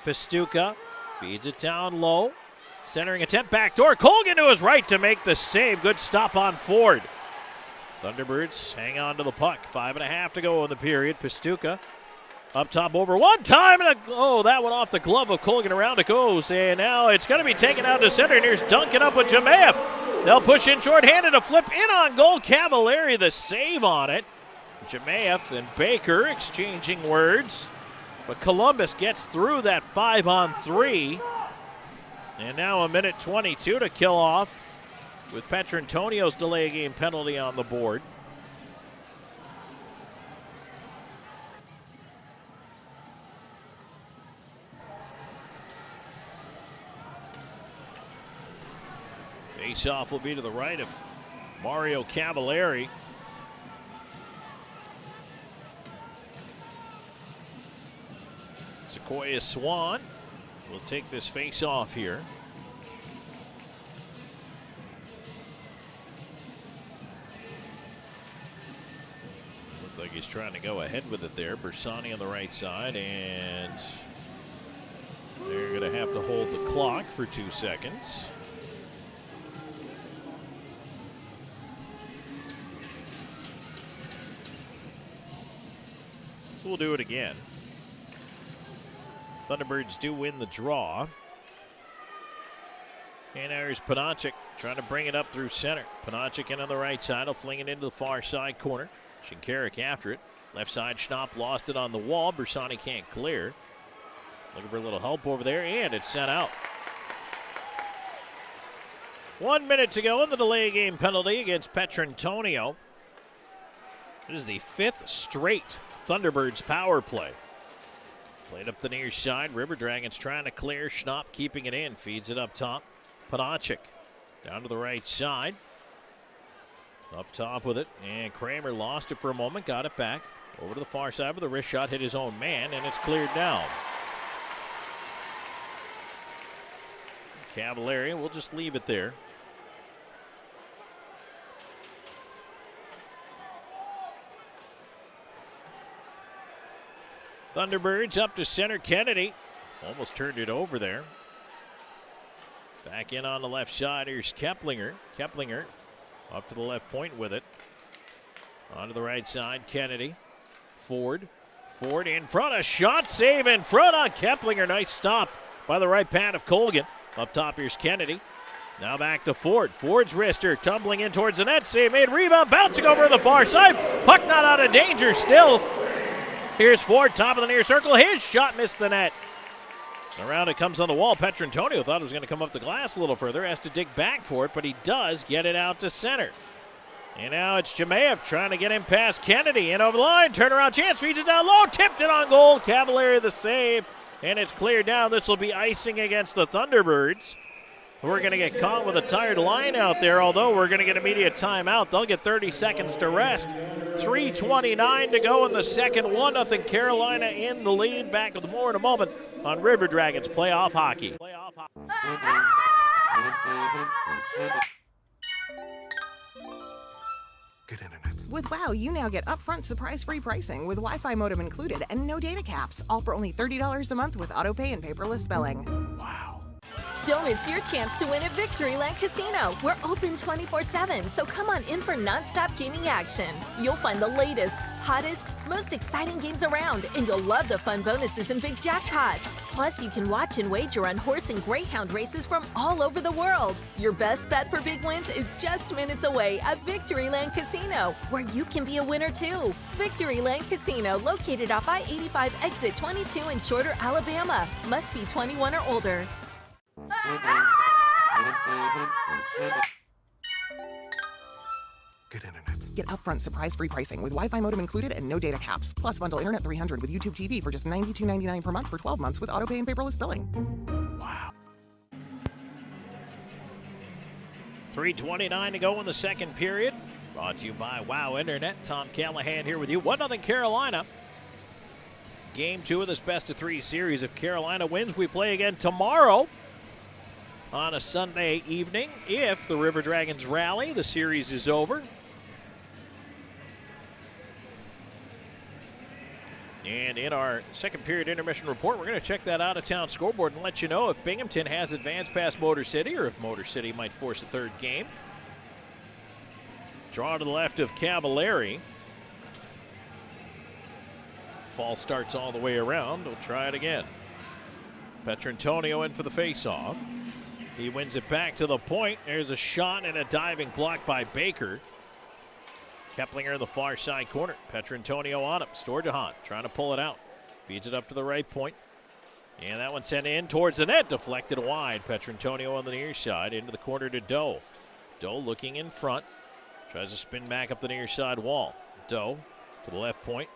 Pastuca feeds it down low. Centering attempt backdoor. Colgan to his right to make the save. Good stop on Ford. Thunderbirds hang on to the puck. 5.5 to go in the period. Pastuca up top over one time, and that went off the glove of Colgan. Around it goes, and now it's going to be taken out to center, and here's Duncan up with Jemayeff. They'll push in shorthanded, a flip in on goal. Cavallari the save on it. Jemayeff and Baker exchanging words, but Columbus gets through that 5-on-3, and now 1:22 to kill off with Petrantonio's delay game penalty on the board. Face-off will be to the right of Mario Cavallari. Sequoia Swan will take this face-off here. Looks like he's trying to go ahead with it there. Bersani on the right side, and they're going to have to hold the clock for 2 seconds. So we'll do it again. Thunderbirds do win the draw. And there's Panachik trying to bring it up through center. Panachik in on the right side. He'll fling it into the far side corner. Shinkarik after it. Left side, Schnapp lost it on the wall. Bersani can't clear. Looking for a little help over there, and it's sent out. 1 minute to go in the delay game penalty against Petrantonio. It is the 5th straight Thunderbirds power play. Played up the near side. River Dragons trying to clear. Schnapp keeping it in. Feeds it up top. Panachik down to the right side. Up top with it. And Kramer lost it for a moment. Got it back. Over to the far side with a wrist shot. Hit his own man. And it's cleared down. Cavallari will just leave it there. Thunderbirds up to center. Kennedy almost turned it over there. Back in on the left side. Here's Keplinger. Keplinger up to the left point with it. Onto the right side. Kennedy. Ford. Ford in front. A shot save in front on Keplinger. Nice stop by the right pad of Colgan. Up top, here's Kennedy. Now back to Ford. Ford's wrister tumbling in towards the net. Save made. Rebound bouncing over to the far side. Puck not out of danger still. Here's Ford, top of the near circle. His shot missed the net. Around it comes on the wall. Petrantonio thought it was going to come up the glass a little further. Has to dig back for it, but he does get it out to center. And now it's Jemayev trying to get him past Kennedy. In over the line. Turnaround chance. Feeds it down low. Tipped it on goal. Cavallari the save. And it's cleared down. This will be icing against the Thunderbirds. We're going to get caught with a tired line out there, although we're going to get immediate timeout. They'll get 30 seconds to rest. 3:29 to go in the second. 1-0 Carolina in the lead. Back with more in a moment on River Dragons Playoff Hockey. Good internet. With WOW, you now get upfront surprise-free pricing with Wi-Fi modem included and no data caps, all for only $30 a month with autopay and paperless billing. Wow. Don't miss your chance to win at Victoryland Casino. We're open 24/7, so come on in for non-stop gaming action. You'll find the latest, hottest, most exciting games around, and you'll love the fun bonuses and big jackpots. Plus, you can watch and wager on horse and greyhound races from all over the world. Your best bet for big wins is just minutes away at Victoryland Casino, where you can be a winner too. Victoryland Casino, located off I-85 exit 22 in Shorter, Alabama. Must be 21 or older. Good internet. Get upfront surprise-free pricing with Wi-Fi modem included and no data caps. Plus, bundle Internet 300 with YouTube TV for just $92.99 per month for 12 months with autopay and paperless billing. Wow. 3:29 to go in the second period. Brought to you by WOW Internet. Tom Callahan here with you. 1-0 Carolina. Game 2 of this best-of-3 series. If Carolina wins, we play again tomorrow on a Sunday evening. If the River Dragons rally, the series is over. And in our second period intermission report, we're going to check that out-of-town scoreboard and let you know if Binghamton has advanced past Motor City or if Motor City might force a third game. Draw to the left of Cavallari. False starts all the way around. We'll try it again. Petrantonio in for the face-off. He wins it back to the point. There's a shot and a diving block by Baker. Keplinger in the far side corner. Petrantonio on him. Storjahan trying to pull it out. Feeds it up to the right point. And that one sent in towards the net. Deflected wide. Petrantonio on the near side. Into the corner to Doe. Doe looking in front. Tries to spin back up the near side wall. Doe to the left point.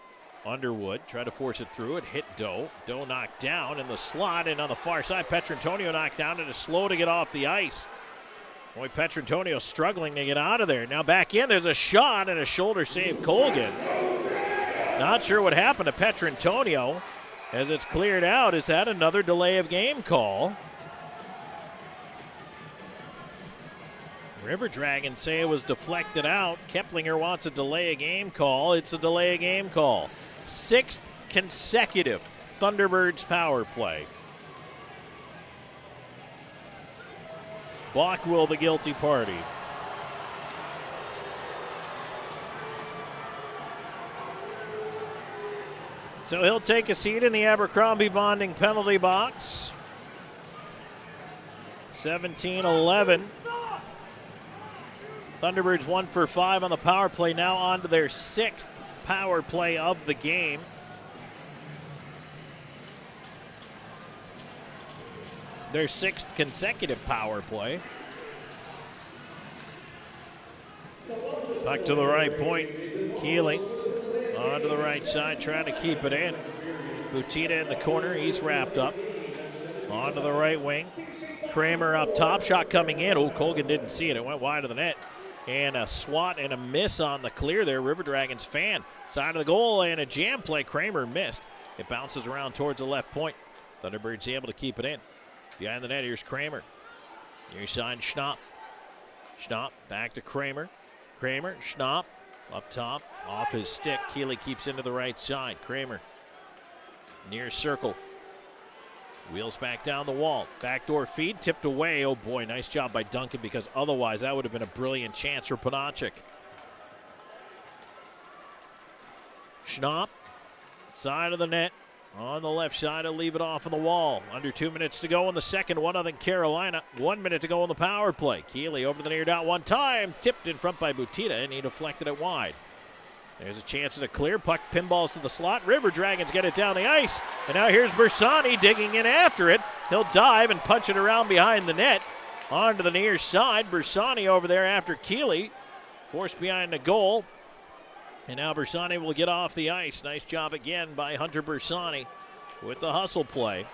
Underwood tried to force it through. It hit Doe. Doe knocked down in the slot. And on the far side, Petrantonio knocked down. It is slow to get off the ice. Boy, Petrantonio struggling to get out of there. Now back in. There's a shot and a shoulder save Colgan. Not sure what happened to Petrantonio as it's cleared out. Is that another delay of game call? River Dragons say it was deflected out. Keplinger wants a delay of game call. It's a delay of game call. 6th consecutive Thunderbirds power play. Bockwell the guilty party. So he'll take a seat in the Abercrombie Bonding penalty box. 17-11. Thunderbirds 1 for 5 on the power play, now on to their 6th power play of the game. Their 6th consecutive power play. Puck to the right point. Keeley onto the right side, trying to keep it in. Butita in the corner. He's wrapped up. Onto the right wing. Kramer up top. Shot coming in. Oh, Colgan didn't see it. It went wide of the net. And a swat and a miss on the clear there. River Dragons fan. Side of the goal and a jam play. Kramer missed. It bounces around towards the left point. Thunderbirds able to keep it in. Behind the net, here's Kramer. Near side, Schnapp. Schnapp back to Kramer. Kramer, Schnapp up top. Off his stick. Keeley keeps into the right side. Kramer near circle. Wheels back down the wall. Backdoor feed, tipped away. Oh boy, nice job by Duncan, because otherwise that would have been a brilliant chance for Panachik. Schnapp, side of the net. On the left side, to leave it off on the wall. Under 2 minutes to go in the second. 1-0 Carolina. 1 minute to go on the power play. Keeley over to the near dot one time. Tipped in front by Butita, and he deflected it wide. There's a chance at a clear. Puck pinballs to the slot. River Dragons get it down the ice. And now here's Bersani digging in after it. He'll dive and punch it around behind the net. Onto the near side. Bersani over there after Keeley. Forced behind the goal. And now Bersani will get off the ice. Nice job again by Hunter Bersani with the hustle play.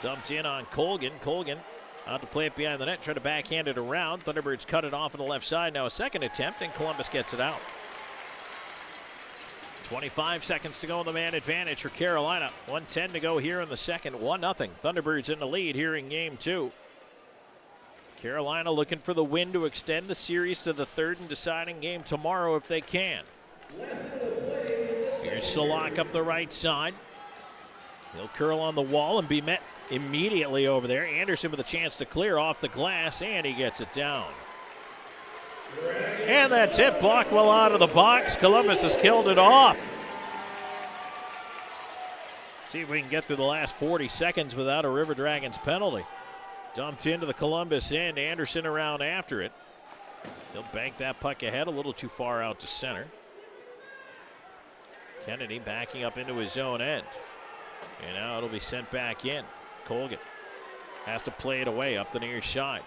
Dumped in on Colgan. Colgan out to play it behind the net. Try to backhand it around. Thunderbirds cut it off on the left side. Now a second attempt, and Columbus gets it out. 25 seconds to go in the man advantage for Carolina. 1:10 to go here in the second. 1-0. Thunderbirds in the lead here in game two. Carolina looking for the win to extend the series to the third and deciding game tomorrow if they can. Here's Salak up the right side. He'll curl on the wall and be met immediately over there. Anderson with a chance to clear off the glass, and he gets it down. And that's it. Blocked well out of the box. Columbus has killed it off. See if we can get through the last 40 seconds without a River Dragons penalty. Dumped into the Columbus end. Anderson around after it. He'll bank that puck ahead, a little too far out to center. Kennedy backing up into his own end. And now it'll be sent back in. Colgan has to play it away up the near side.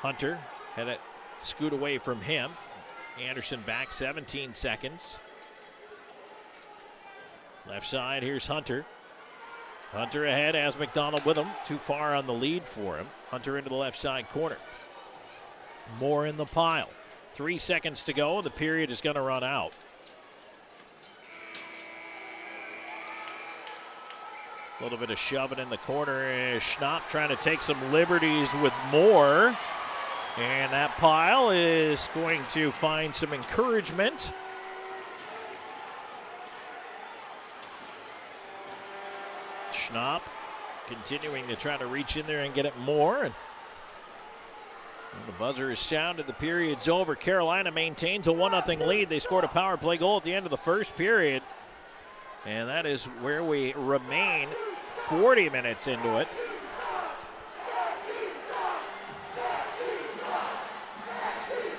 Hunter had it scoot away from him. Anderson back 17 seconds. Left side, here's Hunter. Hunter ahead, has McDonald with him. Too far on the lead for him. Hunter into the left side corner. Moore in the pile. 3 seconds to go. The period is going to run out. A little bit of shoving in the corner. Schnapp trying to take some liberties with Moore. And that pile is going to find some encouragement. Schnapp continuing to try to reach in there and get it more. And the buzzer is sounded. The period's over. Carolina maintains a 1-0 lead. They scored a power play goal at the end of the first period. And that is where we remain 40 minutes into it.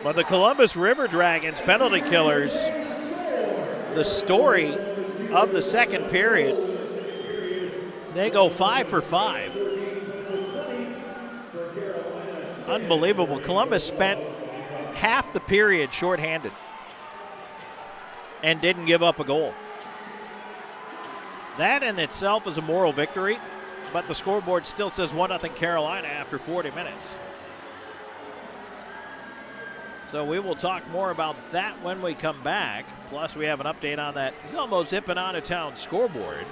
But the Columbus River Dragons penalty killers, the story of the second period, they go 5 for 5. Unbelievable. Columbus spent half the period shorthanded and didn't give up a goal. That in itself is a moral victory, but the scoreboard still says 1-0 Carolina after 40 minutes. So we will talk more about that when we come back. Plus, we have an update on that It's almost zipping out of town scoreboard.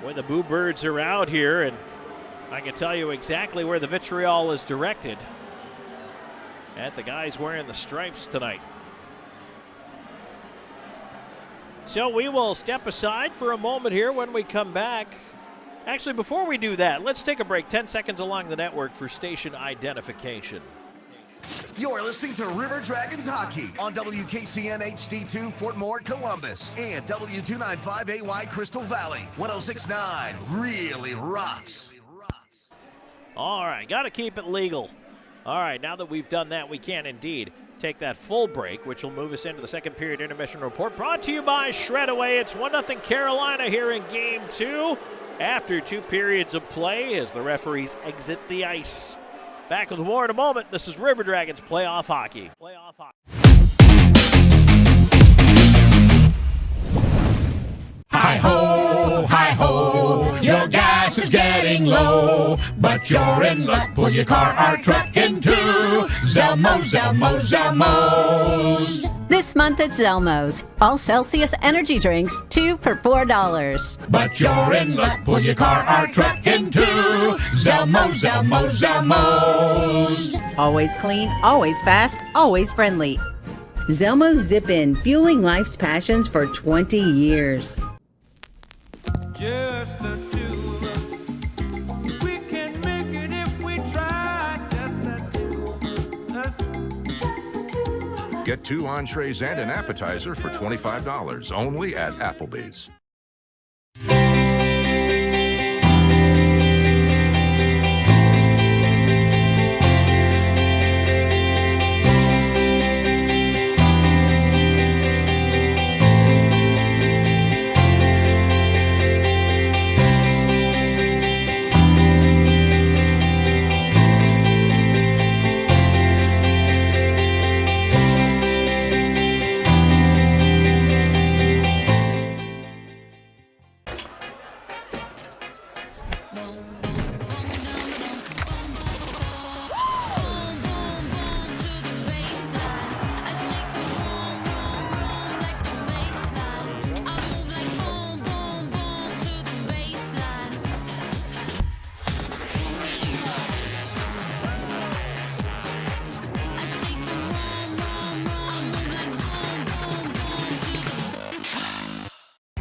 When the Boo Birds are out here, and I can tell you exactly where the vitriol is directed at the guys wearing the stripes tonight. So we will step aside for a moment here when we come back. Actually, before we do that, let's take a break. 10 seconds along the network for station identification. You're listening to River Dragons Hockey on WKCN HD2 Fort Moore, Columbus, and W295AY Crystal Valley. 106.9 really rocks. All right, got to keep it legal. All right, now that we've done that, we can indeed take that full break, which will move us into the second period intermission report. Brought to you by Shredaway. It's 1-0 Carolina here in game two after 2 periods of play as the referees exit the ice. Back with more in a moment. This is River Dragons Playoff Hockey. Hi-ho, your gas is getting low, but you're in luck. Pull your car or truck into Zelmo's. This month at Zelmo's, all Celsius energy drinks, 2 for $4. But you're in luck. Pull your car or truck into Zelmo's. Always clean, always fast, always friendly. Zelmo's Zip In, fueling life's passions for 20 years. Just the two of us. We can make it if we try. Just the two of us. Get 2 entrees and an appetizer for $25 only at Applebee's.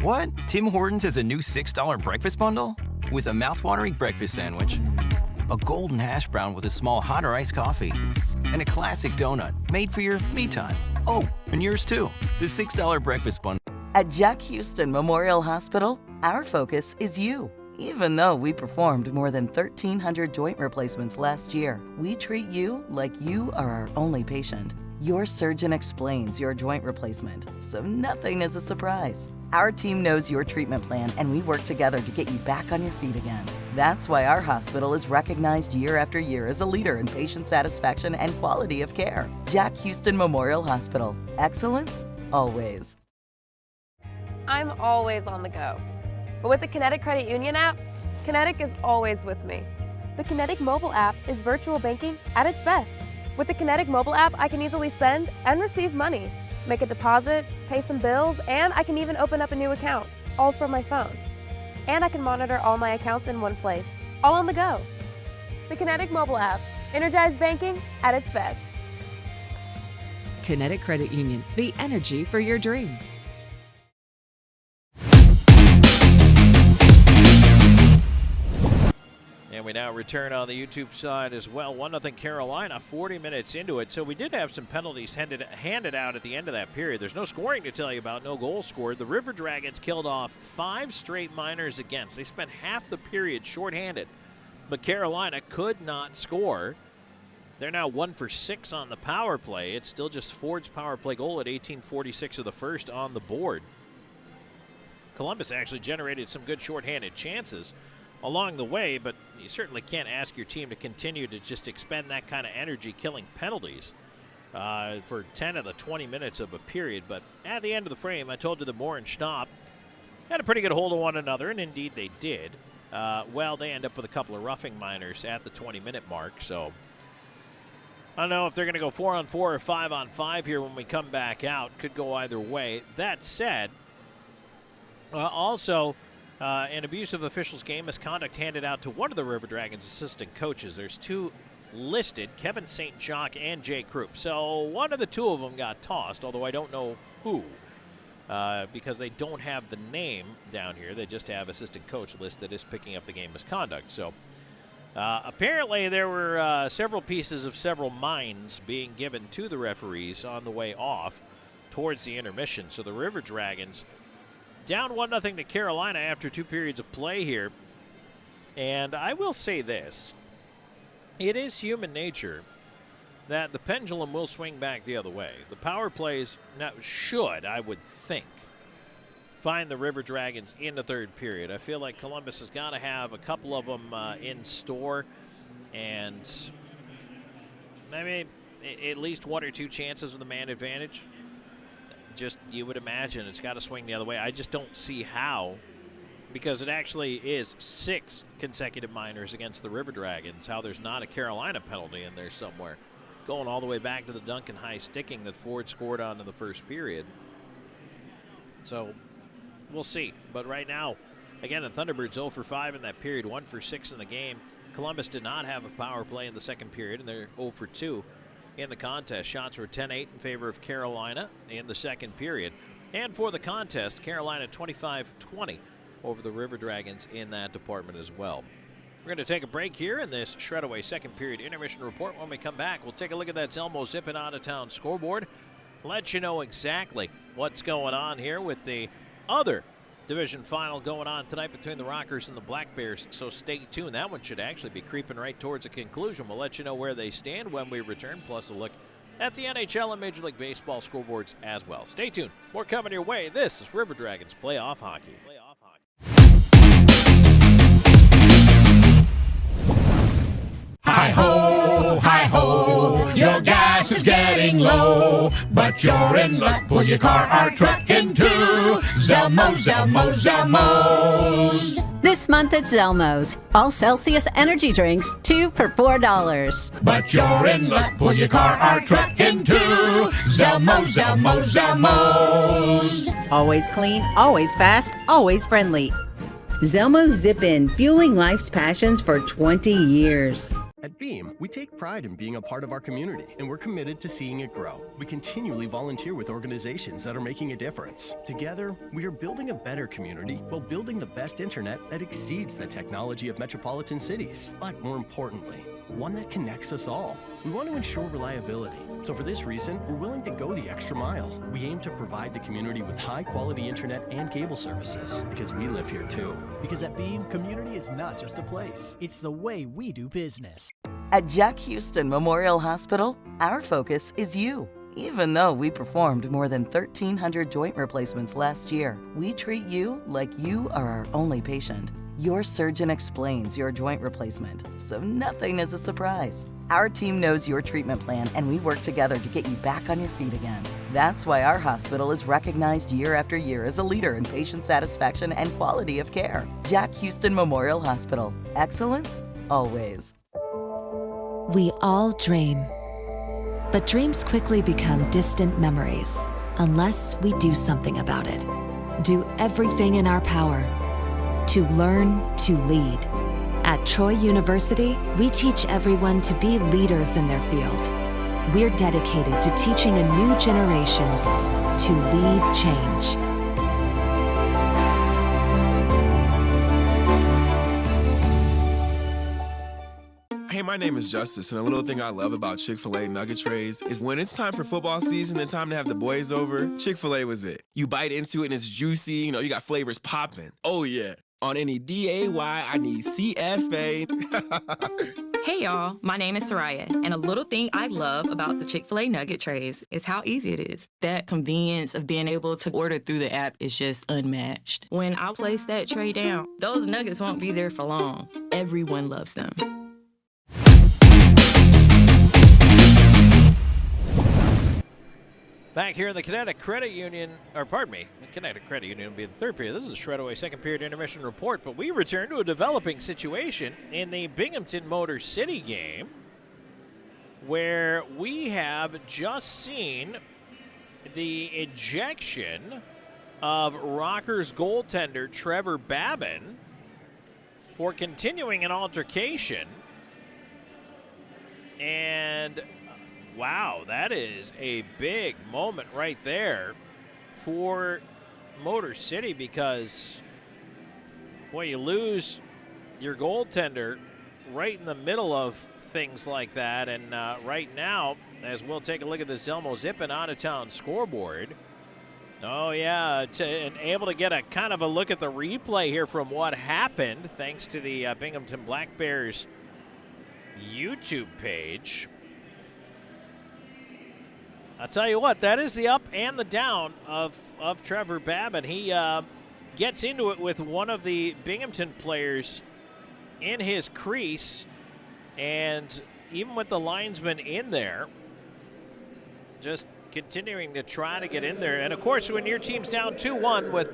What? Tim Hortons has a new $6 breakfast bundle? With a mouthwatering breakfast sandwich, a golden hash brown with a small hot or iced coffee, and a classic donut made for your me time. Oh, and yours too. The $6 breakfast bundle. At Jack Houston Memorial Hospital, our focus is you. Even though we performed more than 1,300 joint replacements last year, we treat you like you are our only patient. Your surgeon explains your joint replacement, so nothing is a surprise. Our team knows your treatment plan, and we work together to get you back on your feet again. That's why our hospital is recognized year after year as a leader in patient satisfaction and quality of care. Jack Houston Memorial Hospital. Excellence, always. I'm always on the go. But with the Kinetic Credit Union app, Kinetic is always with me. The Kinetic mobile app is virtual banking at its best. With the Kinetic mobile app, I can easily send and receive money, make a deposit, pay some bills, and I can even open up a new account, all from my phone. And I can monitor all my accounts in one place, all on the go. The Kinetic mobile app, energized banking at its best. Kinetic Credit Union, the energy for your dreams. And we now return on the YouTube side as well. 1-0 Carolina, 40 minutes into it. So we did have some penalties handed out at the end of that period. There's no scoring to tell you about, no goals scored. The River Dragons killed off 5 straight minors against. They spent half the period shorthanded, but Carolina could not score. They're now 1 for 6 on the power play. It's still just Ford's power play goal at 18:46 of the first on the board. Columbus actually generated some good shorthanded chances along the way, but you certainly can't ask your team to continue to just expend that kind of energy killing penalties for 10 of the 20 minutes of a period. But at the end of the frame, I told you the Moore and Schnapp had a pretty good hold of one another, and indeed they did. Well, they end up with a couple of roughing minors at the 20-minute mark, so I don't know if they're going to go 4-on-4 or 5-on-5 here when we come back out. Could go either way. That said, also, an abusive officials game misconduct handed out to one of the River Dragons assistant coaches. There's 2 listed, Kevin St. Jacques and Jay Krupp. So one of the 2 of them got tossed, although I don't know who, because they don't have the name down here. They just have assistant coach listed as picking up the game misconduct. So apparently there were several pieces of several mines being given to the referees on the way off towards the intermission. So the River Dragons down 1-0 to Carolina after 2 periods of play here. And I will say this. It is human nature that the pendulum will swing back the other way. The power plays should, I would think, find the River Dragons in the 3rd period. I feel like Columbus has got to have a couple of them in store. And I mean, at least one or two chances with the man advantage. Just, you would imagine it's got to swing the other way. I just don't see how, because it actually is 6 consecutive minors against the River Dragons, how there's not a Carolina penalty in there somewhere. Going all the way back to the Duncan high sticking that Ford scored on in the first period. So we'll see. But right now, again, the Thunderbirds 0 for 5 in that period, 1 for 6 in the game. Columbus did not have a power play in the second period, and they're 0 for 2 in the contest. Shots were 10-8 in favor of Carolina in the second period. And for the contest, Carolina 25-20 over the River Dragons in that department as well. We're going to take a break here in this Shredaway second period intermission report. When we come back, we'll take a look at that Zelmo Zippin out-of-town scoreboard. Let you know exactly what's going on here with the other division final going on tonight between the Rockers and the Black Bears, so stay tuned. That one should actually be creeping right towards a conclusion. We'll let you know where they stand when we return, plus a look at the NHL and Major League Baseball scoreboards as well. Stay tuned. More coming your way. This is River Dragons Playoff Hockey. Hi-ho, your gas is getting low, but you're in luck. Pull your car or truck into Zelmo's. This month at Zelmo's, all Celsius energy drinks, 2 for $4. But you're in luck. Pull your car or truck into Zelmo's. Always clean, always fast, always friendly. Zelmo Zip-In, fueling life's passions for 20 years. At Beam, we take pride in being a part of our community, and we're committed to seeing it grow. We continually volunteer with organizations that are making a difference. Together, we are building a better community while building the best internet that exceeds the technology of metropolitan cities. But more importantly, one that connects us all. We want to ensure reliability. So for this reason, we're willing to go the extra mile. We aim to provide the community with high-quality internet and cable services, because we live here too. Because at Beam, community is not just a place. It's the way we do business. At Jack Houston Memorial Hospital, our focus is you. Even though we performed more than 1,300 joint replacements last year, we treat you like you are our only patient. Your surgeon explains your joint replacement, so nothing is a surprise. Our team knows your treatment plan, and we work together to get you back on your feet again. That's why our hospital is recognized year after year as a leader in patient satisfaction and quality of care. Jack Houston Memorial Hospital. Excellence, always. We all dream, but dreams quickly become distant memories unless we do something about it. Do everything in our power to learn to lead. At Troy University, we teach everyone to be leaders in their field. We're dedicated to teaching a new generation to lead change. Hey, my name is Justice, and a little thing I love about Chick-fil-A nugget trays is when it's time for football season and time to have the boys over, Chick-fil-A was it. You bite into it and it's juicy, you got flavors popping. Oh yeah. On any D-A-Y, I need C-F-A. Hey y'all, my name is Soraya, and a little thing I love about the Chick-fil-A nugget trays is how easy it is. That convenience of being able to order through the app is just unmatched. When I place that tray down, those nuggets won't be there for long. Everyone loves them. Back here in the Kinetic Credit Union, or pardon me, the Kinetic Credit Union will be the third period. This is a Shredaway second period intermission report, but we return to a developing situation in the Binghamton Motor City game where we have just seen the ejection of Rockers goaltender Trevor Babin for continuing an altercation. And wow, that is a big moment right there for Motor City because, boy, you lose your goaltender right in the middle of things like that. And right now, as we'll take a look at the Zelmo Zip-In out-of-town scoreboard. Oh, yeah, and able to get a kind of a look at the replay here from what happened, thanks to the Binghamton Black Bears YouTube page. I'll tell you what, that is the up and the down of Trevor Babin. He gets into it with one of the Binghamton players in his crease, and even with the linesman in there, just continuing to try to get in there. And, of course, when your team's down 2-1 with,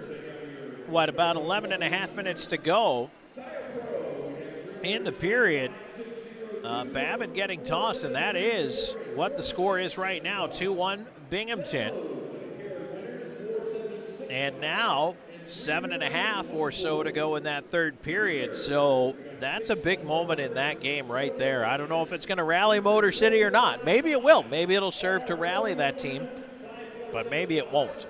about 11 and a half minutes to go in the period, Babbitt getting tossed, and that is what the score is right now, 2-1 Binghamton. And now 7.5 or so to go in that third period. So that's a big moment in that game right there. I don't know if it's going to rally Motor City or not. Maybe it will. Maybe it'll serve to rally that team, but maybe it won't.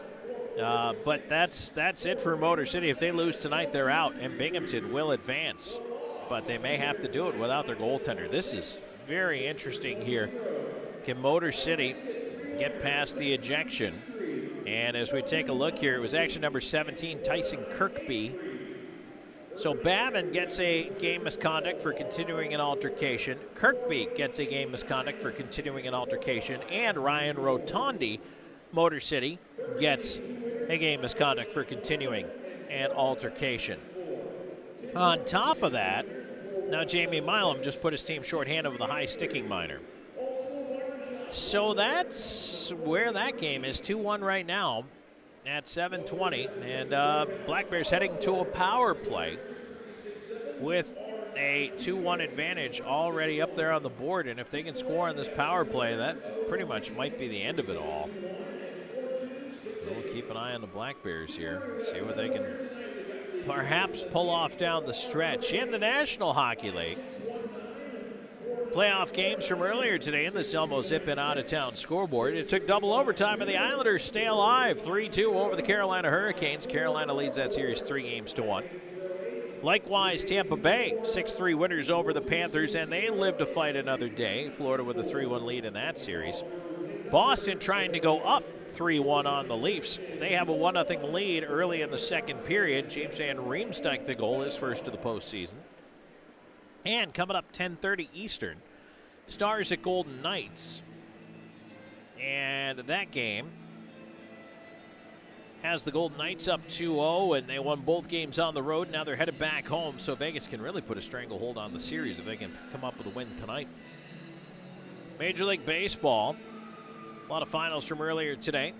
But that's it for Motor City. If they lose tonight, they're out, and Binghamton will advance. But they may have to do it without their goaltender. This is very interesting here. Can Motor City get past the ejection? And as we take a look here, it was actually number 17, Tyson Kirkby. So Babin gets a game misconduct for continuing an altercation. Kirkby gets a game misconduct for continuing an altercation. And Ryan Rotondi, Motor City, gets a game misconduct for continuing an altercation. On top of that, now Jamie Milam just put his team shorthanded with a high sticking minor. So that's where that game is, 2-1 right now at 7:20. And Black Bears heading to a power play with a 2-1 advantage already up there on the board. And if they can score on this power play, that pretty much might be the end of it all. We'll keep an eye on the Black Bears here and see what they can perhaps pull off down the stretch. In the National Hockey League, playoff games from earlier today in the Zelmo Zip-In out-of-town scoreboard. It took double overtime, and the Islanders stay alive. 3-2 over the Carolina Hurricanes. Carolina leads that series 3-1. Likewise, Tampa Bay, 6-3 winners over the Panthers, and they live to fight another day. Florida with a 3-1 lead in that series. Boston trying to go up 3-1 on the Leafs. They have a 1-0 lead early in the second period. James Van Riemsdyk, the goal, is first of the postseason. And coming up 10:30 Eastern, Stars at Golden Knights. And that game has the Golden Knights up 2-0, and they won both games on the road. Now they're headed back home, so Vegas can really put a stranglehold on the series if they can come up with a win tonight. Major League Baseball, a lot of finals from earlier today.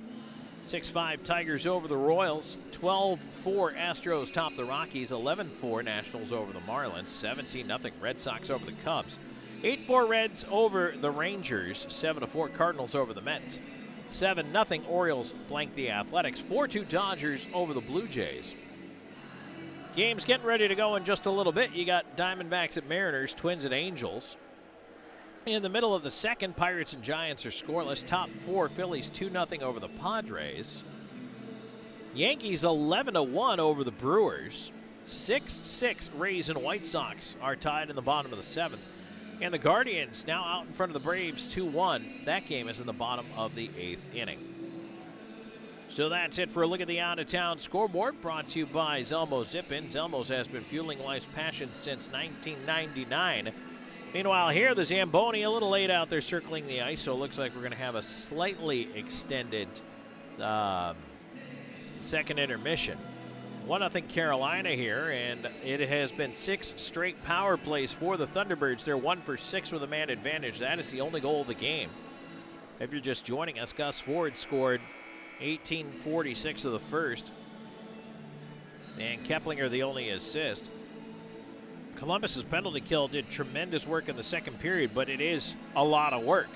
6-5 Tigers over the Royals. 12-4 Astros top the Rockies. 11-4 Nationals over the Marlins. 17-0 Red Sox over the Cubs. 8-4 Reds over the Rangers. 7-4 Cardinals over the Mets. 7-0 Orioles blank the Athletics. 4-2 Dodgers over the Blue Jays. Games getting ready to go in just a little bit. You got Diamondbacks at Mariners, Twins at Angels. In the middle of the second, Pirates and Giants are scoreless. Top four, Phillies 2-0 over the Padres. Yankees 11-1 over the Brewers. 6-6 Rays and White Sox are tied in the bottom of the seventh. And the Guardians now out in front of the Braves 2-1. That game is in the bottom of the eighth inning. So that's it for a look at the out-of-town scoreboard, brought to you by Zelmo Zip-In. Zelmo's has been fueling life's passion since 1999. Meanwhile, here, the Zamboni a little late out there circling the ice, so it looks like we're going to have a slightly extended second intermission. 1-0 Carolina here, and it has been 6 straight power plays for the Thunderbirds. They're 1 for 6 with a man advantage. That is the only goal of the game. If you're just joining us, Gus Ford scored 18:46 of the first, and Keplinger the only assist. Columbus's penalty kill did tremendous work in the second period, but it is a lot of work.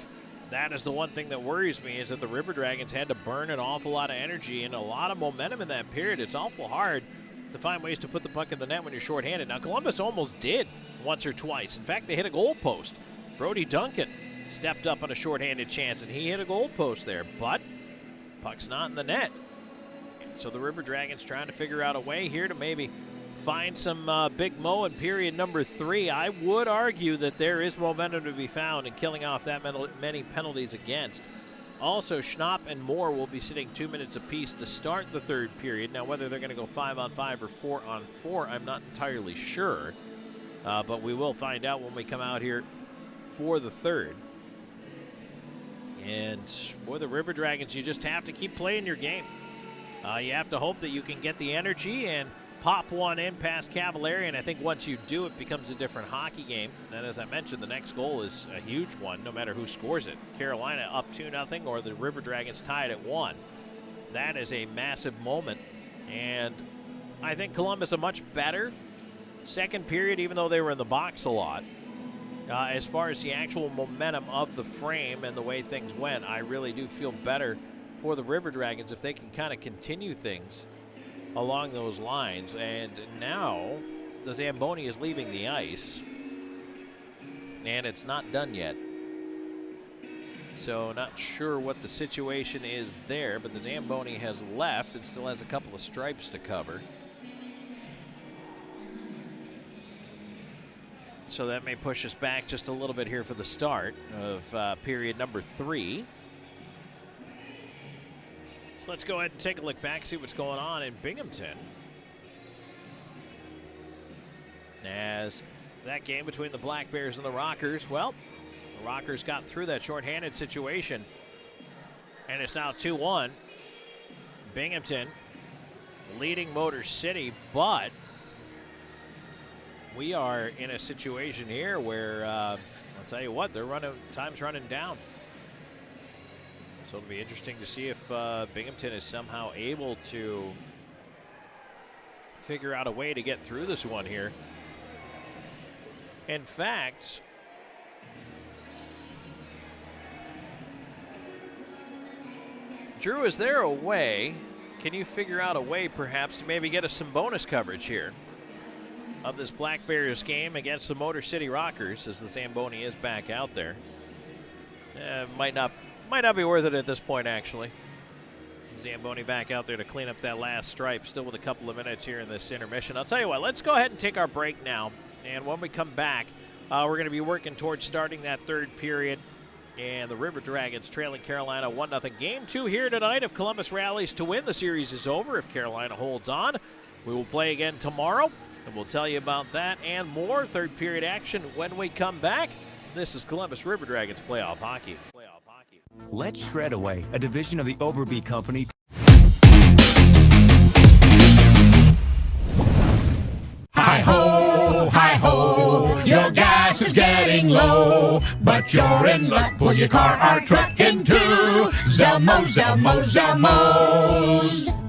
That is the one thing that worries me, is that the River Dragons had to burn an awful lot of energy and a lot of momentum in that period. It's awful hard to find ways to put the puck in the net when you're shorthanded. Now, Columbus almost did once or twice. In fact, they hit a goal post. Brody Duncan stepped up on a shorthanded chance, and he hit a goal post there, but puck's not in the net. So the River Dragons trying to figure out a way here to maybe find some Big Mo in period number 3. I would argue that there is momentum to be found in killing off that many penalties against. Also, Schnapp and Moore will be sitting 2 minutes apiece to start the third period. Now, whether they're going to go 5-on-5 or 4-on-4, I'm not entirely sure. But we will find out when we come out here for the third. And, boy, the River Dragons, you just have to keep playing your game. You have to hope that you can get the energy and pop one in past Cavalieri, and I think once you do, it becomes a different hockey game. And as I mentioned, the next goal is a huge one, no matter who scores it. Carolina up 2-0, or the River Dragons tied at 1. That is a massive moment, and I think Columbus a much better second period, even though they were in the box a lot. As far as the actual momentum of the frame and the way things went, I really do feel better for the River Dragons if they can kind of continue things along those lines. And now the Zamboni is leaving the ice, and it's not done yet. So not sure what the situation is there, but the Zamboni has left and still has a couple of stripes to cover. So that may push us back just a little bit here for the start of period number 3. So let's go ahead and take a look back, see what's going on in Binghamton. As that game between the Black Bears and the Rockers, well, the Rockers got through that shorthanded situation, and it's now 2-1. Binghamton leading Motor City, but we are in a situation here where, I'll tell you what, time's running down. So it'll be interesting to see if Binghamton is somehow able to figure out a way to get through this one here. In fact, Drew, is there a way, can you figure out a way perhaps to maybe get us some bonus coverage here of this Black Bears game against the Motor City Rockers, as the Zamboni is back out there? Might not be worth it at this point, actually. Zamboni back out there to clean up that last stripe, still with a couple of minutes here in this intermission. I'll tell you what, let's go ahead and take our break now. And when we come back, we're going to be working towards starting that third period. And the River Dragons trailing Carolina 1-0. Game 2 here tonight. If Columbus rallies to win, the series is over. If Carolina holds on, we will play again tomorrow. And we'll tell you about that and more third period action when we come back. This is Columbus River Dragons Playoff Hockey. Let's Shred Away, a division of the Overby Company. Hi-ho, your gas is getting low, but you're in luck. Pull your car or truck into Zelmo's.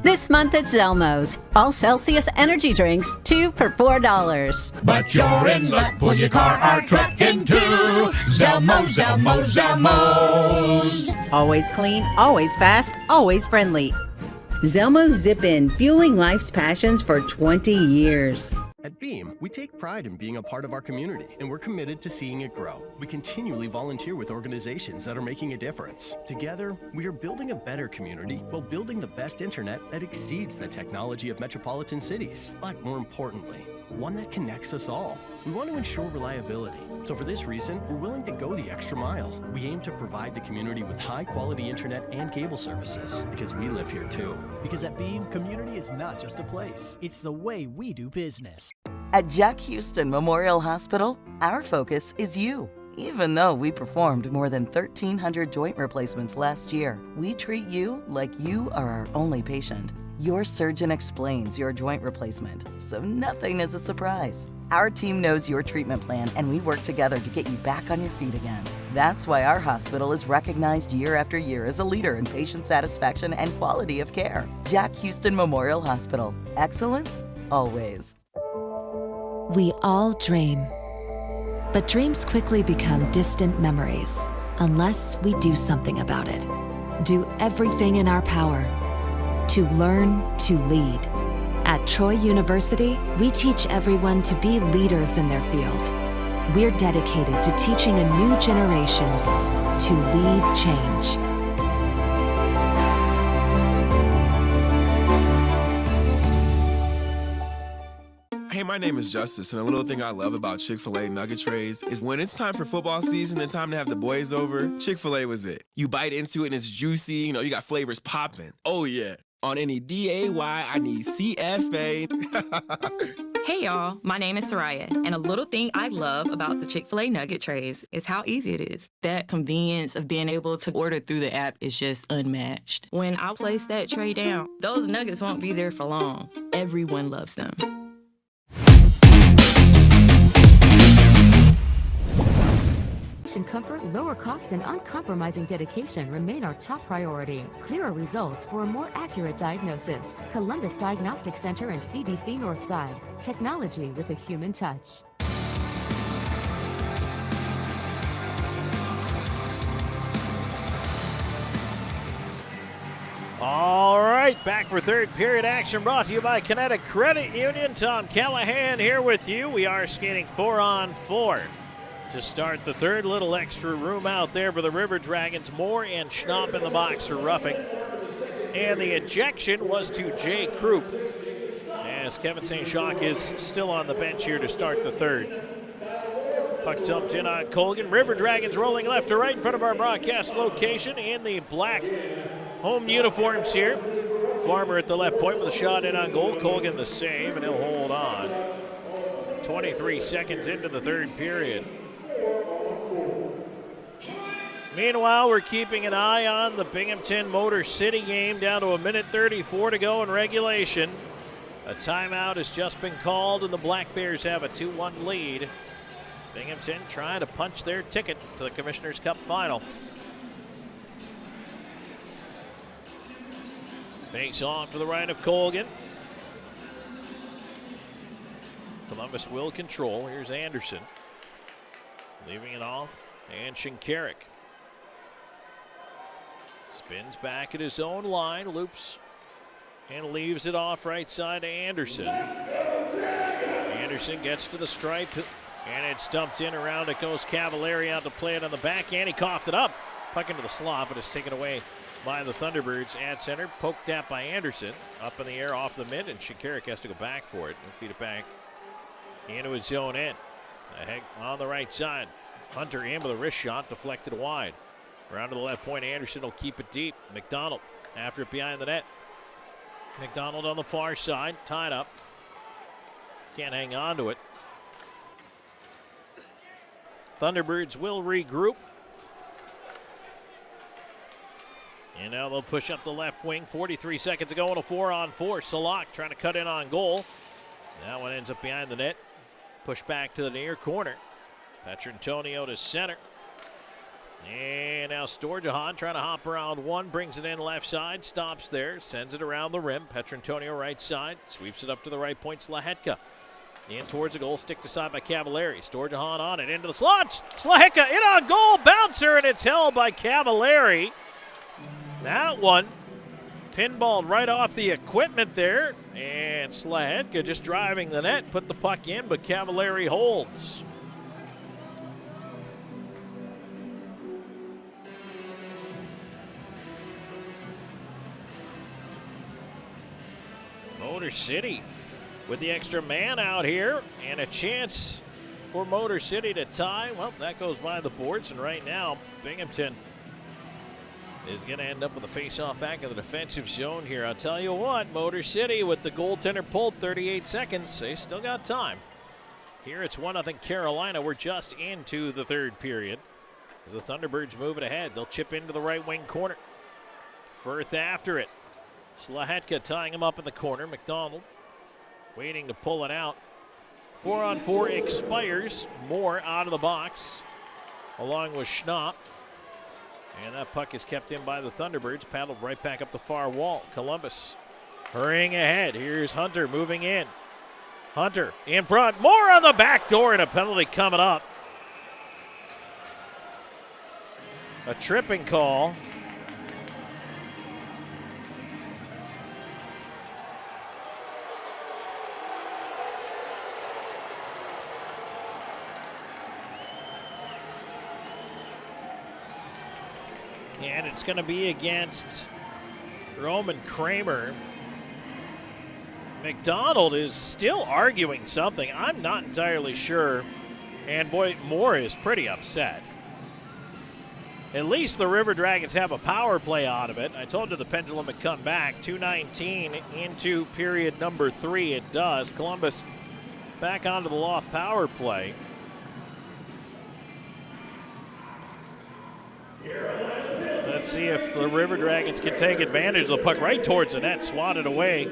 This month at Zelmo's, all Celsius energy drinks, 2 for $4. But you're in luck. Pull your car or truck into Zelmo's. Always clean, always fast, always friendly. Zelmo's Zip In, fueling life's passions for 20 years. At Beam, we take pride in being a part of our community, and we're committed to seeing it grow. We continually volunteer with organizations that are making a difference. Together, we are building a better community while building the best internet that exceeds the technology of metropolitan cities. But more importantly, one that connects us all. We want to ensure reliability. So for this reason, we're willing to go the extra mile. We aim to provide the community with high-quality internet and cable services, because we live here too. Because at Beam, community is not just a place. It's the way we do business. At Jack Houston Memorial Hospital, our focus is you. Even though we performed more than 1,300 joint replacements last year, we treat you like you are our only patient. Your surgeon explains your joint replacement, so nothing is a surprise. Our team knows your treatment plan, and we work together to get you back on your feet again. That's why our hospital is recognized year after year as a leader in patient satisfaction and quality of care. Jack Houston Memorial Hospital. Excellence, always. We all dream. But dreams quickly become distant memories unless we do something about it. Do everything in our power to learn to lead. At Troy University, we teach everyone to be leaders in their field. We're dedicated to teaching a new generation to lead change. Hey, my name is Justice, and a little thing I love about Chick-fil-A nugget trays is when it's time for football season and time to have the boys over, Chick-fil-A was it. You bite into it and it's juicy, you got flavors popping. Oh yeah. On any DAY, I need CFA. Hey y'all, my name is Soraya, and a little thing I love about the Chick-fil-A nugget trays is how easy it is. That convenience of being able to order through the app is just unmatched. When I place that tray down, those nuggets won't be there for long. Everyone loves them. Comfort, lower costs, and uncompromising dedication remain our top priority. Clearer results for a more accurate diagnosis. Columbus Diagnostic Center and CDC Northside. Technology with a human touch. All right, back for third period action brought to you by Kinetic Credit Union. Tom Callahan here with you. We are skating 4-on-4. To start the third, little extra room out there for the River Dragons. Moore and Schnapp in the box for roughing. And the ejection was to Jay Krupp, as Kevin St. Jacques is still on the bench here to start the third. Puck dumped in on Colgan. River Dragons rolling left to right in front of our broadcast location in the black home uniforms here. Farmer at the left point with a shot in on goal. Colgan the save, and he'll hold on. 23 seconds into the third period. Meanwhile, we're keeping an eye on the Binghamton Motor City game, down to 1:34 to go in regulation. A timeout has just been called, and the Black Bears have a 2-1 lead. Binghamton trying to punch their ticket to the Commissioner's Cup final. Face off to the right of Colgan. Columbus will control. Here's Anderson. Leaving it off, and Shinkarik. Spins back at his own line, loops, and leaves it off right side to Anderson. Anderson gets to the stripe, and it's dumped in. Around it goes Cavallari out to play it on the backhand. He coughed it up. Puck into the slot, but it's taken away by the Thunderbirds at center. Poked at by Anderson. Up in the air off the mid, and Shinkarik has to go back for it and feed it back into his zone end. On the right side. Hunter in with a wrist shot, deflected wide. Around to the left point, Anderson will keep it deep. McDonald after it behind the net. McDonald on the far side, tied up. Can't hang on to it. Thunderbirds will regroup. And now they'll push up the left wing. 43 seconds to go in a 4-on-4. Salak trying to cut in on goal. That one ends up behind the net. Push back to the near corner. Petrantonio to center. And now Storjahan trying to hop around one, brings it in left side, stops there, sends it around the rim. Petrantonio right side, sweeps it up to the right point. Slahetka in towards the goal, stick to side by Cavallari. Storjahan on it, into the slots. Slahetka in on goal, bouncer, and it's held by Cavallari. That one pinballed right off the equipment there, and Slahetka just driving the net, put the puck in, but Cavallari holds. Motor City with the extra man out here, and a chance for Motor City to tie. Well, that goes by the boards, and right now Binghamton is going to end up with a face-off back in the defensive zone here. I'll tell you what, Motor City with the goaltender pulled 38 seconds. They still got time. Here it's 1-0 Carolina. We're just into the third period. As the Thunderbirds move it ahead, they'll chip into the right wing corner. Firth after it. Slahetka tying him up in the corner. McDonald waiting to pull it out. 4-on-4 expires. Moore out of the box along with Schnapp. And that puck is kept in by the Thunderbirds. Paddled right back up the far wall. Columbus hurrying ahead. Here's Hunter moving in. Hunter in front. Moore on the back door, and a penalty coming up. A tripping call. And it's going to be against Roman Kramer. McDonald is still arguing something. I'm not entirely sure. And boy, Moore is pretty upset. At least the River Dragons have a power play out of it. I told you the pendulum would come back. 2:19 into period number 3. It does. Columbus back onto the loft power play. Let's see if the River Dragons can take advantage of the puck right towards the net, swatted away,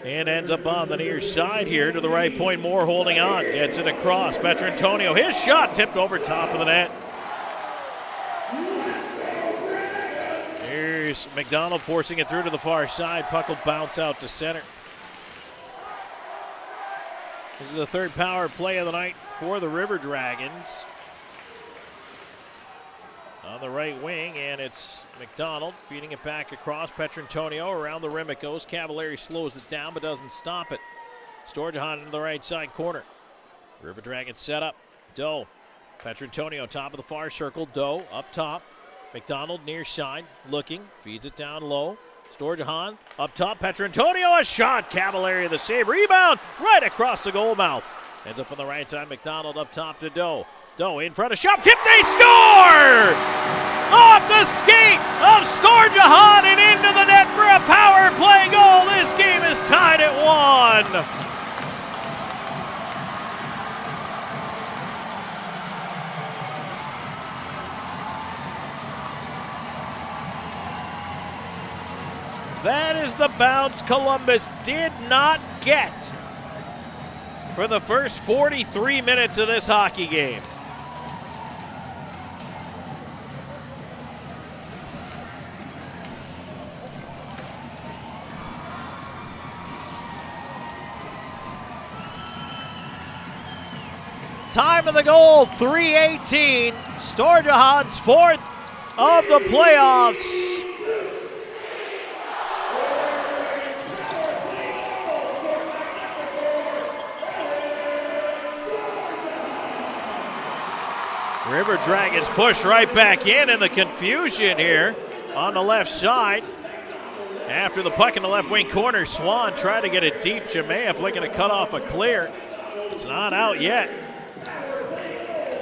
and ends up on the near side here to the right point. Moore holding on, gets it across. Petrantonio, his shot tipped over top of the net. Here's McDonald forcing it through to the far side. Puck will bounce out to center. This is the third power play of the night for the River Dragons. On the right wing, and it's McDonald feeding it back across. Petrantonio around the rim it goes. Cavallari slows it down but doesn't stop it. Storjahan into the right side corner. River Dragons set up. Doe. Petrantonio top of the far circle. Doe up top. McDonald near side looking. Feeds it down low. Storjahan up top. Petrantonio a shot. Cavallari the save. Rebound right across the goal mouth. Ends up on the right side. McDonald up top to Doe. Doe in front of shot, tip, they score! Off the skate of Storjahan and into the net for a power play goal. This game is tied at 1. That is the bounce Columbus did not get for the first 43 minutes of this hockey game. Time of the goal, 3:18. Storjahan's fourth of the playoffs. River Dragons push right back in the confusion here on the left side. After the puck in the left wing corner, Swan tried to get it deep. Jemayev looking to cut off a clear. It's not out yet.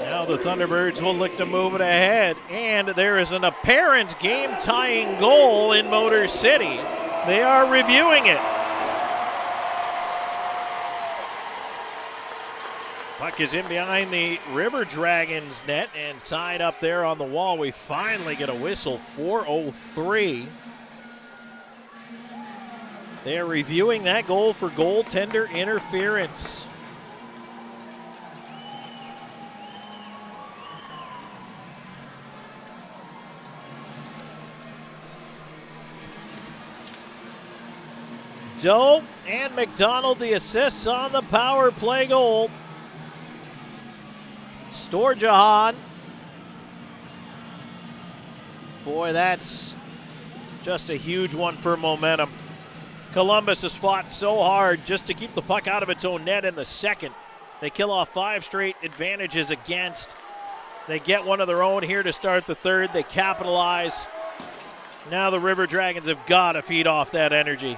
Now the Thunderbirds will look to move it ahead, and there is an apparent game-tying goal in Motor City. They are reviewing it. Puck is in behind the River Dragons net and tied up there on the wall. We finally get a whistle, 4:03. They are reviewing that goal for goaltender interference. Doe and McDonald the assists on the power play goal. Storjahan. Boy, that's just a huge one for momentum. Columbus has fought so hard just to keep the puck out of its own net in the second. They kill off 5 straight advantages against. They get one of their own here to start the third. They capitalize. Now the River Dragons have got to feed off that energy.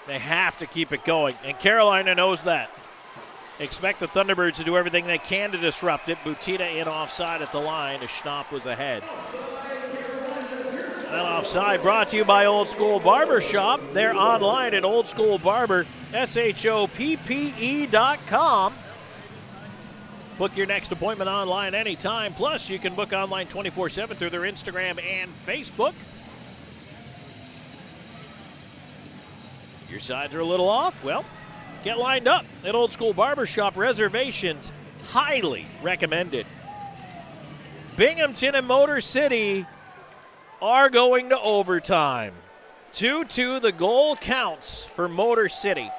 They have to keep it going, and Carolina knows that. Expect the Thunderbirds to do everything they can to disrupt it. Butita in offside at the line as Schnapp was ahead. That offside brought to you by Old School Barber Shop. They're online at oldschoolbarber.com. Book your next appointment online anytime. Plus, you can book online 24/7 through their Instagram and Facebook. Your sides are a little off? Well, get lined up at Old School Barbershop. Reservations highly recommended. Binghamton and Motor City are going to overtime. 2-2, the goal counts for Motor City.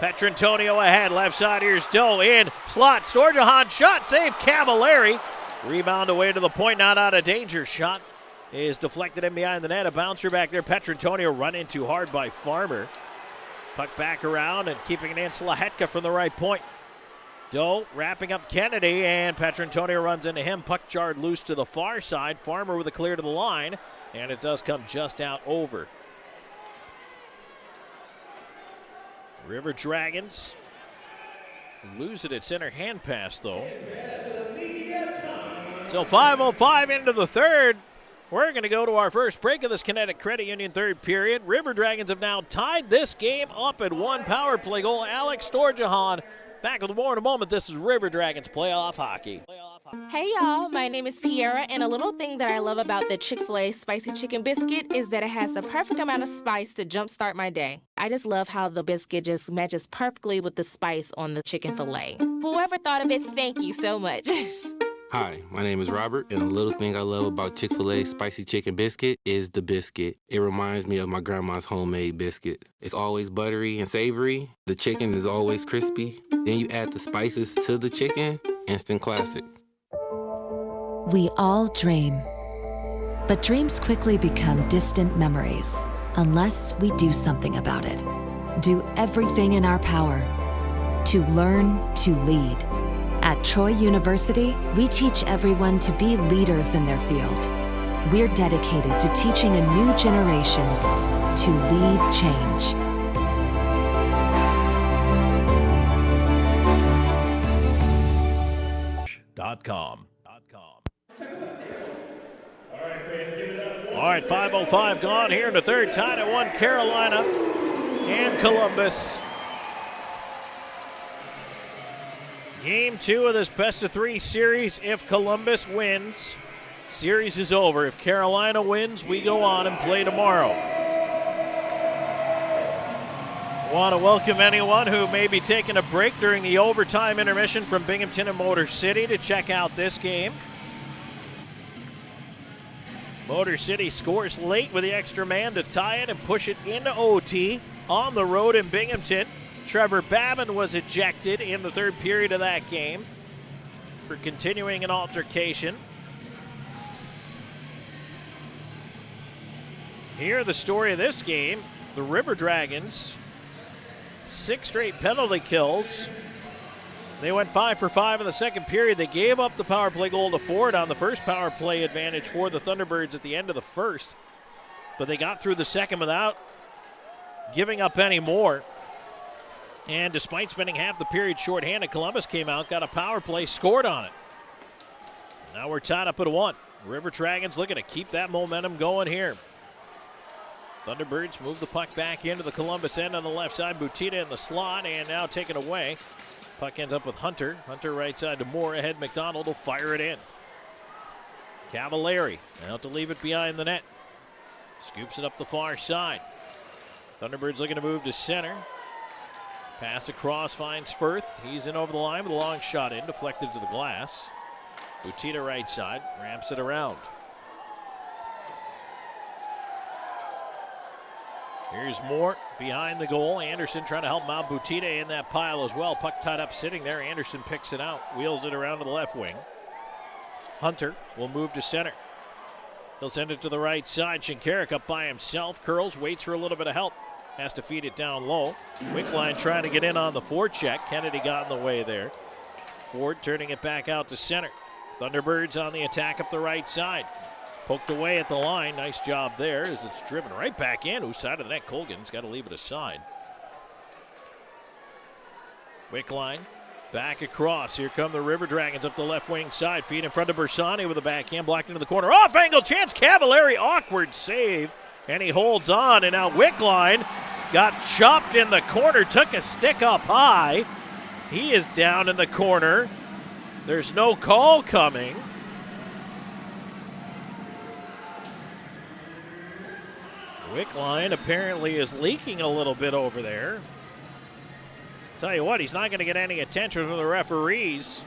Petrantonio ahead, left side, here's Doe in, slot, Storjahan, shot, save, Cavallari. Rebound away to the point, not out of danger. Shot is deflected in behind the net. A bouncer back there. Petrantonio run in too hard by Farmer. Puck back around and keeping it in. Slahetka from the right point. Doe wrapping up Kennedy, and Petrantonio runs into him. Puck jarred loose to the far side. Farmer with a clear to the line, and it does come just out over. River Dragons lose it at center hand pass, though. So 5:05 into the third. We're going to go to our first break of this Kinetic Credit Union third period. River Dragons have now tied this game up at 1 power play goal. Alex Storjahan back with more in a moment. This is River Dragons Playoff Hockey. Hey y'all, my name is Tiara, and a little thing that I love about the Chick-fil-A Spicy Chicken Biscuit is that it has the perfect amount of spice to jumpstart my day. I just love how the biscuit just matches perfectly with the spice on the chicken fillet. Whoever thought of it, thank you so much. Hi, my name is Robert, and a little thing I love about Chick-fil-A Spicy Chicken Biscuit is the biscuit. It reminds me of my grandma's homemade biscuit. It's always buttery and savory. The chicken is always crispy. Then you add the spices to the chicken, instant classic. We all dream, but dreams quickly become distant memories unless we do something about it. Do everything in our power to learn to lead. At Troy University, we teach everyone to be leaders in their field. We're dedicated to teaching a new generation to lead change. .com. All right, 5:05 gone here in the third, tied at 1, Carolina and Columbus. Game 2 of this best-of-3 series. If Columbus wins, series is over. If Carolina wins, we go on and play tomorrow. Want to welcome anyone who may be taking a break during the overtime intermission from Binghamton and Motor City to check out this game. Motor City scores late with the extra man to tie it and push it into OT on the road in Binghamton. Trevor Babin was ejected in the third period of that game for continuing an altercation. Here, the story of this game, the River Dragons, 6 straight penalty kills. They went 5 for 5 in the second period. They gave up the power play goal to Ford on the first power play advantage for the Thunderbirds at the end of the first. But they got through the second without giving up any more. And despite spending half the period shorthanded, Columbus came out, got a power play, scored on it. Now we're tied up at 1. River Dragons looking to keep that momentum going here. Thunderbirds move the puck back into the Columbus end on the left side. Butita in the slot and now taken away. Puck ends up with Hunter. Hunter right side to Moore. Ahead McDonald will fire it in. Cavallari out to leave it behind the net. Scoops it up the far side. Thunderbirds looking to move to center. Pass across, finds Firth. He's in over the line with a long shot in, deflected to the glass. Butita right side, ramps it around. Here's Moore behind the goal. Anderson trying to help Mount Butita in that pile as well. Puck tied up sitting there. Anderson picks it out, wheels it around to the left wing. Hunter will move to center. He'll send it to the right side. Shinkarik up by himself. Curls, waits for a little bit of help. Has to feed it down low. Wickline trying to get in on the forecheck. Kennedy got in the way there. Ford turning it back out to center. Thunderbirds on the attack up the right side. Poked away at the line. Nice job there as it's driven right back in. Whose side of the net? Colgan's got to leave it aside. Wickline back across. Here come the River Dragons up the left wing side. Feed in front of Bersani with a backhand blocked into the corner. Off angle chance. Cavallari awkward save. And he holds on. And now Wickline got chopped in the corner. Took a stick up high. He is down in the corner. There's no call coming. Wickline apparently is leaking a little bit over there. Tell you what, he's not going to get any attention from the referees.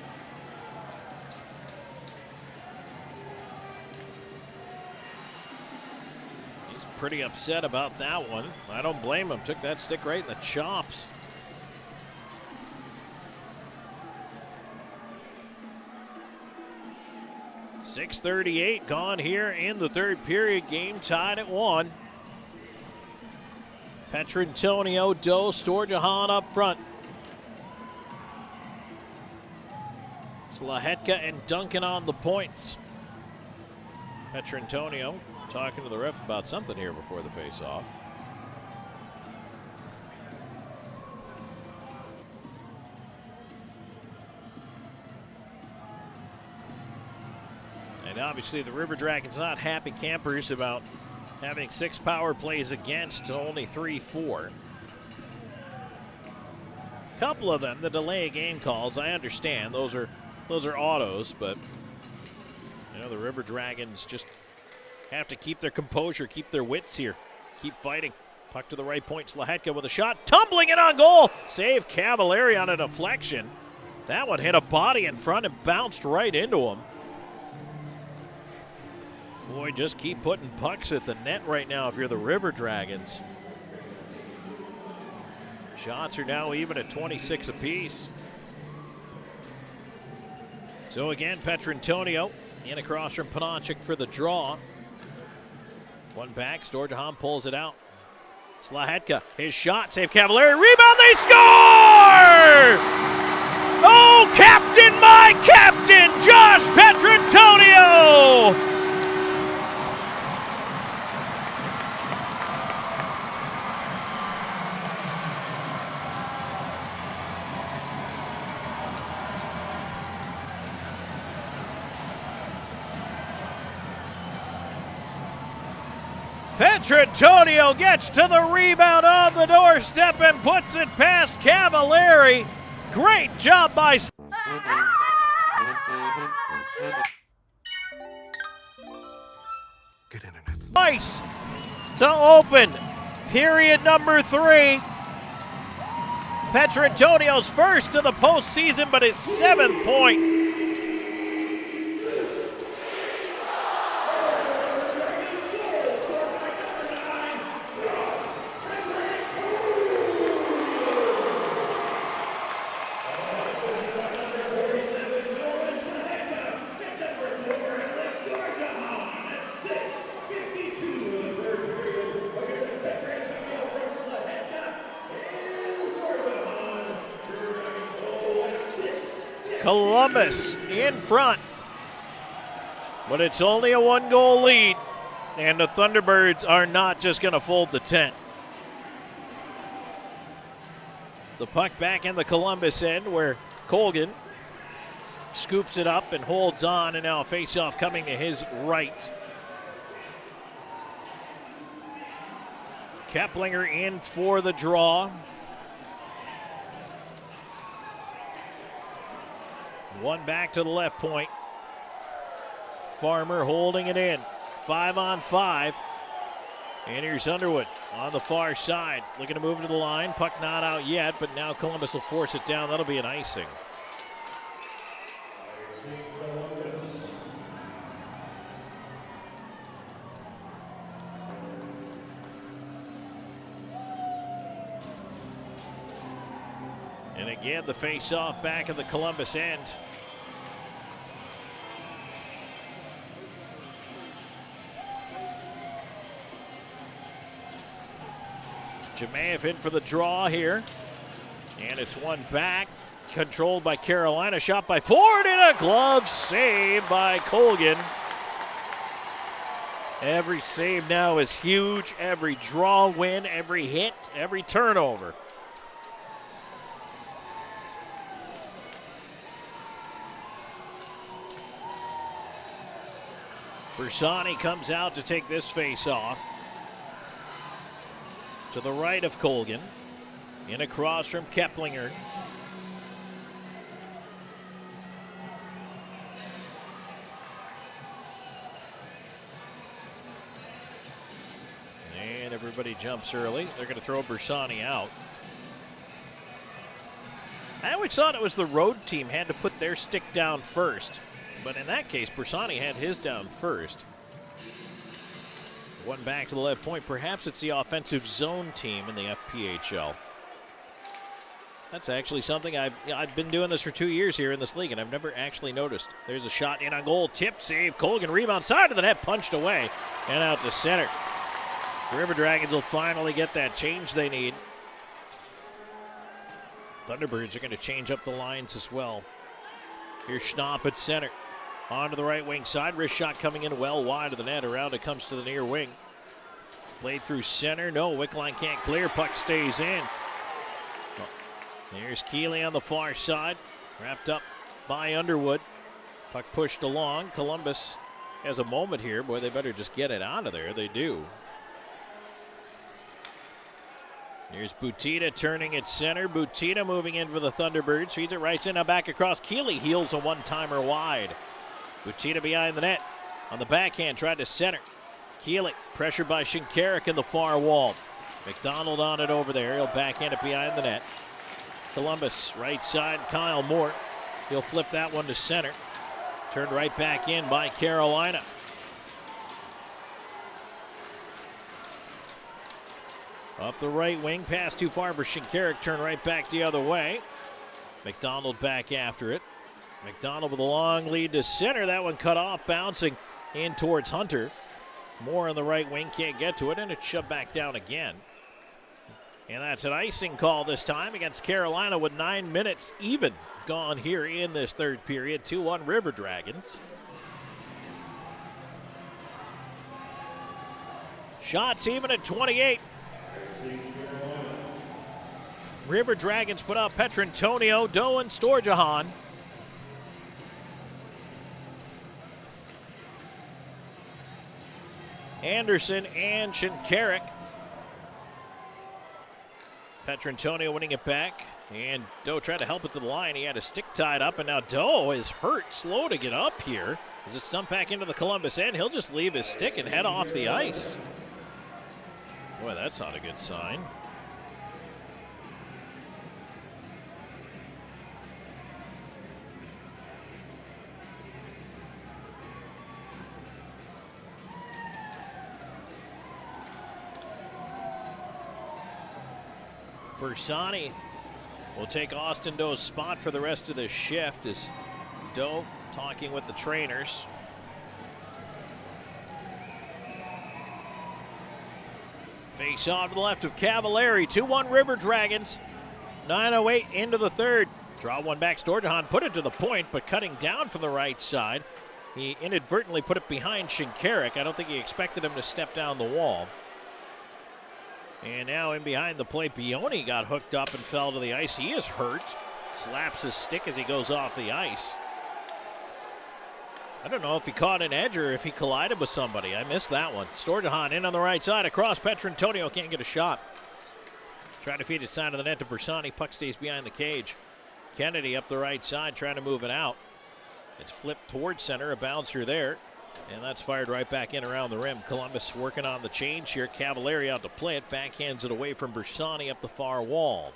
He's pretty upset about that one. I don't blame him. Took that stick right in the chops. .638 gone here in the third period. Game tied at 1. Petrantonio, Doe, Storjahan up front. Slahetka and Duncan on the points. Petrantonio talking to the ref about something here before the face-off. And And obviously the River Dragons not happy campers about having 6 power plays against to only 3 for. Couple of them, the delay game calls, I understand. Those are autos, but you know, the River Dragons just have to keep their composure, keep their wits here, keep fighting. Puck to the right point, Slahetka with a shot, tumbling it on goal. Save Cavallari on a deflection. That one hit a body in front and bounced right into him. Boy, just keep putting pucks at the net right now if you're the River Dragons. Shots are now even at 26 apiece. So again, Petrantonio in across from Panonchik for the draw. One back, Storjahan pulls it out. Slahetka, his shot, save Cavallari, rebound, they score! Oh, captain, my captain, Josh Petrantonio! Petrantonio gets to the rebound on the doorstep and puts it past Cavallari. Great job by Good internet. Nice to open period number 3. Petrantonio's first to the postseason, but his 7th point. Columbus in front, but it's only a 1-goal lead, and the Thunderbirds are not just going to fold the tent. The puck back in the Columbus end where Colgan scoops it up and holds on, and now a face-off coming to his right. Keplinger in for the draw. One back to the left point. Farmer holding it in. 5-on-5. And here's Underwood on the far side. Looking to move to the line. Puck not out yet, but now Columbus will force it down. That'll be an icing. And again, the face-off back at the Columbus end. Jamaev in for the draw here. And it's one back, controlled by Carolina. Shot by Ford and a glove save by Colgan. Every save now is huge. Every draw win, every hit, every turnover. Bersani comes out to take this face off. To the right of Colgan. In across from Keplinger. And everybody jumps early. They're going to throw Bersani out. I always thought it was the road team had to put their stick down first. But in that case, Bersani had his down first. One back to the left point. Perhaps it's the offensive zone team in the FPHL. That's actually something I've been doing this for 2 years here in this league, and I've never actually noticed. There's a shot in on goal. Tip save. Colgan rebound. Side of the net. Punched away. And out to center. The River Dragons will finally get that change they need. Thunderbirds are going to change up the lines as well. Here's Schnapp at center. On to the right wing side. Wrist shot coming in well wide of the net. Around it comes to the near wing. Played through center. No, Wickline can't clear. Puck stays in. There's Keeley on the far side. Wrapped up by Underwood. Puck pushed along. Columbus has a moment here. Boy, they better just get it out of there. They do. Here's Butita turning at center. Butita moving in for the Thunderbirds. Feeds it right in, now back across. Keeley heels a one-timer wide. Butita behind the net. On the backhand, tried to center. Keeley pressured by Shinkarik in the far wall. McDonald on it over there. He'll backhand it behind the net. Columbus, right side, Kyle Moore. He'll flip that one to center. Turned right back in by Carolina. Up the right wing, pass too far for Shinkarik, turn right back the other way. McDonald back after it. McDonald with a long lead to center. That one cut off, bouncing in towards Hunter. Moore on the right wing, can't get to it, and it's shoved back down again. And that's an icing call this time against Carolina with 9 minutes even gone here in this third period. 2-1 River Dragons. Shots even at 28. River Dragons put out Petrantonio, Doe, and Storjahan. Anderson and Shinkarik. Petrantonio winning it back, and Doe tried to help it to the line. He had a stick tied up, and now Doe is hurt, slow to get up here. As it stumped back into the Columbus end, he'll just leave his stick and head off the ice. Boy, that's not a good sign. Bersani will take Austin Doe's spot for the rest of this shift as Doe talking with the trainers. Face off to the left of Cavallari. 2-1 River Dragons. 9:08 into the third. Draw one back. Storjahan put it to the point, but cutting down from the right side. He inadvertently put it behind Shinkarik. I don't think he expected him to step down the wall. And now in behind the plate, Bioni got hooked up and fell to the ice. He is hurt. Slaps his stick as he goes off the ice. I don't know if he caught an edge or if he collided with somebody. I missed that one. Storjahan in on the right side. Across, Petrantonio can't get a shot. Trying to feed it side of the net to Bersani. Puck stays behind the cage. Kennedy up the right side trying to move it out. It's flipped towards center. A bouncer there. And that's fired right back in around the rim. Columbus working on the change here. Cavallari out to play it. Backhands it away from Bersani up the far wall.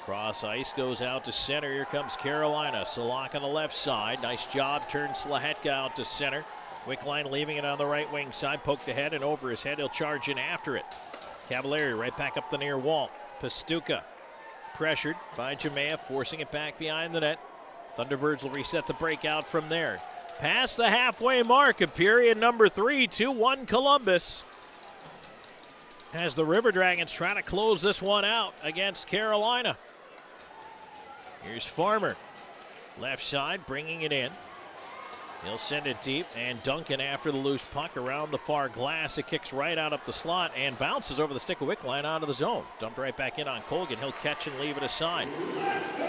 Cross ice goes out to center. Here comes Carolina. Salak on the left side. Nice job. Turns Slahetka out to center. Wickline leaving it on the right wing side. Poked ahead and over his head. He'll charge in after it. Cavallari right back up the near wall. Pastuca pressured by Jamea, forcing it back behind the net. Thunderbirds will reset the breakout from there. Past the halfway mark of period number 3, 2-1 Columbus. As the River Dragons try to close this one out against Carolina. Here's Farmer. Left side, bringing it in. He'll send it deep, and Duncan after the loose puck around the far glass. It kicks right out up the slot and bounces over the stick of Wickline out of the zone. Dumped right back in on Colgan. He'll catch and leave it aside.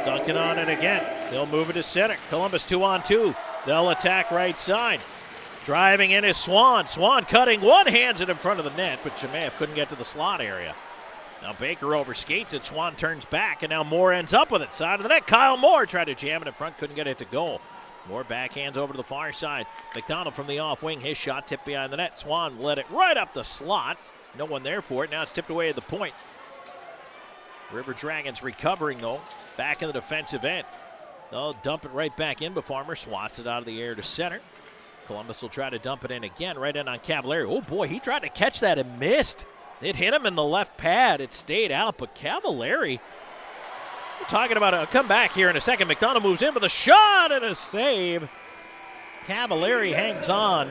Duncan on it again. They'll move it to center. Columbus 2-on-2. They'll attack right side. Driving in is Swan. Swan cutting one, hands it in front of the net, but Jemaev couldn't get to the slot area. Now Baker overskates it. Swan turns back, and now Moore ends up with it. Side of the net. Kyle Moore tried to jam it in front, couldn't get it to goal. Moore backhands over to the far side. McDonald from the off wing. His shot tipped behind the net. Swan let it right up the slot. No one there for it. Now it's tipped away at the point. River Dragons recovering, though. Back in the defensive end. They'll dump it right back in, but Farmer swats it out of the air to center. Columbus will try to dump it in again, right in on Cavallari. Oh, boy, he tried to catch that and missed. It hit him in the left pad. It stayed out, but Cavallari, we're talking about a comeback here in a second. McDonald moves in with a shot and a save. Cavallari hangs on.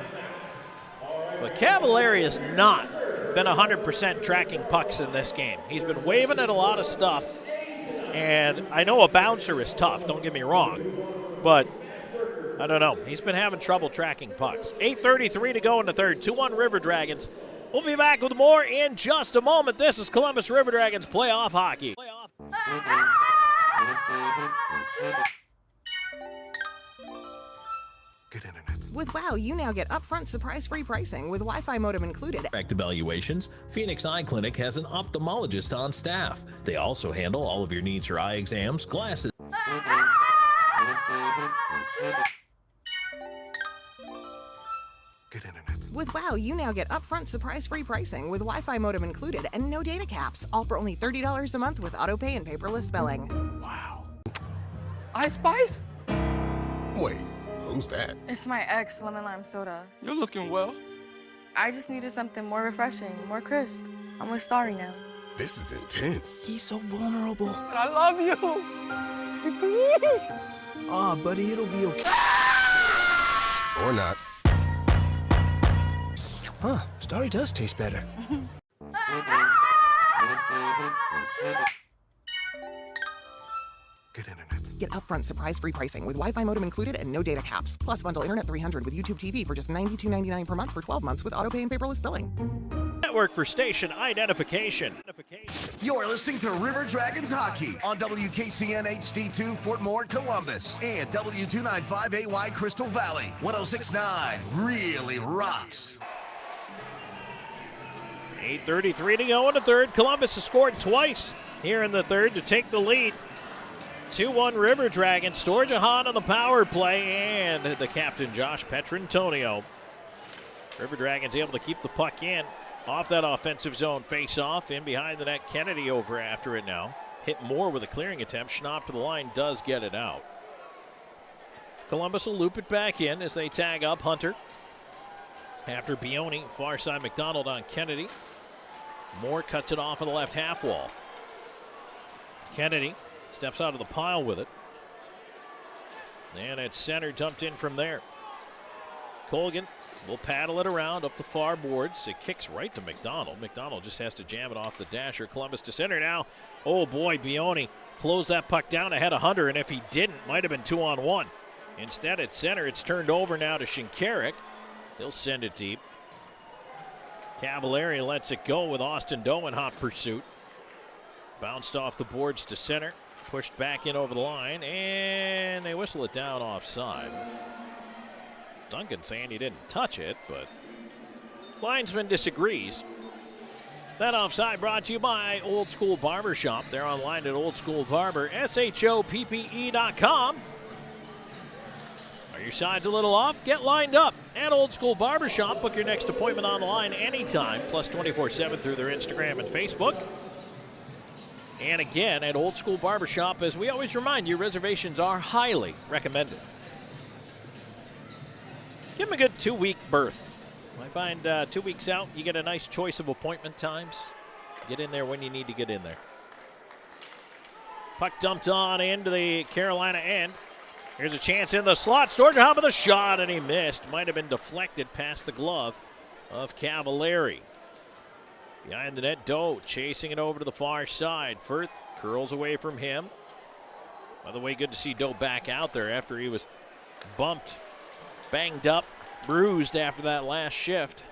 But Cavallari has not been 100% tracking pucks in this game. He's been waving at a lot of stuff. And I know a bouncer is tough, don't get me wrong. But I don't know. He's been having trouble tracking pucks. 8:33 to go in the third. 2-1 River Dragons. We'll be back with more in just a moment. This is Columbus River Dragons playoff hockey. Good internet. With WOW, you now get upfront surprise-free pricing with Wi-Fi modem included. Direct evaluations, Phoenix Eye Clinic has an ophthalmologist on staff. They also handle all of your needs for eye exams, glasses. Good internet. With WOW, you now get upfront surprise-free pricing with Wi-Fi modem included and no data caps, all for only $30 a month with autopay and paperless billing. Wow. Ice Spice? Wait, who's that? It's my ex, lemon lime soda. You're looking well. I just needed something more refreshing, more crisp. I'm with Starry now. This is intense. He's so vulnerable. But I love you. Please. Aw, buddy, it'll be okay. Or not. Huh, Starry does taste better. Good internet. Get upfront surprise-free pricing with Wi-Fi modem included and no data caps. Plus bundle internet 300 with YouTube TV for just $92.99 per month for 12 months with autopay and paperless billing. Network for station identification. You're listening to River Dragons Hockey on WKCN HD2 Fort Moore, Columbus, and W295AY Crystal Valley. 106.9 really rocks. 8:33 to go in the third. Columbus has scored twice here in the third to take the lead. 2-1 River Dragons. Storjahan on the power play and the captain Josh Petrantonio. River Dragons able to keep the puck in off that offensive zone face-off. In behind the net, Kennedy over after it now. Hit more with a clearing attempt. Schnapp to the line, does get it out. Columbus will loop it back in as they tag up Hunter. After Bioni, far side McDonald on Kennedy. Moore cuts it off of the left half wall. Kennedy steps out of the pile with it. And it's center, dumped in from there. Colgan will paddle it around up the far boards. It kicks right to McDonald. McDonald just has to jam it off the dasher. Columbus to center now. Oh boy, Bioni closed that puck down ahead of Hunter, and if he didn't, might have been 2-on-1. Instead at center, it's turned over now to Shinkarik. He'll send it deep. Cavallari lets it go with Austin Doe in hot pursuit. Bounced off the boards to center. Pushed back in over the line, and they whistle it down offside. Duncan saying he didn't touch it, but linesman disagrees. That offside brought to you by Old School Barbershop. They're online at oldschoolbarber.com. Are your sides a little off? Get lined up at Old School Barbershop. Book your next appointment online anytime, plus 24/7 through their Instagram and Facebook. And again, at Old School Barbershop, as we always remind you, reservations are highly recommended. Give them a good 2-week berth. I find 2 weeks out, you get a nice choice of appointment times. Get in there when you need to get in there. Puck dumped on into the Carolina end. Here's a chance in the slot. Storjahan with a shot, and he missed. Might have been deflected past the glove of Cavallari. Behind the net, Doe chasing it over to the far side. Firth curls away from him. By the way, good to see Doe back out there after he was bumped, banged up, bruised after that last shift.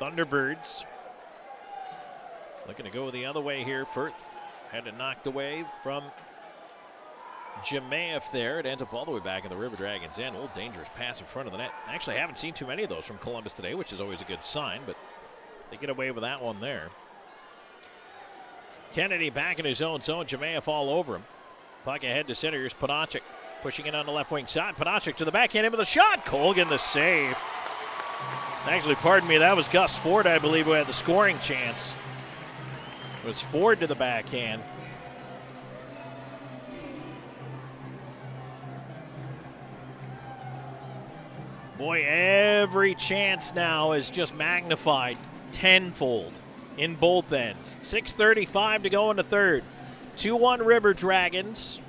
Thunderbirds looking to go the other way here. Firth had it knocked away from Jemaev there. It ends up all the way back in the River Dragons end. A little dangerous pass in front of the net. Actually, haven't seen too many of those from Columbus today, which is always a good sign, but they get away with that one there. Kennedy back in his own zone. Jemaev all over him. Puck ahead to center. Here's Panachik pushing it on the left wing side. Panachik to the backhand, in with a shot. Colgan the save. Actually, pardon me, that was Gus Ford, I believe, who had the scoring chance. It was Ford to the backhand. Boy, every chance now is just magnified tenfold in both ends. 6:35 to go in the third. 2-1 River Dragons.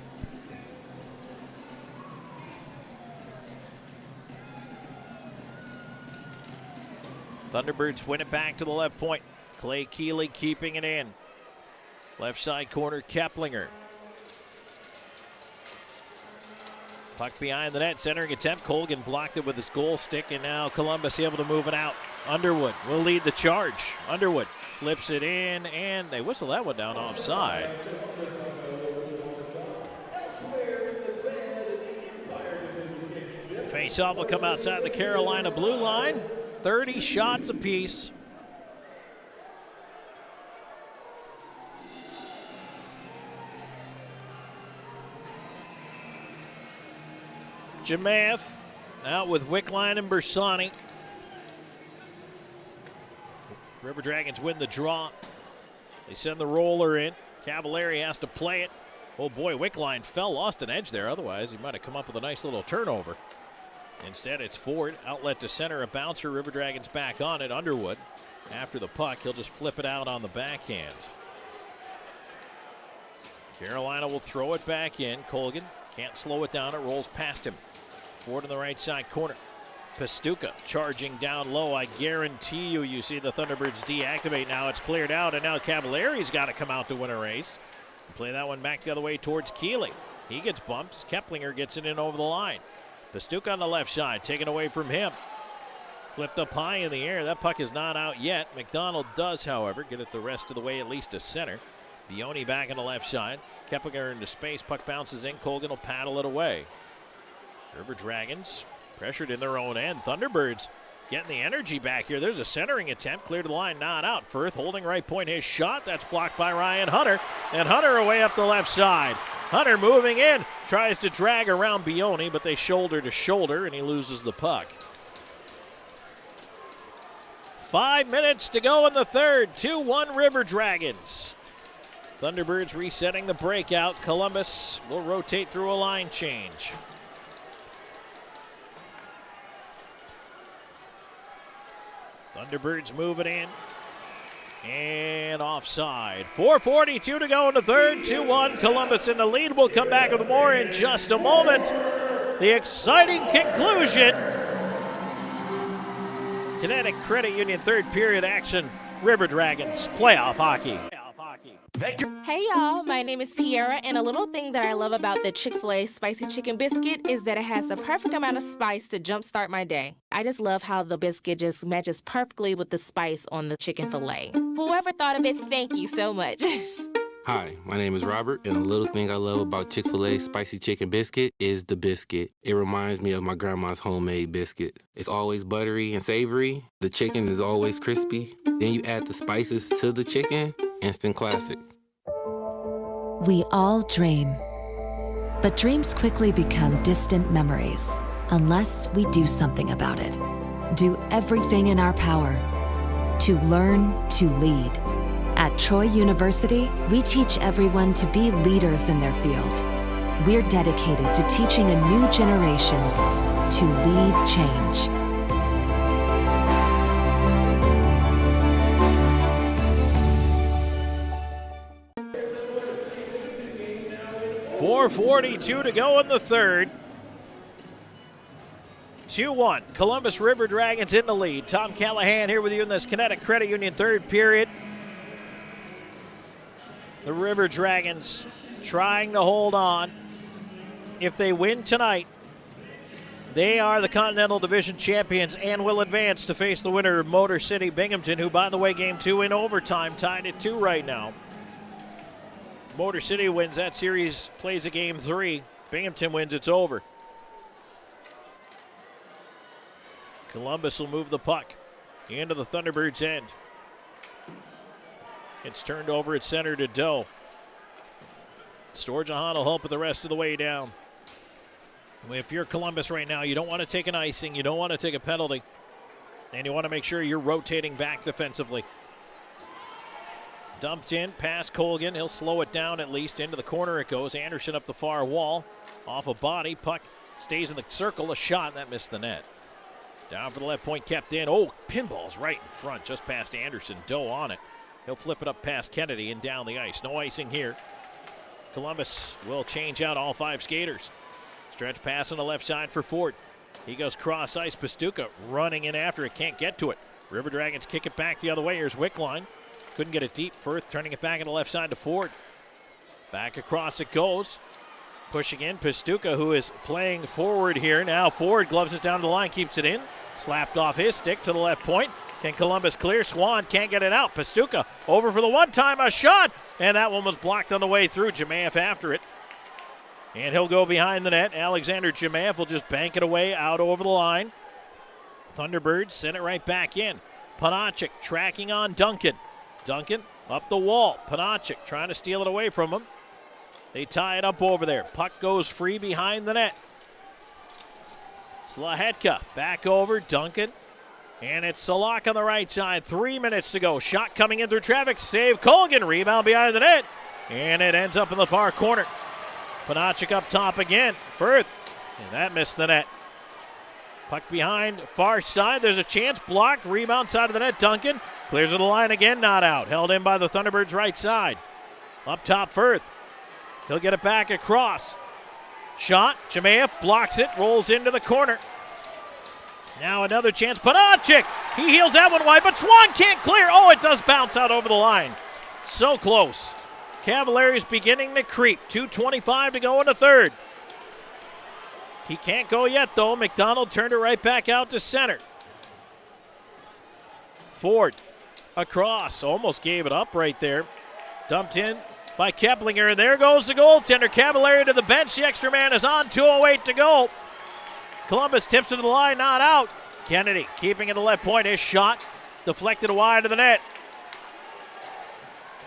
Thunderbirds win it back to the left point. Clay Keeley keeping it in. Left side corner, Keplinger. Puck behind the net, centering attempt. Colgan blocked it with his goal stick, and now Columbus able to move it out. Underwood will lead the charge. Underwood flips it in, and they whistle that one down offside. Face-off will come outside the Carolina blue line. 30 shots apiece. Jamath out with Wickline and Bersani. River Dragons win the draw. They send the roller in. Cavallari has to play it. Oh boy, Wickline lost an edge there. Otherwise, he might have come up with a nice little turnover. Instead, it's Ford. Outlet to center, a bouncer. River Dragons back on it. Underwood after the puck. He'll just flip it out on the backhand. Carolina will throw it back in. Colgan can't slow it down. It rolls past him. Ford in the right side corner. Pastuca charging down low. I guarantee you see the Thunderbirds deactivate now. It's cleared out, and now Cavallari's got to come out to win a race. Play that one back the other way towards Keeley. He gets bumped. Keplinger gets it in over the line. Pastuca on the left side, taken away from him. Flipped up high in the air. That puck is not out yet. McDonald does, however, get it the rest of the way at least to center. Bioni back on the left side. Keplinger into space. Puck bounces in. Colgan will paddle it away. River Dragons pressured in their own end. Thunderbirds getting the energy back here. There's a centering attempt. Clear to the line, not out. Firth holding right point. His shot. That's blocked by Ryan Hunter. And Hunter away up the left side. Hunter moving in. Tries to drag around Bioni, but they shoulder to shoulder, and he loses the puck. 5 minutes to go in the third. 2-1 River Dragons. Thunderbirds resetting the breakout. Columbus will rotate through a line change. Thunderbirds move it in. And offside. 4:42 to go in the third. 2-1. Columbus in the lead. We'll come back with more in just a moment. The exciting conclusion. Kinetic Credit Union third period action. River Dragons playoff hockey. Hey y'all, my name is Tiara, and a little thing that I love about the Chick-fil-A spicy chicken biscuit is that it has the perfect amount of spice to jumpstart my day. I just love how the biscuit just matches perfectly with the spice on the chicken fillet. Whoever thought of it, thank you so much. Hi, my name is Robert, and a little thing I love about Chick-fil-A spicy chicken biscuit is the biscuit. It reminds me of my grandma's homemade biscuit. It's always buttery and savory. The chicken is always crispy. Then you add the spices to the chicken. Instant classic. We all dream, but dreams quickly become distant memories unless we do something about it. Do everything in our power to learn to lead. At Troy University, we teach everyone to be leaders in their field. We're dedicated to teaching a new generation to lead change. .442 to go in the third. 2-1. Columbus River Dragons in the lead. Tom Callahan here with you in this Kinetic Credit Union third period. The River Dragons trying to hold on. If they win tonight, they are the Continental Division champions and will advance to face the winner of Motor City Binghamton, who, by the way, game 2 in overtime, tied at 2 right now. Motor City wins that series, plays a game 3. Binghamton wins, it's over. Columbus will move the puck into the Thunderbirds' end. It's turned over at center to Doe. Storjahan will help it the rest of the way down. If you're Columbus right now, you don't want to take an icing, you don't want to take a penalty, and you want to make sure you're rotating back defensively. Dumped in, past Colgan. He'll slow it down at least. Into the corner it goes. Anderson up the far wall. Off a body. Puck stays in the circle. A shot, that missed the net. Down for the left point, kept in. Oh, pinball's right in front, just past Anderson. Doe on it. He'll flip it up past Kennedy and down the ice. No icing here. Columbus will change out all 5 skaters. Stretch pass on the left side for Ford. He goes cross ice. Pastuca running in after it. Can't get to it. River Dragons kick it back the other way. Here's Wickline. Couldn't get it deep. Firth turning it back on the left side to Ford. Back across it goes. Pushing in. Pastuca, who is playing forward here. Now Ford gloves it down to the line. Keeps it in. Slapped off his stick to the left point. Can Columbus clear? Swan can't get it out. Pastuca over for the one time, a shot, and that one was blocked on the way through. Jamaev after it. And he'll go behind the net. Alexander Chimaev will just bank it away out over the line. Thunderbirds send it right back in. Panachik tracking on Duncan. Duncan up the wall. Panachik trying to steal it away from him. They tie it up over there. Puck goes free behind the net. Slahetka back over. Duncan. And it's Salak on the right side. 3 minutes to go. Shot coming in through traffic. Save Colgan. Rebound behind the net. And it ends up in the far corner. Panachik up top again. Firth. And that missed the net. Puck behind, far side. There's a chance. Blocked. Rebound side of the net. Duncan clears of the line again. Not out. Held in by the Thunderbirds right side. Up top, Firth. He'll get it back across. Shot. Chimaev blocks it. Rolls into the corner. Now another chance. Panachik. He heels that one wide, but Swan can't clear. Oh, it does bounce out over the line. So close. Cavalieri's beginning to creep. 2:25 to go in the third. He can't go yet, though. McDonald turned it right back out to center. Ford across. Almost gave it up right there. Dumped in by Keplinger. And there goes the goaltender. Cavalieri to the bench. The extra man is on. 2:08 to go. Columbus tips it to the line. Not out. Kennedy keeping it to left point. His shot deflected wide of the net.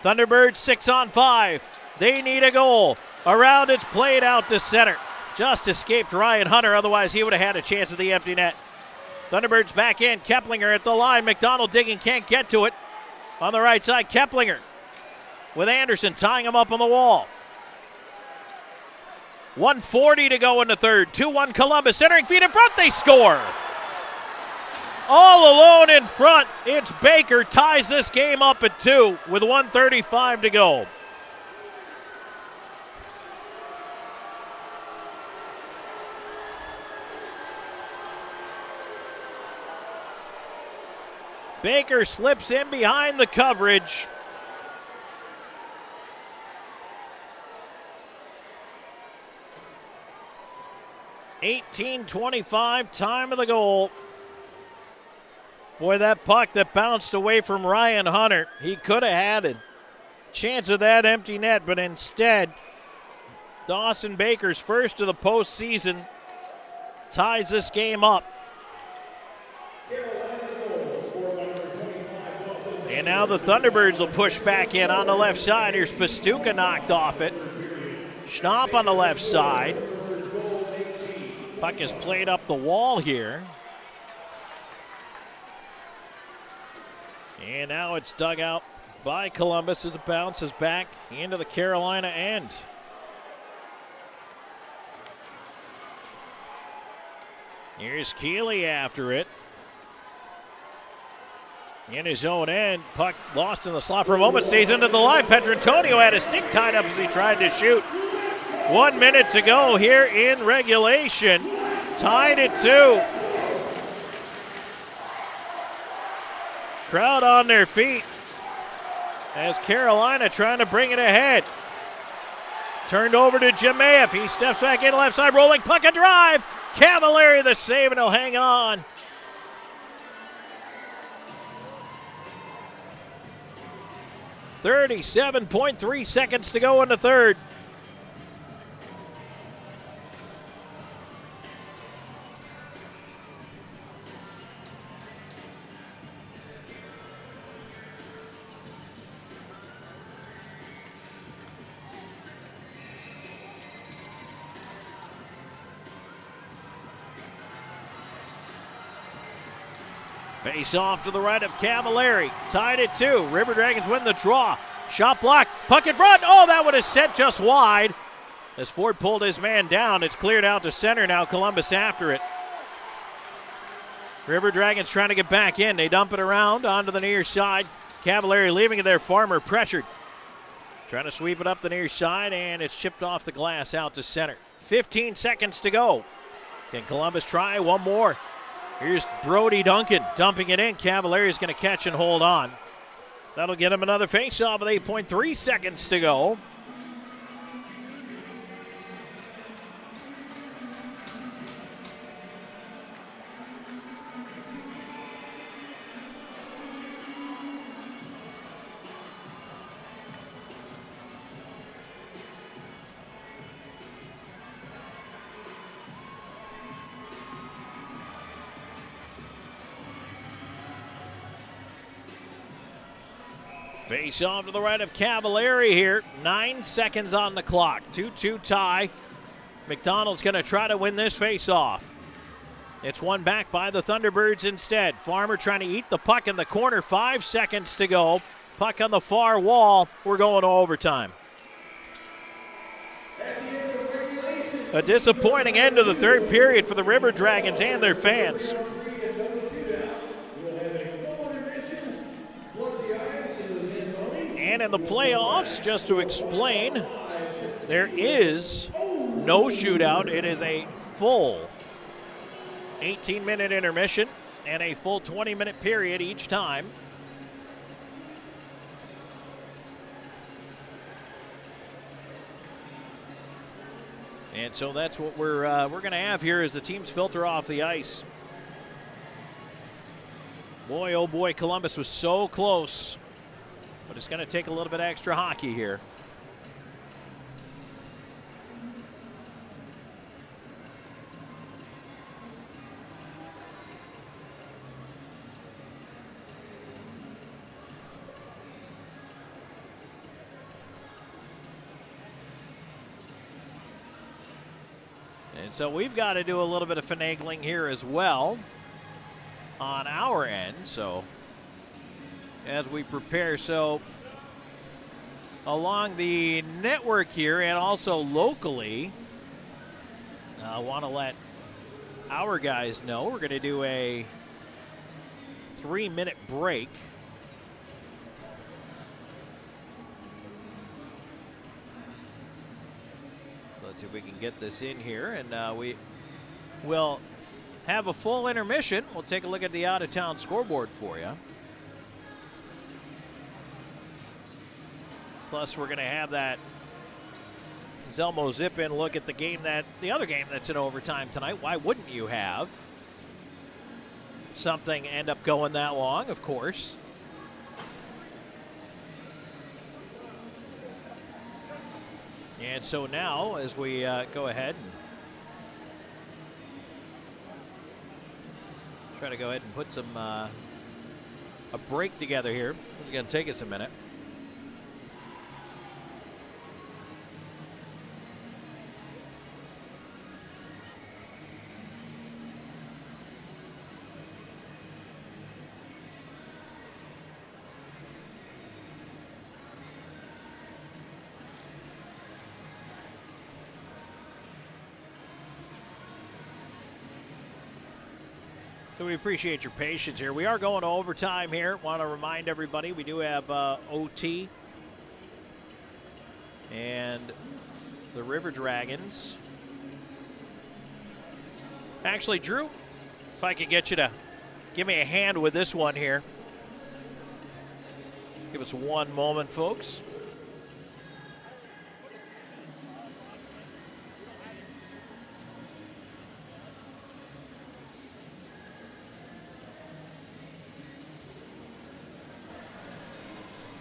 Thunderbirds 6-on-5. They need a goal. Around it's played out to center. Just escaped Ryan Hunter, otherwise he would have had a chance at the empty net. Thunderbirds back in. Keplinger at the line. McDonald digging, can't get to it. On the right side, Keplinger with Anderson tying him up on the wall. 1:40 to go in the third. 2-1 Columbus. Centering feed in front, they score. All alone in front. It's Baker ties this game up at 2 with 1:35 to go. Baker slips in behind the coverage. $18:25, time of the goal. Boy, that puck that bounced away from Ryan Hunter, he could have had a chance of that empty net, but instead, Dawson Baker's first of the postseason ties this game up. And now the Thunderbirds will push back in on the left side. Here's Pastuka knocked off it. Schnapp on the left side. Puck is played up the wall here. And now it's dug out by Columbus as it bounces back into the Carolina end. Here's Keeley after it. In his own end, puck lost in the slot for a moment, stays into the line. Petrantonio had his stick tied up as he tried to shoot. 1 minute to go here in regulation. Tied at 2. Crowd on their feet as Carolina trying to bring it ahead. Turned over to Chimaev. He steps back in left side, rolling puck and drive. Cavalieri the save, and he'll hang on. .3 seconds to go in the third. Face off to the right of Cavalieri. Tied at 2. River Dragons win the draw. Shot blocked. Puck in front. Oh, that one is set just wide. As Ford pulled his man down, it's cleared out to center now. Columbus after it. River Dragons trying to get back in. They dump it around onto the near side. Cavalieri leaving it there. Farmer pressured. Trying to sweep it up the near side, and it's chipped off the glass out to center. 15 seconds to go. Can Columbus try one more? Here's Brody Duncan dumping it in. Cavalieri is going to catch and hold on. That'll get him another face-off with 8.3 seconds to go. Face off to the right of Cavallari here. 9 seconds on the clock. 2-2 tie. McDonald's going to try to win this face-off. It's won back by the Thunderbirds instead. Farmer trying to eat the puck in the corner. 5 seconds to go. Puck on the far wall. We're going to overtime. A disappointing end to the third period for the River Dragons and their fans. And in the playoffs, just to explain, there is no shootout. It is a full 18-minute intermission and a full 20-minute period each time. And so that's what we're going to have here as the teams filter off the ice. Boy, oh boy, Columbus was so close. But it's going to take a little bit extra hockey here. And so we've got to do a little bit of finagling here as well on our end. So as we prepare, so along the network here and also locally, I want to let our guys know we're going to do a 3-minute break. So let's see if we can get this in here, and we will have a full intermission. We'll take a look at the out-of-town scoreboard for you. Plus, we're going to have that Zelmo zip-in look at the other game that's in overtime tonight. Why wouldn't you have something end up going that long, of course? And so now, as we go ahead and try to go ahead and put some a break together here. This is going to take us a minute. So we appreciate your patience here. We are going to overtime here. Want to remind everybody we do have OT. And the River Dragons. Actually, Drew, if I could get you to give me a hand with this one here. Give us one moment, folks.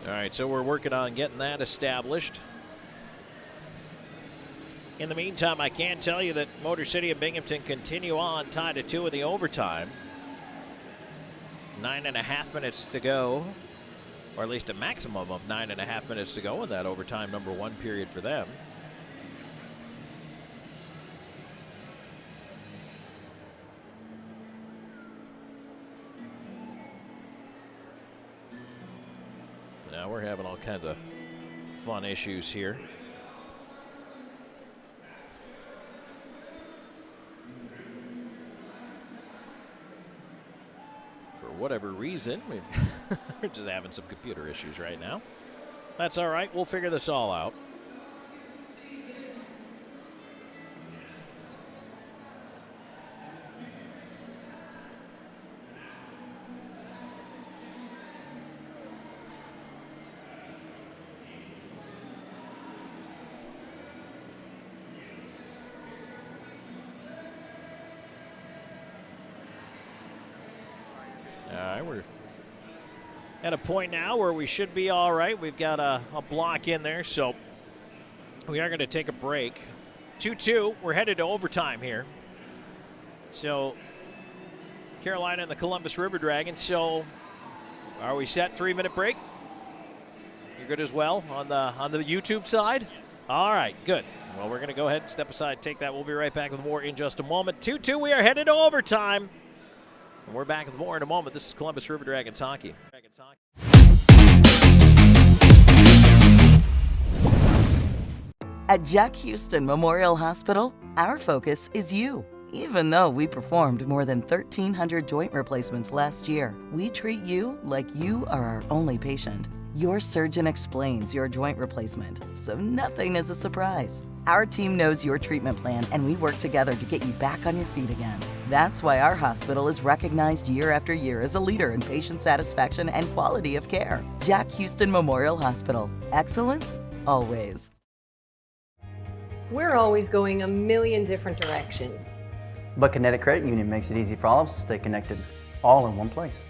All right, so we're working on getting that established. In the meantime, I can tell you that Motor City and Binghamton continue on tied at 2 in the overtime. 9.5 minutes to go, or at least a maximum of 9.5 minutes to go in that overtime number 1 period for them. Now we're having all kinds of fun issues here. For whatever reason, we're just having some computer issues right now. That's all right. We'll figure this all out. We're at a point now where we should be all right. We've got a block in there, so we are going to take a break. 2-2, we're headed to overtime here. So Carolina and the Columbus River Dragons. So are we set? 3-minute break? good as well on the YouTube side? All right, good. Well, we're going to go ahead and step aside, take that. We'll be right back with more in just a moment. 2-2, we are headed to overtime. And we're back with more in a moment. This is Columbus River Dragons hockey. At Jack Houston Memorial Hospital, our focus is you. Even though we performed more than 1,300 joint replacements last year, we treat you like you are our only patient. Your surgeon explains your joint replacement, so nothing is a surprise. Our team knows your treatment plan, and we work together to get you back on your feet again. That's why our hospital is recognized year after year as a leader in patient satisfaction and quality of care. Jack Houston Memorial Hospital. Excellence, always. We're always going a million different directions. But Kinetic Credit Union makes it easy for all of us to stay connected, all in one place.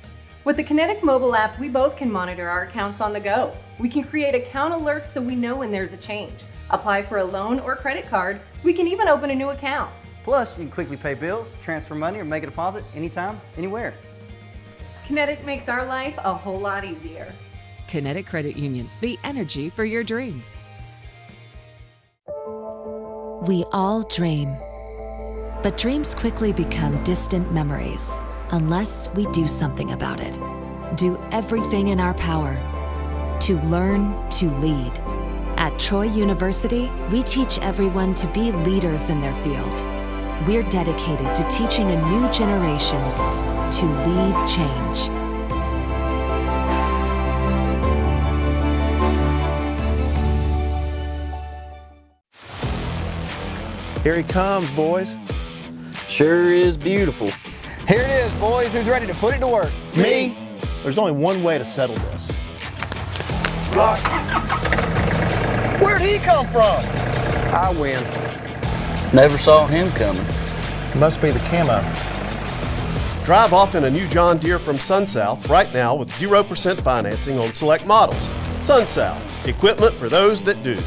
With the Kinetic mobile app, we both can monitor our accounts on the go. We can create account alerts so we know when there's a change. Apply for a loan or credit card. We can even open a new account. Plus, you can quickly pay bills, transfer money, or make a deposit anytime, anywhere. Kinetic makes our life a whole lot easier. Kinetic Credit Union, the energy for your dreams. We all dream. But dreams quickly become distant memories unless we do something about it. Do everything in our power to learn to lead. At Troy University, we teach everyone to be leaders in their field. We're dedicated to teaching a new generation to lead change. Here he comes, boys. Sure is beautiful. Here it is, boys. Who's ready to put it to work? Me? There's only one way to settle this. Where'd he come from? I win. Never saw him coming. Must be the camo. Drive off in a new John Deere from SunSouth right now with 0% financing on select models. SunSouth, equipment for those that do.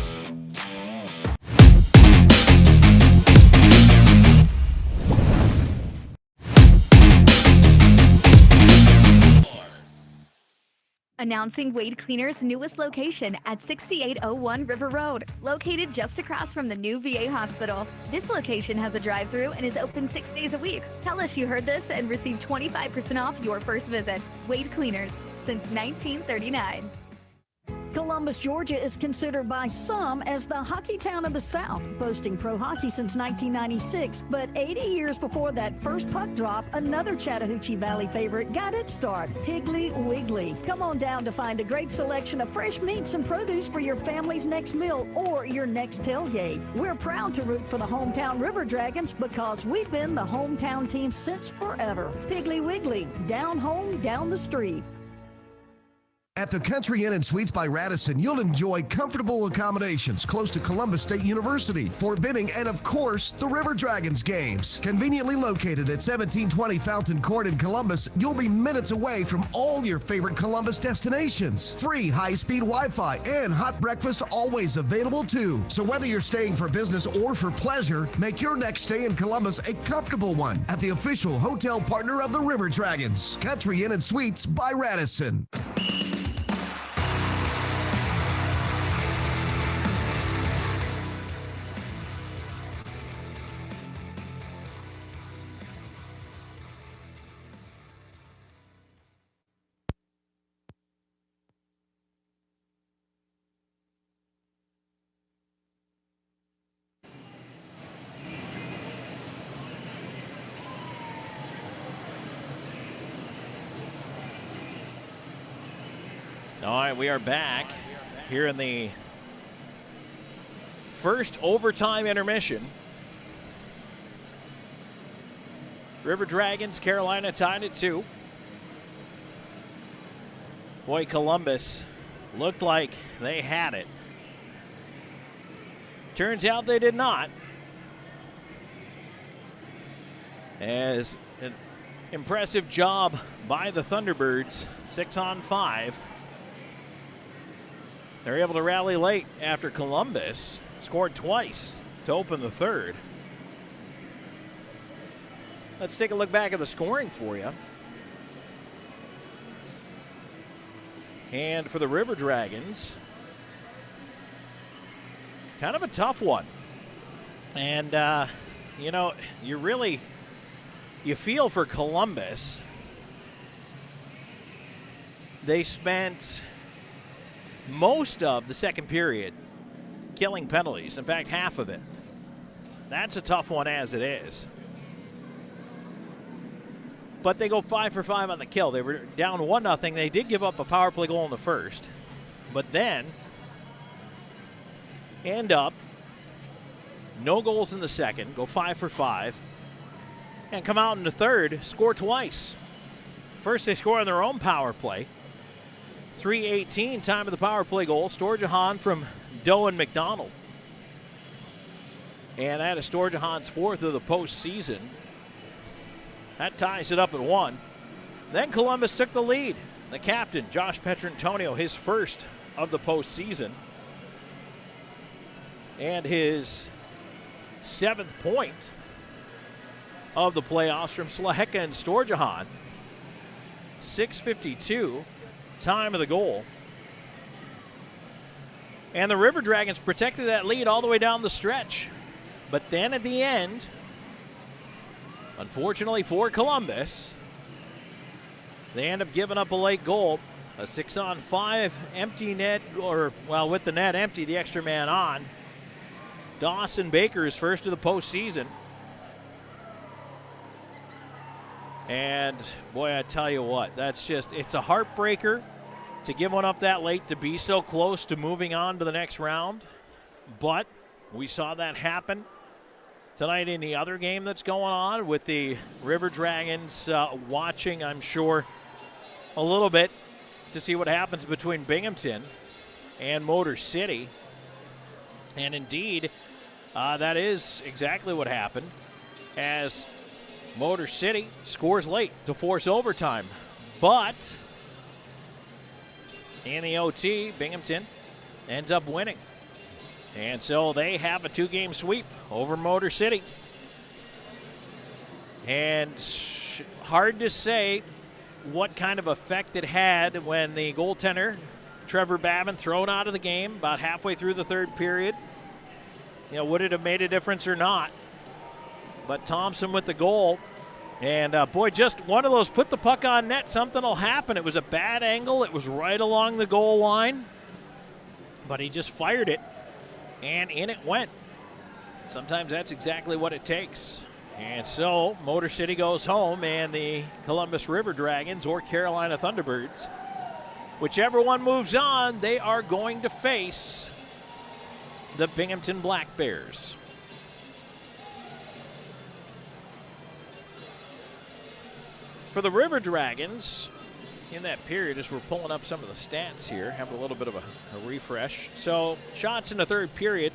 Announcing Wade Cleaner's newest location at 6801 River Road, located just across from the new VA hospital. This location has a drive-thru and is open 6 days a week. Tell us you heard this and receive 25% off your first visit. Wade Cleaners, since 1939. Columbus, Georgia is considered by some as the hockey town of the South, boasting pro hockey since 1996. But 80 years before that first puck drop, another Chattahoochee Valley favorite got its start, Piggly Wiggly. Come on down to find a great selection of fresh meats and produce for your family's next meal or your next tailgate. We're proud to root for the hometown River Dragons because we've been the hometown team since forever. Piggly Wiggly, down home, down the street. At the Country Inn and Suites by Radisson, you'll enjoy comfortable accommodations close to Columbus State University, Fort Benning, and of course, the River Dragons games. Conveniently located at 1720 Fountain Court in Columbus, you'll be minutes away from all your favorite Columbus destinations. Free high-speed Wi-Fi and hot breakfast always available too. So whether you're staying for business or for pleasure, make your next stay in Columbus a comfortable one at the official hotel partner of the River Dragons. Country Inn and Suites by Radisson. All right, we are back here in the first overtime intermission. River Dragons, Carolina tied at 2. Boy, Columbus looked like they had it. Turns out they did not. As an impressive job by the Thunderbirds, 6-on-5. They're able to rally late after Columbus scored twice to open the third. Let's take a look back at the scoring for you. And for the River Dragons, kind of a tough one. And, you know, you feel for Columbus. They spent most of the second period killing penalties. In fact, half of it. That's a tough one as it is. But they go 5 for 5 on the kill. They were down 1-0. They did give up a power play goal in the first. But then end up no goals in the second, go 5 for 5, and come out in the third, score twice. First, they score on their own power play. 3:18, time of the power play goal. Storjahan from Doe and McDonald. And that is Storjahan's 4th of the postseason. That ties it up at 1. Then Columbus took the lead. The captain, Josh Petrantonio, his 1st of the postseason. And his 7th point of the playoffs from Slaheka and Storjahan. 6:52, time of the goal. And the River Dragons protected that lead all the way down the stretch. But then at the end, unfortunately for Columbus, they end up giving up a late goal. A 6-on-5 empty net, or, well, with the net empty, the extra man on. Dawson Baker's 1st of the postseason. And, boy, I tell you what, it's a heartbreaker to give one up that late, to be so close to moving on to the next round. But we saw that happen tonight in the other game that's going on, with the River Dragons watching, I'm sure, a little bit to see what happens between Binghamton and Motor City. And indeed, that is exactly what happened, as Motor City scores late to force overtime. But in the OT, Binghamton ends up winning. And so they have a 2-game sweep over Motor City. And hard to say what kind of effect it had when the goaltender, Trevor Babin, thrown out of the game about halfway through the third period. You know, would it have made a difference or not? But Thompson with the goal. And, boy, just one of those put the puck on net, something will happen. It was a bad angle. It was right along the goal line. But he just fired it, and in it went. Sometimes that's exactly what it takes. And so Motor City goes home, and the Columbus River Dragons, or Carolina Thunderbirds, whichever one moves on, they are going to face the Binghamton Black Bears. For the River Dragons, in that period, as we're pulling up some of the stats here, have a little bit of a refresh. So shots in the third period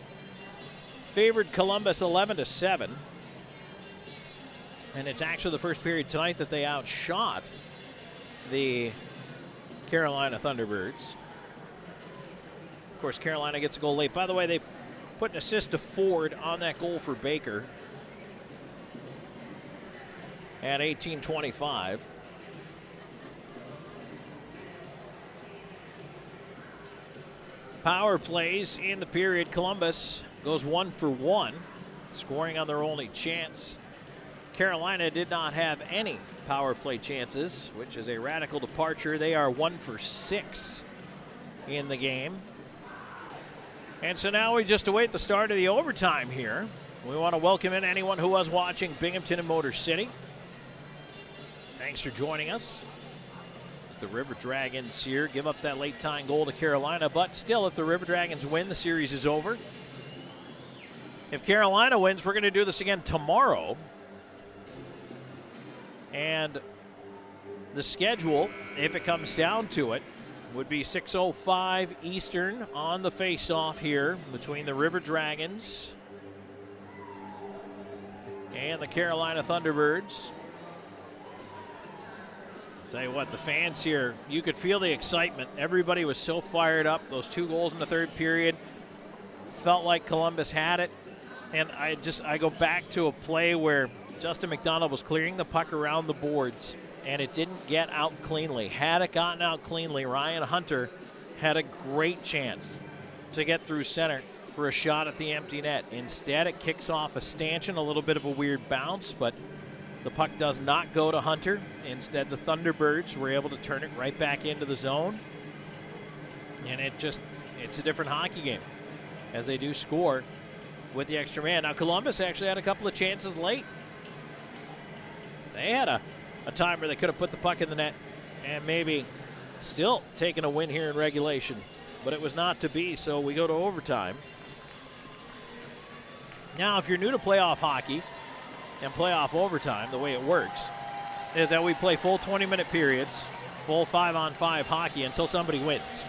favored Columbus 11-7. And it's actually the first period tonight that they outshot the Carolina Thunderbirds. Of course, Carolina gets a goal late. By the way, they put an assist to Ford on that goal for Baker at 18:25. Power plays in the period. Columbus goes 1 for 1, scoring on their only chance. Carolina did not have any power play chances, which is a radical departure. They are 1 for 6 in the game. And so now we just await the start of the overtime here. We want to welcome in anyone who was watching Binghamton and Motor City. Thanks for joining us. The River Dragons here give up that late tying goal to Carolina, but still, if the River Dragons win, the series is over. If Carolina wins, we're going to do this again tomorrow. And the schedule, if it comes down to it, would be 6:05 Eastern on the face-off here between the River Dragons and the Carolina Thunderbirds. Tell you what, the fans here, you could feel the excitement. Everybody was so fired up. Those 2 goals in the third period felt like Columbus had it. And I go back to a play where Justin McDonald was clearing the puck around the boards, and it didn't get out cleanly. Had it gotten out cleanly, Ryan Hunter had a great chance to get through center, for a shot at the empty net. Instead, it kicks off a stanchion, a little bit of a weird bounce, but the puck does not go to Hunter. Instead, the Thunderbirds were able to turn it right back into the zone. And it's a different hockey game as they do score with the extra man. Now, Columbus actually had a couple of chances late. They had a time where they could have put the puck in the net and maybe still taken a win here in regulation. But it was not to be, so we go to overtime. Now, if you're new to playoff hockey and playoff overtime, the way it works is that we play full 20-minute periods, full 5-on-5 hockey until somebody wins.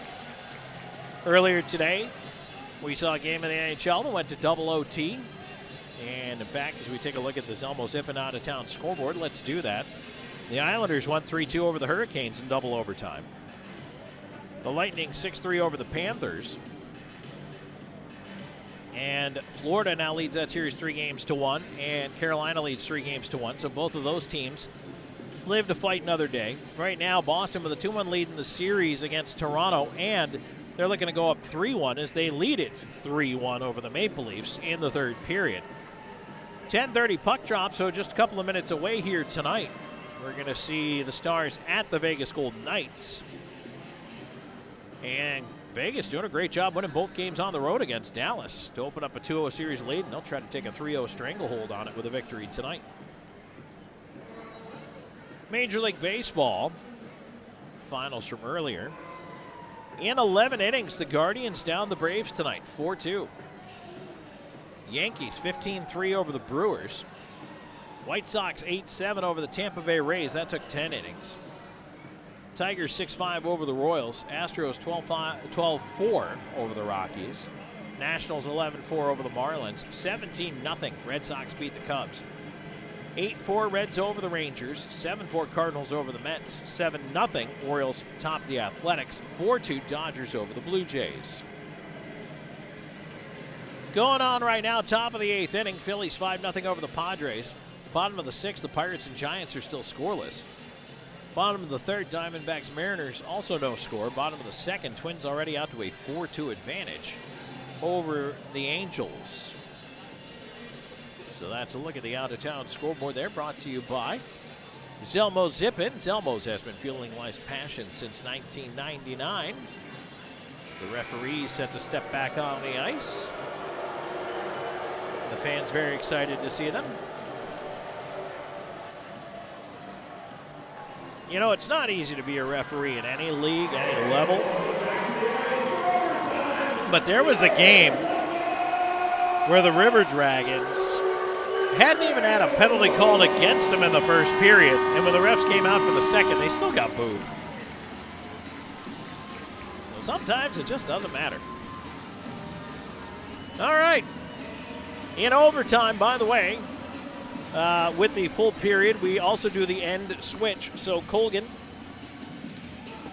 Earlier today, we saw a game in the NHL that went to double OT. And in fact, as we take a look at the Zelmo Zippin out-of-town scoreboard, let's do that. The Islanders won 3-2 over the Hurricanes in double overtime. The Lightning 6-3 over the Panthers. And Florida now leads that series 3-1, and Carolina leads 3-1. So both of those teams live to fight another day. Right now, Boston with a 2-1 lead in the series against Toronto, and they're looking to go up 3-1 as they lead it 3-1 over the Maple Leafs in the third period. 10:30 puck drop, so just a couple of minutes away here tonight. We're going to see the Stars at the Vegas Golden Knights. And Vegas doing a great job winning both games on the road against Dallas to open up a 2-0 series lead, and they'll try to take a 3-0 stranglehold on it with a victory tonight. Major League Baseball, finals from earlier. In 11 innings, the Guardians down the Braves tonight, 4-2. Yankees 15-3 over the Brewers. White Sox 8-7 over the Tampa Bay Rays. That took 10 innings. Tigers 6-5 over the Royals. Astros 12-4 over the Rockies. Nationals 11-4 over the Marlins. 17-0 Red Sox beat the Cubs. 8-4 Reds over the Rangers. 7-4 Cardinals over the Mets. 7-0 Orioles top the Athletics. 4-2 Dodgers over the Blue Jays. Going on right now, top of the 8th inning. Phillies 5-0 over the Padres. Bottom of the 6th, the Pirates and Giants are still scoreless. Bottom of the 3rd, Diamondbacks Mariners also no score. Bottom of the 2nd, Twins already out to a 4-2 advantage over the Angels. So that's a look at the out-of-town scoreboard there, brought to you by Zelmo Zippin. Zelmo's has been fueling life's passion since 1999. The referee set to step back on the ice. The fans very excited to see them. You know, it's not easy to be a referee in any league, any level. But there was a game where the River Dragons hadn't even had a penalty called against them in the first period. And when the refs came out for the second, they still got booed. So sometimes it just doesn't matter. All right. In overtime, by the way, with the full period, we also do the end switch. So Colgan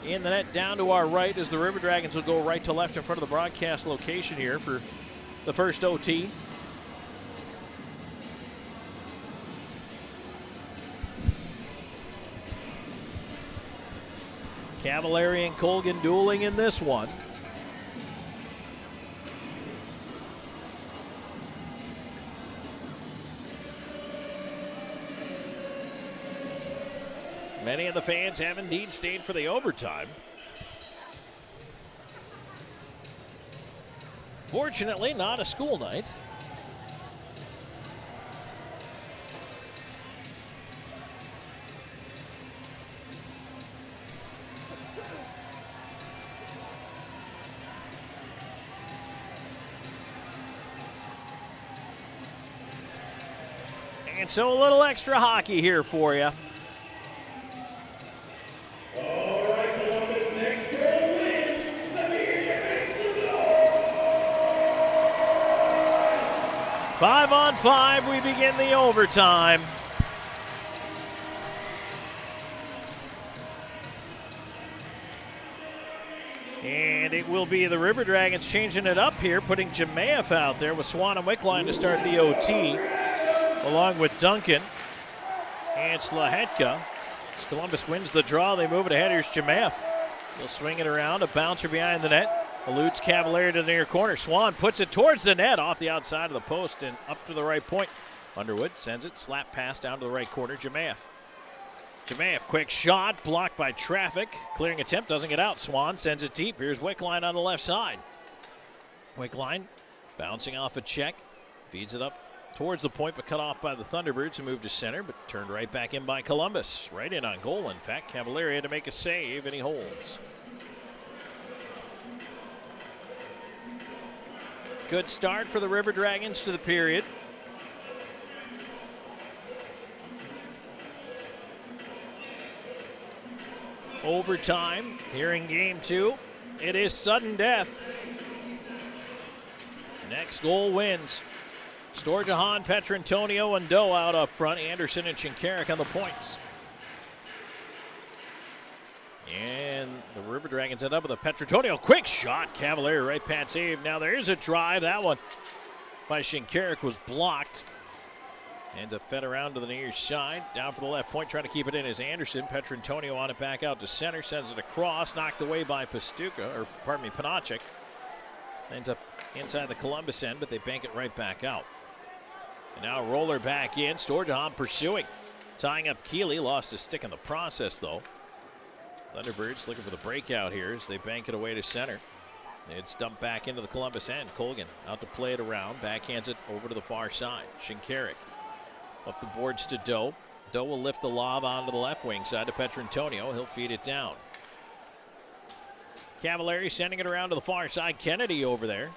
in the net down to our right as the River Dragons will go right to left in front of the broadcast location here for the first OT. Cavallari and Colgan dueling in this one. Many of the fans have indeed stayed for the overtime. Fortunately, not a school night. And so a little extra hockey here for you. 5-on-5, we begin the overtime. And it will be the River Dragons changing it up here, putting Jemaeff out there with Swan and Wickline to start the OT, along with Duncan and Slahetka. As Columbus wins the draw, they move it ahead. Here's Jemaeff. He'll swing it around, a bouncer behind the net. Eludes Cavalieri to the near corner. Swan puts it towards the net off the outside of the post and up to the right point. Underwood sends it, slap pass down to the right corner. Jemayev, quick shot, blocked by traffic. Clearing attempt, doesn't get out. Swan sends it deep. Here's Wickline on the left side. Wickline bouncing off a check, feeds it up towards the point, but cut off by the Thunderbirds, who moved to center, but turned right back in by Columbus. Right in on goal, in fact. Cavalieri had to make a save, and he holds. Good start for the River Dragons to the period. Overtime here in game 2. It is sudden death. Next goal wins. Storjahan, Petrantonio, and Doe out up front. Anderson and Shinkarik on the points. And the River Dragons end up with a Petrantonio. Quick shot. Cavalieri right pad save. Now there is a drive. That one by Shinkarik was blocked. Ends up fed around to the near side. Down for the left point, trying to keep it in is Anderson. Petrantonio on it back out to center. Sends it across. Knocked away by Panachik. Ends up inside the Columbus end, but they bank it right back out. And now roller back in. Storjahan pursuing. Tying up Keeley. Lost his stick in the process, though. Thunderbirds looking for the breakout here as they bank it away to center. It's dumped back into the Columbus end. Colgan out to play it around. Backhands it over to the far side. Shinkarik up the boards to Doe. Doe will lift the lob onto the left wing side to Petrantonio. He'll feed it down. Cavalieri sending it around to the far side. Kennedy over there.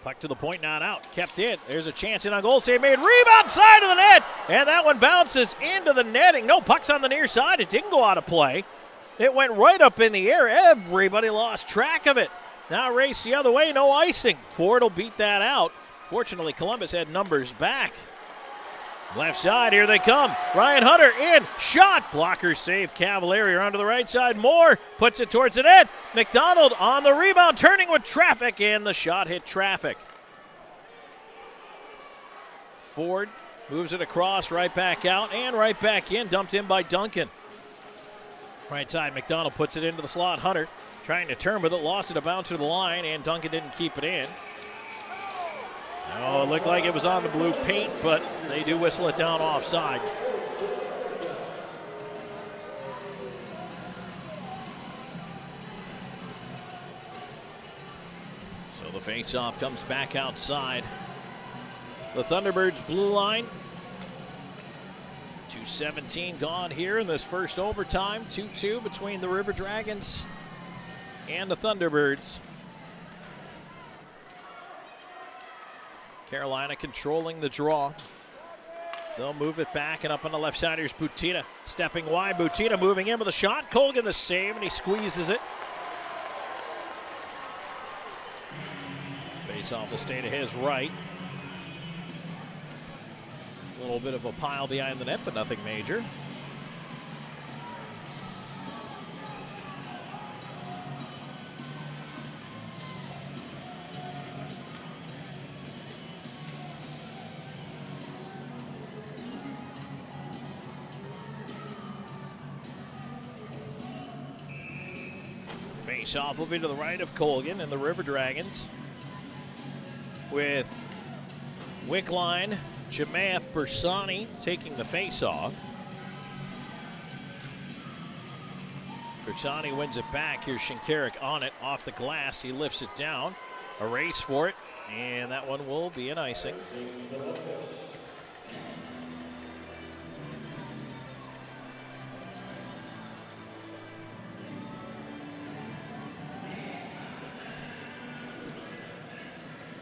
Puck to the point, not out. Kept in. There's a chance in on goal save made. Rebound side of the net. And that one bounces into the netting. No, puck's on the near side. It didn't go out of play. It went right up in the air. Everybody lost track of it. Now race the other way. No icing. Ford will beat that out. Fortunately, Columbus had numbers back. Left side, here they come. Ryan Hunter in, shot. Blocker save. Cavalieri onto the right side. Moore puts it towards the net. McDonald on the rebound, turning with traffic, and the shot hit traffic. Ford moves it across, right back out, and right back in. Dumped in by Duncan. Right side, McDonald puts it into the slot. Hunter trying to turn with it, lost it, a bounce to the line, and Duncan didn't keep it in. Oh, it looked like it was on the blue paint, but they do whistle it down offside. So the face-off comes back outside. The Thunderbirds blue line. 2:17 gone here in this first overtime. 2-2 between the River Dragons and the Thunderbirds. Carolina controlling the draw. They'll move it back, and up on the left side, here's Butita. Stepping wide, Butita moving in with a shot. Colgan the save, and he squeezes it. Face-off will stay to his right. A little bit of a pile behind the net, but nothing major. Face-off will be to the right of Colgan and the River Dragons, with Wickline, Jemayev, Bersani taking the face-off. Bersani wins it back. Here's Shinkarik on it, off the glass. He lifts it down. A race for it, and that one will be an icing.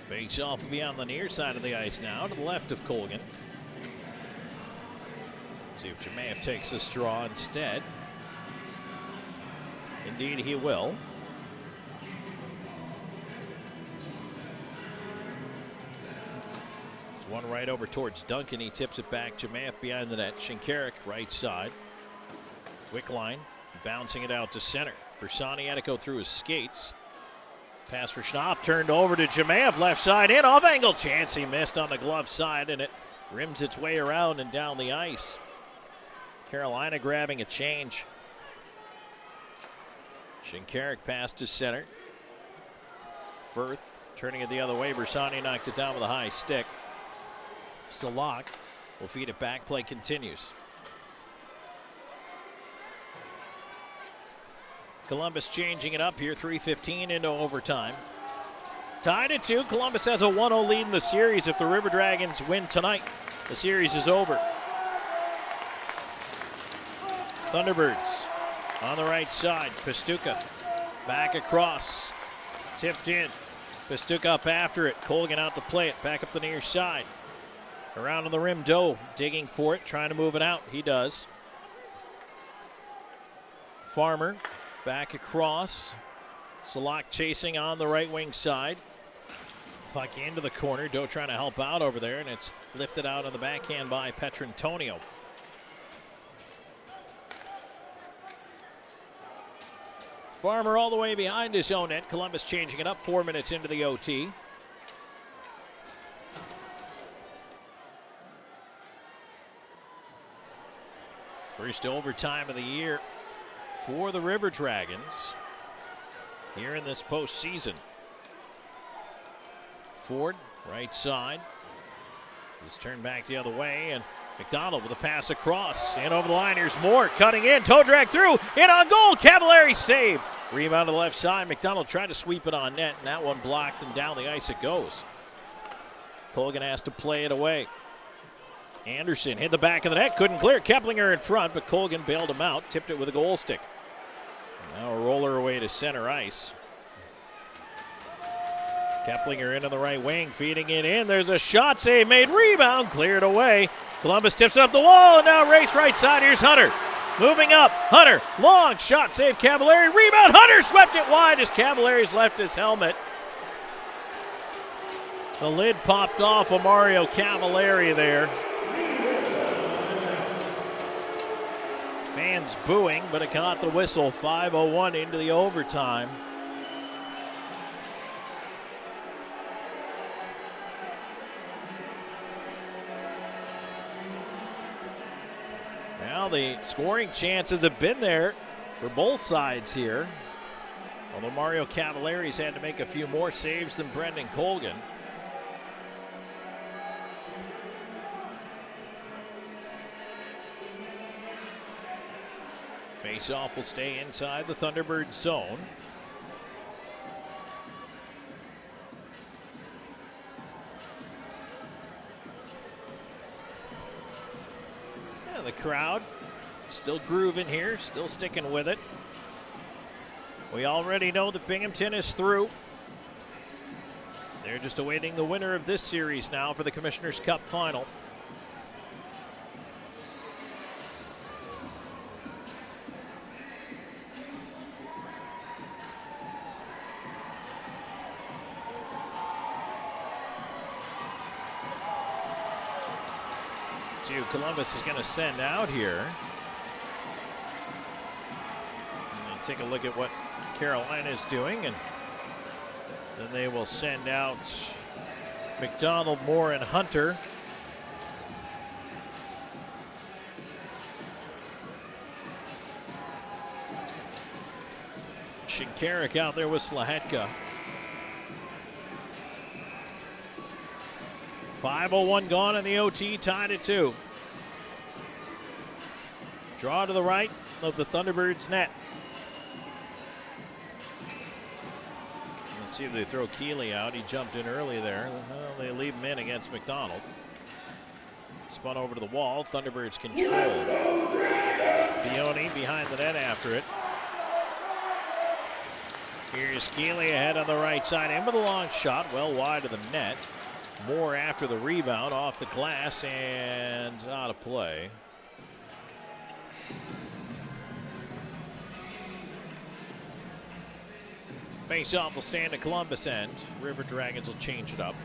Face-off will be on the near side of the ice now, to the left of Colgan. See if Jemayev takes this draw instead. Indeed, he will. There's one right over towards Duncan. He tips it back. Jemayev behind the net. Shinkarik right side. Wickline bouncing it out to center. Bersani had to go through his skates. Pass for Schnapp, turned over to Jemayev, left side in, off angle chance. He missed on the glove side, and it rims its way around and down the ice. Carolina grabbing a change. Shinkarik pass to center. Firth turning it the other way. Bersani knocked it down with a high stick. Salak will feed it back. Play continues. Columbus changing it up here. 3:15 into overtime. Tied at 2. Columbus has a 1-0 lead in the series. If the River Dragons win tonight, the series is over. Thunderbirds on the right side. Pastuca back across. Tipped in. Pastuca up after it. Colgan out to play it. Back up the near side. Around on the rim. Doe digging for it. Trying to move it out. He does. Farmer back across. Salak chasing on the right wing side. Puck into the corner. Doe trying to help out over there, and it's lifted out on the backhand by Petrantonio. Farmer all the way behind his own net. Columbus changing it up 4 minutes into the OT. First overtime of the year for the River Dragons here in this postseason. Ford, right side. This turned back the other way, and McDonald with a pass across. And over the line, here's Moore cutting in. Toe drag through. In on goal. Cavallari save. Rebound to the left side. McDonald tried to sweep it on net, and that one blocked, and down the ice it goes. Colgan has to play it away. Anderson hit the back of the net. Couldn't clear. Keplinger in front, but Colgan bailed him out. Tipped it with a goal stick. Now a roller away to center ice. Keplinger into the right wing, feeding it in. There's a shot save made. Rebound cleared away. Columbus tips it up the wall, and now race right side. Here's Hunter. Moving up. Hunter. Long shot save. Cavallari. Rebound. Hunter swept it wide as Cavallari's left his helmet. The lid popped off of Mario Cavallari there. Fans booing, but it caught the whistle. 5:01 into the overtime. Now the scoring chances have been there for both sides here. Although Mario Cavallari's had to make a few more saves than Brendan Colgan. Face-off will stay inside the Thunderbird zone. Yeah, the crowd still grooving here, still sticking with it. We already know that Binghamton is through. They're just awaiting the winner of this series now for the Commissioner's Cup final. See who Columbus is going to send out here. And take a look at what Carolina is doing, and then they will send out McDonald, Moore, and Hunter. Shinkarik out there with Slahetka. 5:01 gone in the OT, tied at 2. Draw to the right of the Thunderbirds net. Let's see if they throw Keeley out. He jumped in early there. Well, they leave him in against McDonald. Spun over to the wall. Thunderbirds control. Bioni behind the net after it. Here's Keeley ahead on the right side. In with a long shot, well wide of the net. Moore after the rebound, off the glass and out of play. Face-off will stand at Columbus end. River Dragons will change it up.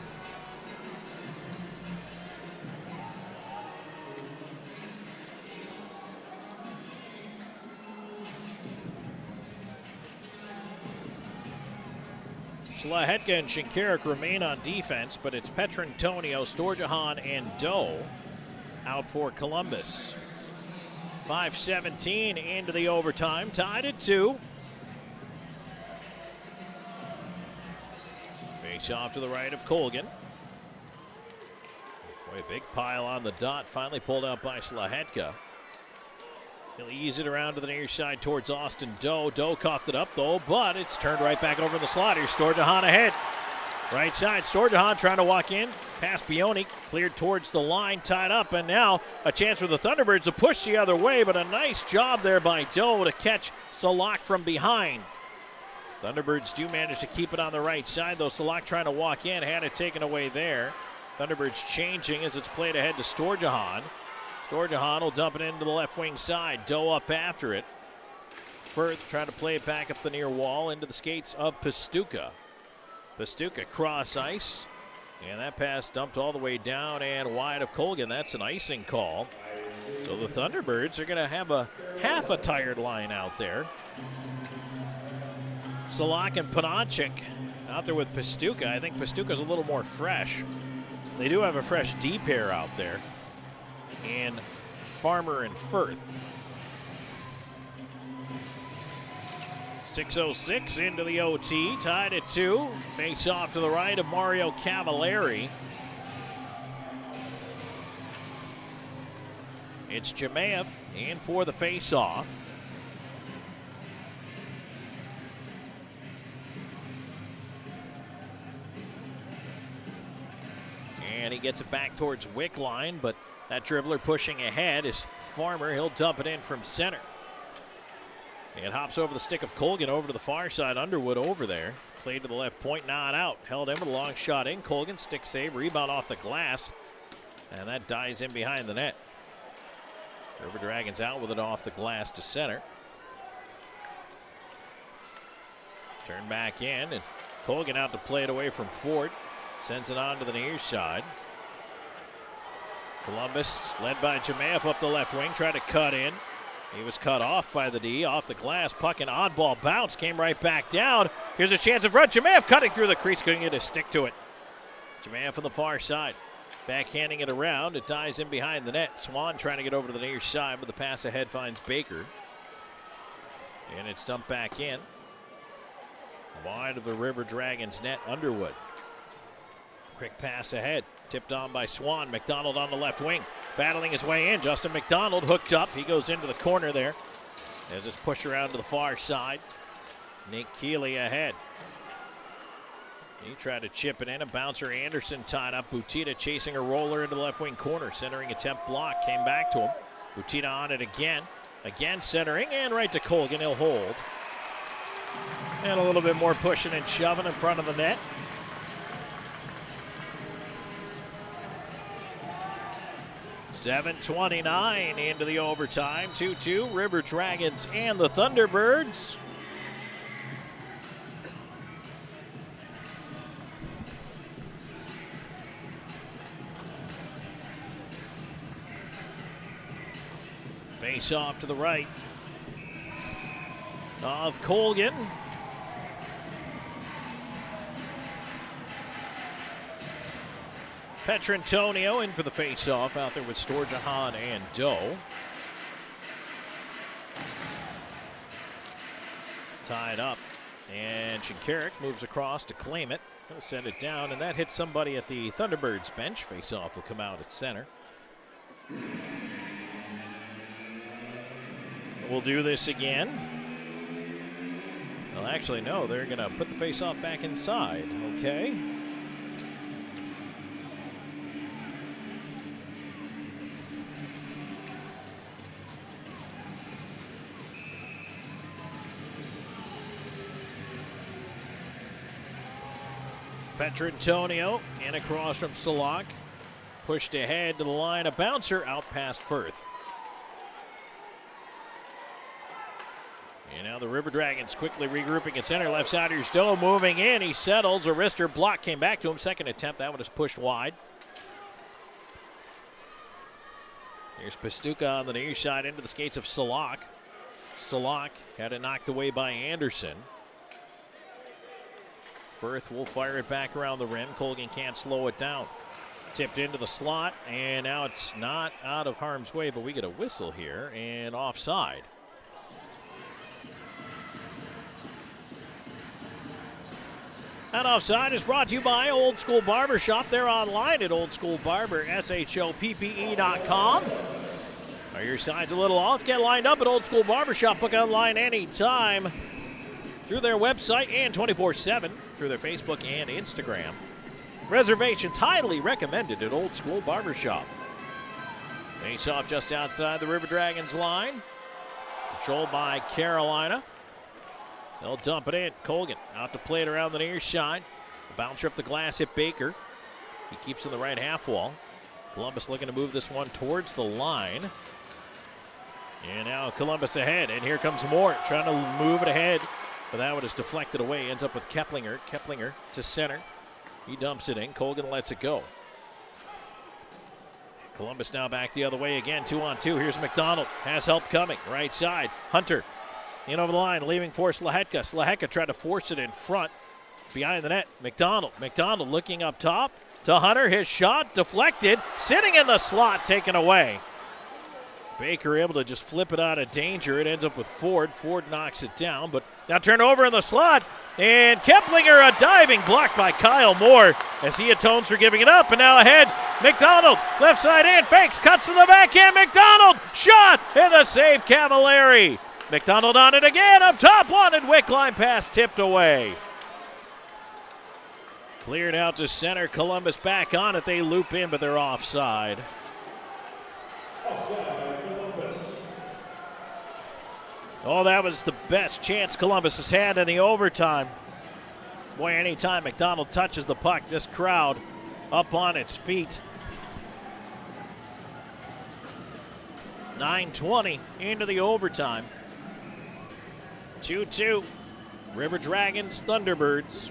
Slahetka and Shinkarik remain on defense, but it's Petrantonio, Storjahan, and Doe out for Columbus. 5:17 into the overtime, tied at 2. Face off to the right of Colgan. Boy, a big pile on the dot, finally pulled out by Slahetka. He'll ease it around to the near side towards Austin Doe. Doe coughed it up though, but it's turned right back over in the slot. Here's Storjahan ahead. Right side, Storjahan trying to walk in. Past Bionic, cleared towards the line, tied up, and now a chance for the Thunderbirds to push the other way, but a nice job there by Doe to catch Salak from behind. Thunderbirds do manage to keep it on the right side, though Salak trying to walk in, had it taken away there. Thunderbirds changing as it's played ahead to Storjahan. Storjahan will dump it into the left wing side. Doe up after it. Firth trying to play it back up the near wall into the skates of Pastuca. Pastuca cross ice. And that pass dumped all the way down and wide of Colgan. That's an icing call. So the Thunderbirds are going to have a half a tired line out there. Salak and Panonchik out there with Pastuca. I think Pastuca's a little more fresh. They do have a fresh D pair out there. And Farmer and Firth. 6:06 into the OT, tied at 2. Face off to the right of Mario Cavallari. It's Jemaev in for the face-off. And he gets it back towards Wickline, but that dribbler pushing ahead is Farmer. He'll dump it in from center. It hops over the stick of Colgan over to the far side. Underwood over there. Played to the left point, not out. Held in with a long shot in. Colgan, stick save, rebound off the glass. And that dies in behind the net. River Dragons out with it off the glass to center. Turn back in, and Colgan out to play it away from Ford. Sends it on to the near side. Columbus, led by Jemaev up the left wing, tried to cut in. He was cut off by the D, off the glass. Puck and oddball bounce, came right back down. Here's a chance in front. Jemaev cutting through the crease, couldn't get a stick to it. Jemaev on the far side, backhanding it around. It dies in behind the net. Swan trying to get over to the near side, but the pass ahead finds Baker. And it's dumped back in. Wide of the River Dragons net, Underwood. Quick pass ahead, tipped on by Swan. McDonald on the left wing, battling his way in. Justin McDonald hooked up. He goes into the corner there as it's pushed around to the far side. Nick Keeley ahead. He tried to chip it in. A bouncer, Anderson tied up. Butita chasing a roller into the left wing corner. Centering attempt block, came back to him. Butita on it again. Again centering and right to Colgan. He'll hold. And a little bit more pushing and shoving in front of the net. .7:29 into the overtime. 2-2, River Dragons and the Thunderbirds. Face off to the right of Colgan. Petrantonio in for the face-off out there with Storjahan and Doe. Tied up, and Shinkarik moves across to claim it. He'll send it down, and that hits somebody at the Thunderbirds bench. Face-off will come out at center. We'll do this again. Well, actually, no, they're going to put the face-off back inside, okay? Petrantonio in across from Salak. Pushed ahead to the line. A bouncer out past Firth. And now the River Dragons quickly regrouping at center. Left side, here's Doe moving in. He settles. A wrister block came back to him. Second attempt. That one is pushed wide. Here's Pastuca on the near side into the skates of Salak. Salak had it knocked away by Anderson. Firth will fire it back around the rim. Colgan can't slow it down. Tipped into the slot, and now it's not out of harm's way, but we get a whistle here, and offside. That offside is brought to you by Old School Barbershop. They're online at oldschoolbarber.com. Are your sides a little off? Get lined up at Old School Barbershop. Book online anytime through their website and 24/7 through their Facebook and Instagram. Reservations highly recommended at Old School Barbershop. Face off just outside the River Dragons line. Controlled by Carolina. They'll dump it in. Colgan out to play it around the near side. A bouncer up the glass hit Baker. He keeps in the right half wall. Columbus looking to move this one towards the line. And now Columbus ahead. And here comes Moore trying to move it ahead. But that one is deflected away. Ends up with Keplinger. Keplinger to center. He dumps it in. Colgan lets it go. Columbus now back the other way again. 2-on-2. Here's McDonald. Has help coming. Right side. Hunter. In over the line, leaving for Slahetka. Slahetka tried to force it in front. Behind the net, McDonald. McDonald looking up top to Hunter. His shot deflected. Sitting in the slot, taken away. Baker able to just flip it out of danger. It ends up with Ford. Ford knocks it down, but now turned over in the slot. And Keplinger, a diving block by Kyle Moore as he atones for giving it up. And now ahead, McDonald. Left side in, fakes, cuts to the backhand. McDonald, shot, and the save, Cavallari. McDonald on it again, up top, wanted Wick, line pass tipped away. Cleared out to center, Columbus back on it, they loop in, but they're offside. Oh, that was the best chance Columbus has had in the overtime. Boy, anytime McDonald touches the puck, this crowd up on its feet. 9:20 into the overtime. 2-2, River Dragons, Thunderbirds.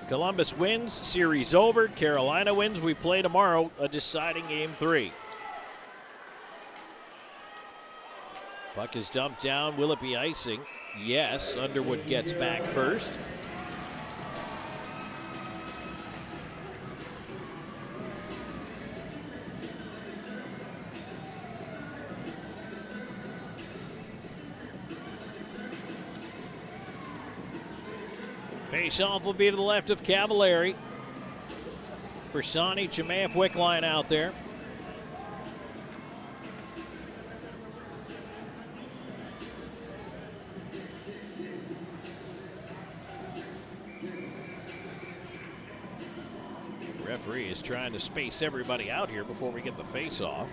Columbus wins, series over. Carolina wins, we play tomorrow, a deciding game 3. Puck is dumped down, will it be icing? Yes, Underwood gets back first. Face-off will be to the left of Cavallari. Bersani, Chimaev, Wick line out there. Referee is trying to space everybody out here before we get the face-off.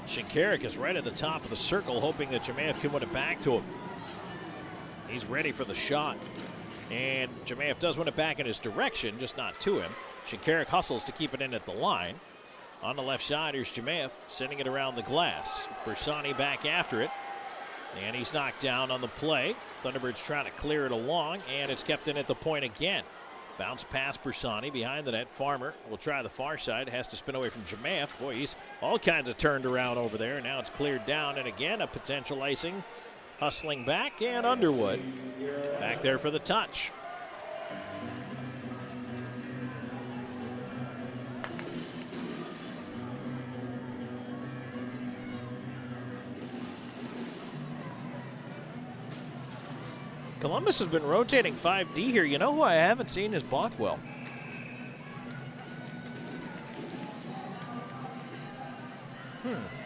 Shinkarik is right at the top of the circle, hoping that Chimaev can win it back to him. He's ready for the shot. And Chimaev does win it back in his direction, just not to him. Shinkarik hustles to keep it in at the line. On the left side, here's Chimaev sending it around the glass. Bersani back after it. And he's knocked down on the play. Thunderbirds trying to clear it along, and it's kept in at the point again. Bounce past Bersani behind the net. Farmer will try the far side. Has to spin away from Chimaev. Boy, he's all kinds of turned around over there. Now it's cleared down, and again, a potential icing. Hustling back, and Underwood back there for the touch. Columbus has been rotating 5D here. You know who I haven't seen is Bockwell.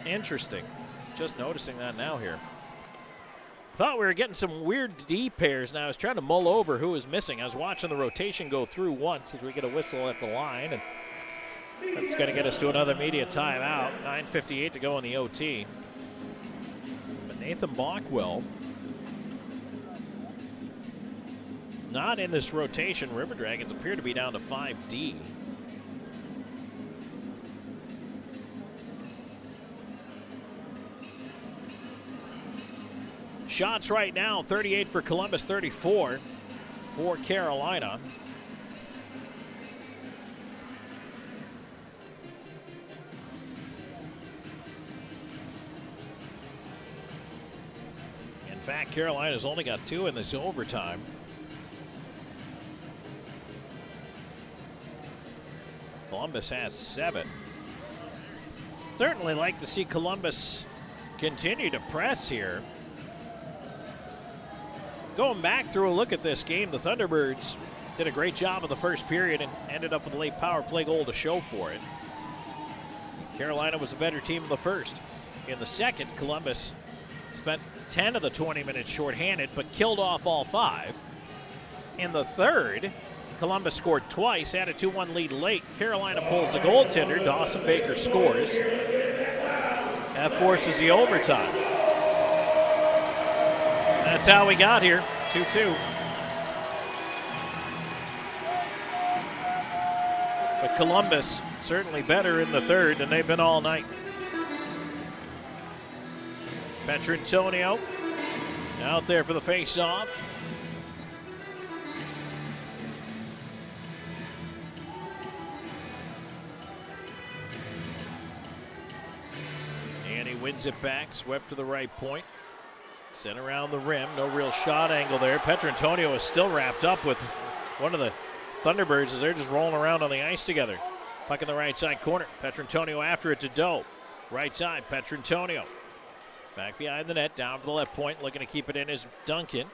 Interesting. Just noticing that now here. Thought we were getting some weird D pairs. Now I was trying to mull over who was missing. I was watching the rotation go through once as we get a whistle at the line. And that's going to get us to another media timeout. 9:58 to go in the OT. But Nathan Bockwell not in this rotation. River Dragons appear to be down to 5D. Shots right now, 38 for Columbus, 34 for Carolina. In fact, Carolina's only got 2 in this overtime. Columbus has 7. Certainly like to see Columbus continue to press here. Going back through a look at this game, the Thunderbirds did a great job in the first period and ended up with a late power play goal to show for it. Carolina was a better team in the first. In the second, Columbus spent 10 of the 20 minutes shorthanded, but killed off all 5. In the third, Columbus scored twice, had a 2-1 lead late. Carolina pulls the goaltender. Dawson Baker scores. That forces the overtime. That's how we got here, 2-2. But Columbus certainly better in the third than they've been all night. Petrantonio out there for the face-off. And he wins it back, swept to the right point. Sent around the rim, no real shot angle there. Petrantonio is still wrapped up with one of the Thunderbirds as they're just rolling around on the ice together. Puck in the right side corner. Petrantonio after it to Doe. Right side, Petrantonio. Back behind the net, down to the left point, looking to keep it in is Duncan.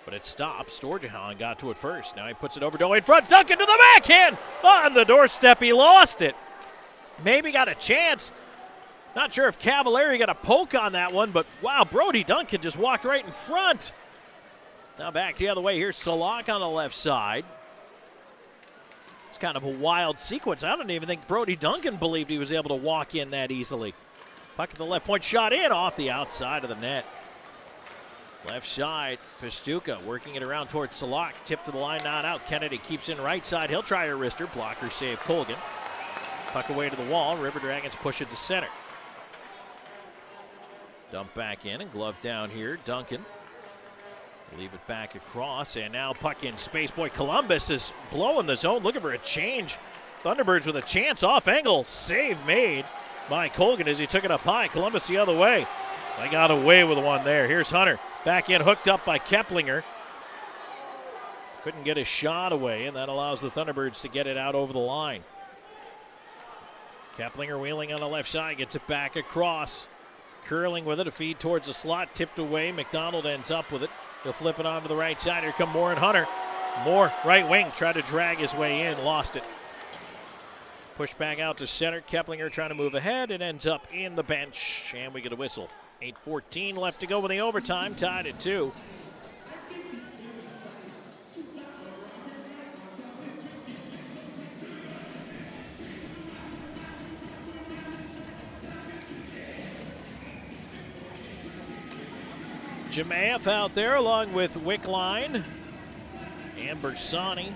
But it stops. Storjahan got to it first. Now he puts it over Doe in front. Duncan to the backhand! On the doorstep, he lost it. Maybe got a chance. Not sure if Cavallari got a poke on that one, but wow, Brody Duncan just walked right in front. Now back the other way. Here's Salak on the left side. It's kind of a wild sequence. I don't even think Brody Duncan believed he was able to walk in that easily. Puck at the left point, shot in off the outside of the net. Left side, Pastuca working it around towards Salak. Tip to the line, not out. Kennedy keeps in right side. He'll try a wrister. Blocker save Colgan. Puck away to the wall. River Dragons push it to center. Dump back in and glove down here. Duncan. Leave it back across, and now puck in space. Boy, Columbus is blowing the zone, looking for a change. Thunderbirds with a chance off angle. Save made by Colgan as he took it up high. Columbus the other way. They got away with one there. Here's Hunter. Back in, hooked up by Keplinger. Couldn't get his shot away, and that allows the Thunderbirds to get it out over the line. Keplinger wheeling on the left side, gets it back across. Curling with it, a feed towards the slot, tipped away. McDonald ends up with it. He'll flip it onto the right side. Here come Moore and Hunter. Moore, right wing, tried to drag his way in, lost it. Push back out to center. Keplinger trying to move ahead. It ends up in the bench, and we get a whistle. 8:14 left to go in the overtime, tied at 2. Jamaev out there along with Wickline and Bersani.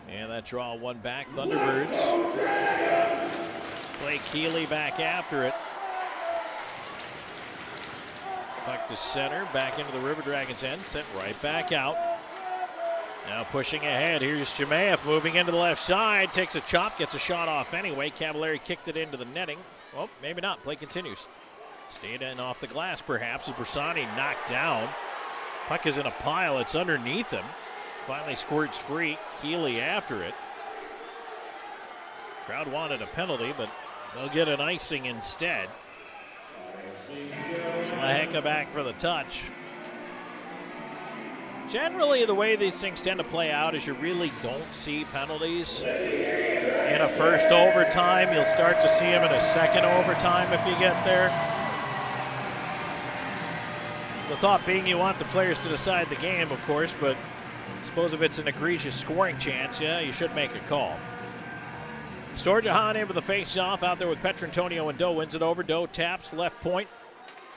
And that draw one back. Thunderbirds play Keeley back after it. Back to center, back into the River Dragons end, sent right back out. Now pushing ahead, here's Jamaev moving into the left side, takes a chop, gets a shot off anyway. Cavallari kicked it into the netting. Well, maybe not. Play continues. Stayed in off the glass, perhaps, as Bersani knocked down. Puck is in a pile. It's underneath him. Finally squirts free. Keeley after it. Crowd wanted a penalty, but they'll get an icing instead. Slaheka back for the touch. Generally, the way these things tend to play out is you really don't see penalties in a first overtime. You'll start to see them in a second overtime if you get there. The thought being you want the players to decide the game, of course, but I suppose if it's an egregious scoring chance, yeah, you should make a call. Storjahan in for the face-off out there with Petrantonio and Doe. Wins it over. Doe taps left point.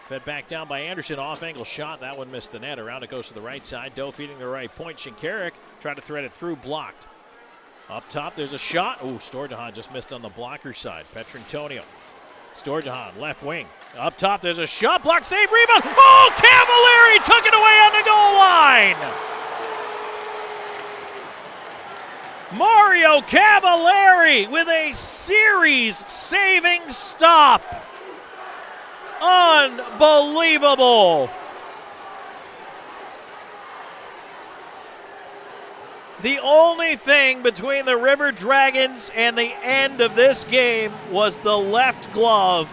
Fed back down by Anderson, off-angle shot. That one missed the net. Around it goes to the right side. Doe feeding the right point. Shinkarik tried to thread it through, blocked. Up top, there's a shot. Ooh, Storjahan just missed on the blocker side. Petrantonio. Storjahan, left wing. Up top, there's a shot. Block, save, rebound. Oh, Cavallari took it away on the goal line. Mario Cavallari with a series-saving stop. Unbelievable. The only thing between the River Dragons and the end of this game was the left glove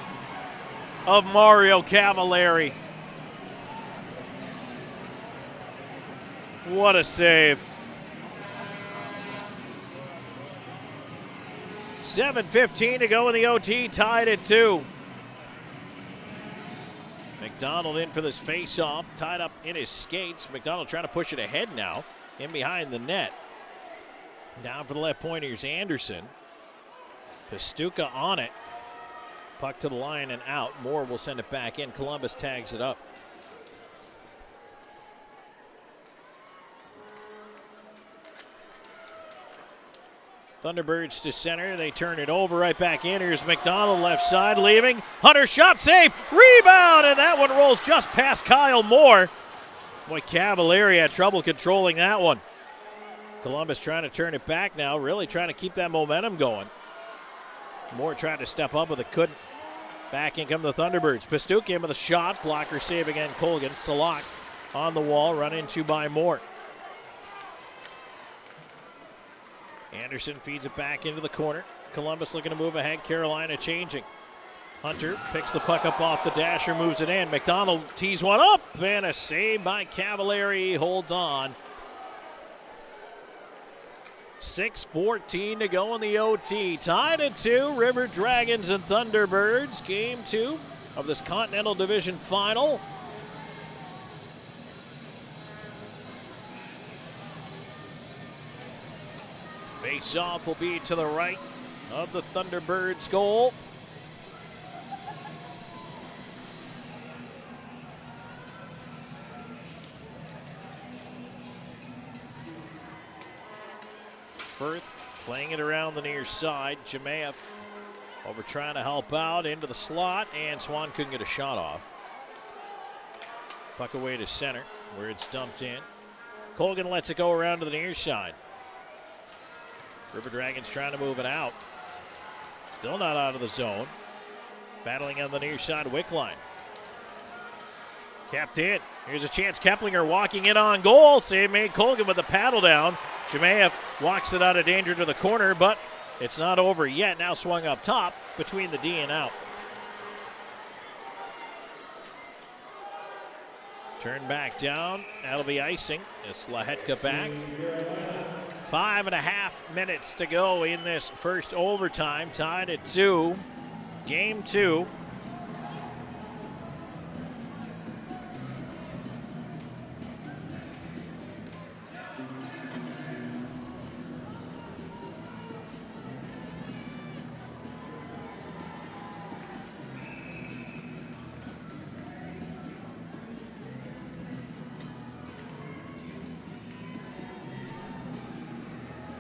of Mario Cavallari. What a save. 7:15 to go in the OT, tied at 2. McDonald in for this face-off, tied up in his skates. McDonald trying to push it ahead now, in behind the net. Down for the left point, here's Anderson. Pastuca on it. Puck to the line and out. Moore will send it back in. Columbus tags it up. Thunderbirds to center. They turn it over right back in. Here's McDonald left side leaving. Hunter shot save. Rebound. And that one rolls just past Kyle Moore. Boy, Cavalieri had trouble controlling that one. Columbus trying to turn it back now. Really trying to keep that momentum going. Moore tried to step up, but it couldn't. Back in come the Thunderbirds. Pastuca in with a shot. Blocker save again. Colgan. Salak on the wall. Run into by Moore. Anderson feeds it back into the corner. Columbus looking to move ahead. Carolina changing. Hunter picks the puck up off the dasher, moves it in. McDonald tees one up, and a save by Cavalieri. Holds on. 6:14 to go in the OT. Tied at 2. River Dragons and Thunderbirds. Game 2 of this Continental Division Final. Face-off will be to the right of the Thunderbirds' goal. Firth playing it around the near side. Jemayev over trying to help out into the slot, and Swan couldn't get a shot off. Puck away to center where it's dumped in. Colgan lets it go around to the near side. River Dragons trying to move it out. Still not out of the zone. Battling on the near side, Wickline. Kept in. Here's a chance. Keplinger walking in on goal. Save made. Colgan with the paddle down. Jemayev walks it out of danger to the corner, but it's not over yet. Now swung up top between the D and out. Turn back down. That'll be icing. It's Lahetka back. 5.5 minutes to go in this first overtime. Tied at 2. Game 2.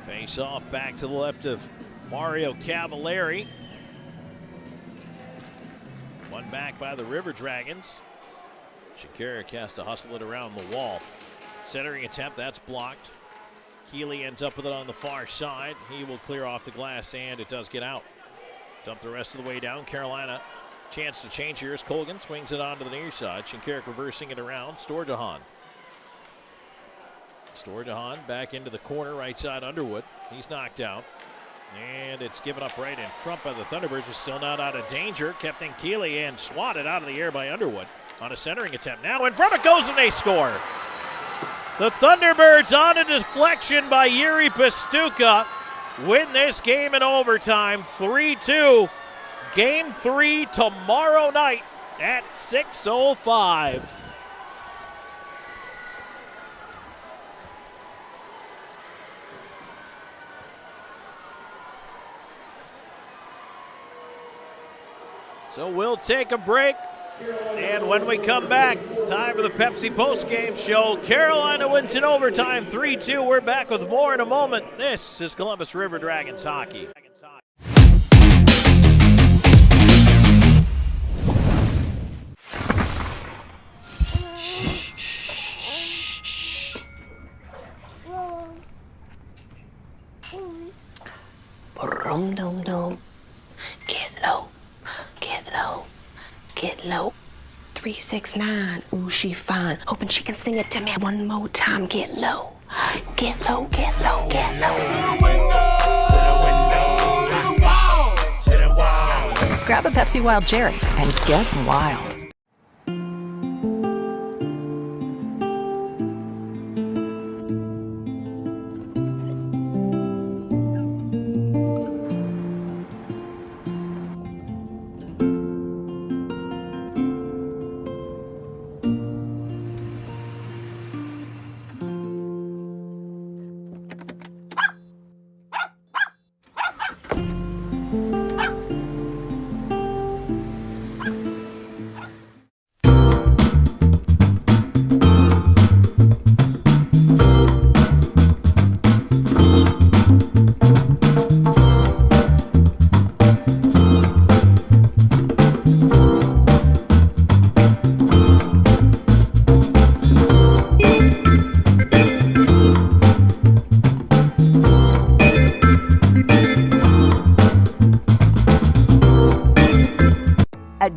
Face off back to the left of Mario Cavalieri. One back by the River Dragons. Shakaric has to hustle it around the wall. Centering attempt, that's blocked. Keeley ends up with it on the far side. He will clear off the glass, and it does get out. Dump the rest of the way down. Carolina, chance to change here as Colgan swings it onto the near side. Shakaric reversing it around. Storjahan. Storjahan back into the corner, right side Underwood. He's knocked out. And it's given up right in front by the Thunderbirds. Was still not out of danger. Kept in Keeley and swatted out of the air by Underwood on a centering attempt. Now in front it goes and they score. The Thunderbirds on a deflection by Yuri Pastuca win this game in overtime 3-2. Game 3 tomorrow night at 6:05. So we'll take a break, and when we come back, time for the Pepsi postgame show. Carolina wins in overtime 3-2. We're back with more in a moment. This is Columbus River Dragons hockey. Dum-dum-dum. Get low. Get low, get low. 369, ooh, she fine. Hoping she can sing it to me one more time. Get low, get low, get low, get low. Grab a Pepsi Wild Cherry and get wild.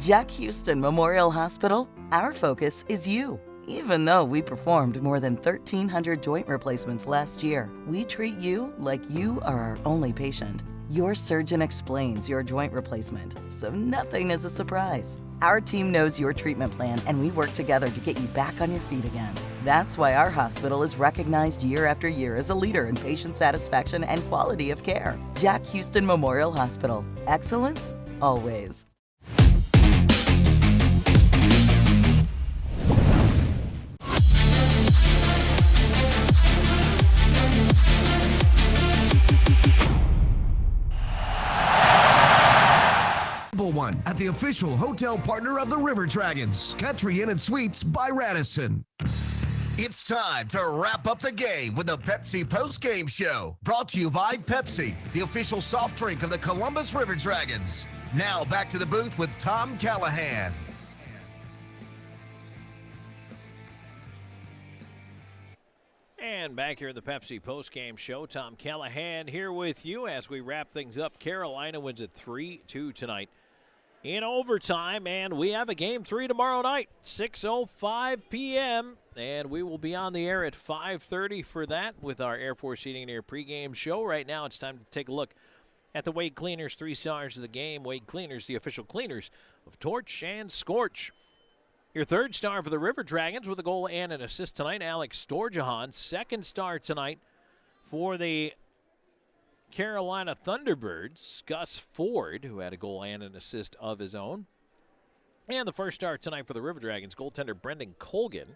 Jack Houston Memorial Hospital, our focus is you. Even though we performed more than 1,300 joint replacements last year, we treat you like you are our only patient. Your surgeon explains your joint replacement, so nothing is a surprise. Our team knows your treatment plan, and we work together to get you back on your feet again. That's why our hospital is recognized year after year as a leader in patient satisfaction and quality of care. Jack Houston Memorial Hospital. Excellence, always. One at the official hotel partner of the River Dragons, Country Inn and Suites by Radisson. It's time to wrap up the game with the Pepsi Post-Game Show, brought to you by Pepsi, the official soft drink of the Columbus River Dragons. Now back to the booth with Tom Callahan. And back here in the Pepsi Post-Game Show, Tom Callahan here with you as we wrap things up. Carolina wins at 3-2 tonight in overtime, and we have a Game 3 tomorrow night, 6:05 p.m., and we will be on the air at 5:30 for that with our Air Force Heating and Air pregame show. Right now it's time to take a look at the Wade Cleaners 3 stars of the game. Wade Cleaners, the official cleaners of Torch and Scorch. Your third star for the River Dragons with a goal and an assist tonight, Alex Storjahan. Second star tonight for the Carolina Thunderbirds, Gus Ford, who had a goal and an assist of his own. And the first star tonight for the River Dragons, goaltender Brendan Colgan,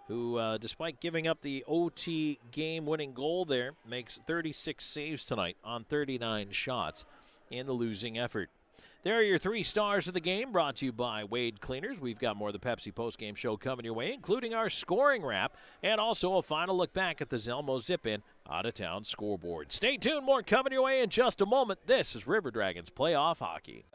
who, despite giving up the OT game-winning goal there, makes 36 saves tonight on 39 shots in the losing effort. There are your 3 stars of the game, brought to you by Wade Cleaners. We've got more of the Pepsi postgame show coming your way, including our scoring wrap and also a final look back at the Zelmo Zip-In out-of-town scoreboard. Stay tuned, more coming your way in just a moment. This is River Dragons Playoff Hockey.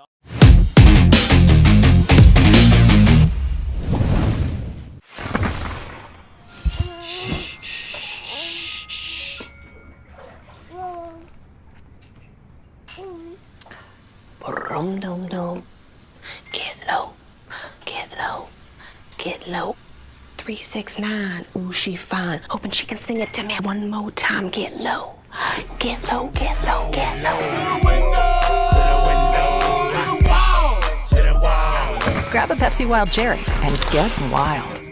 Rum dum dum. Get low, get low, get low. 369, ooh, she fine. Hoping she can sing it to me one more time. Get low, get low, get low, get low. Grab a Pepsi Wild Cherry and get wild.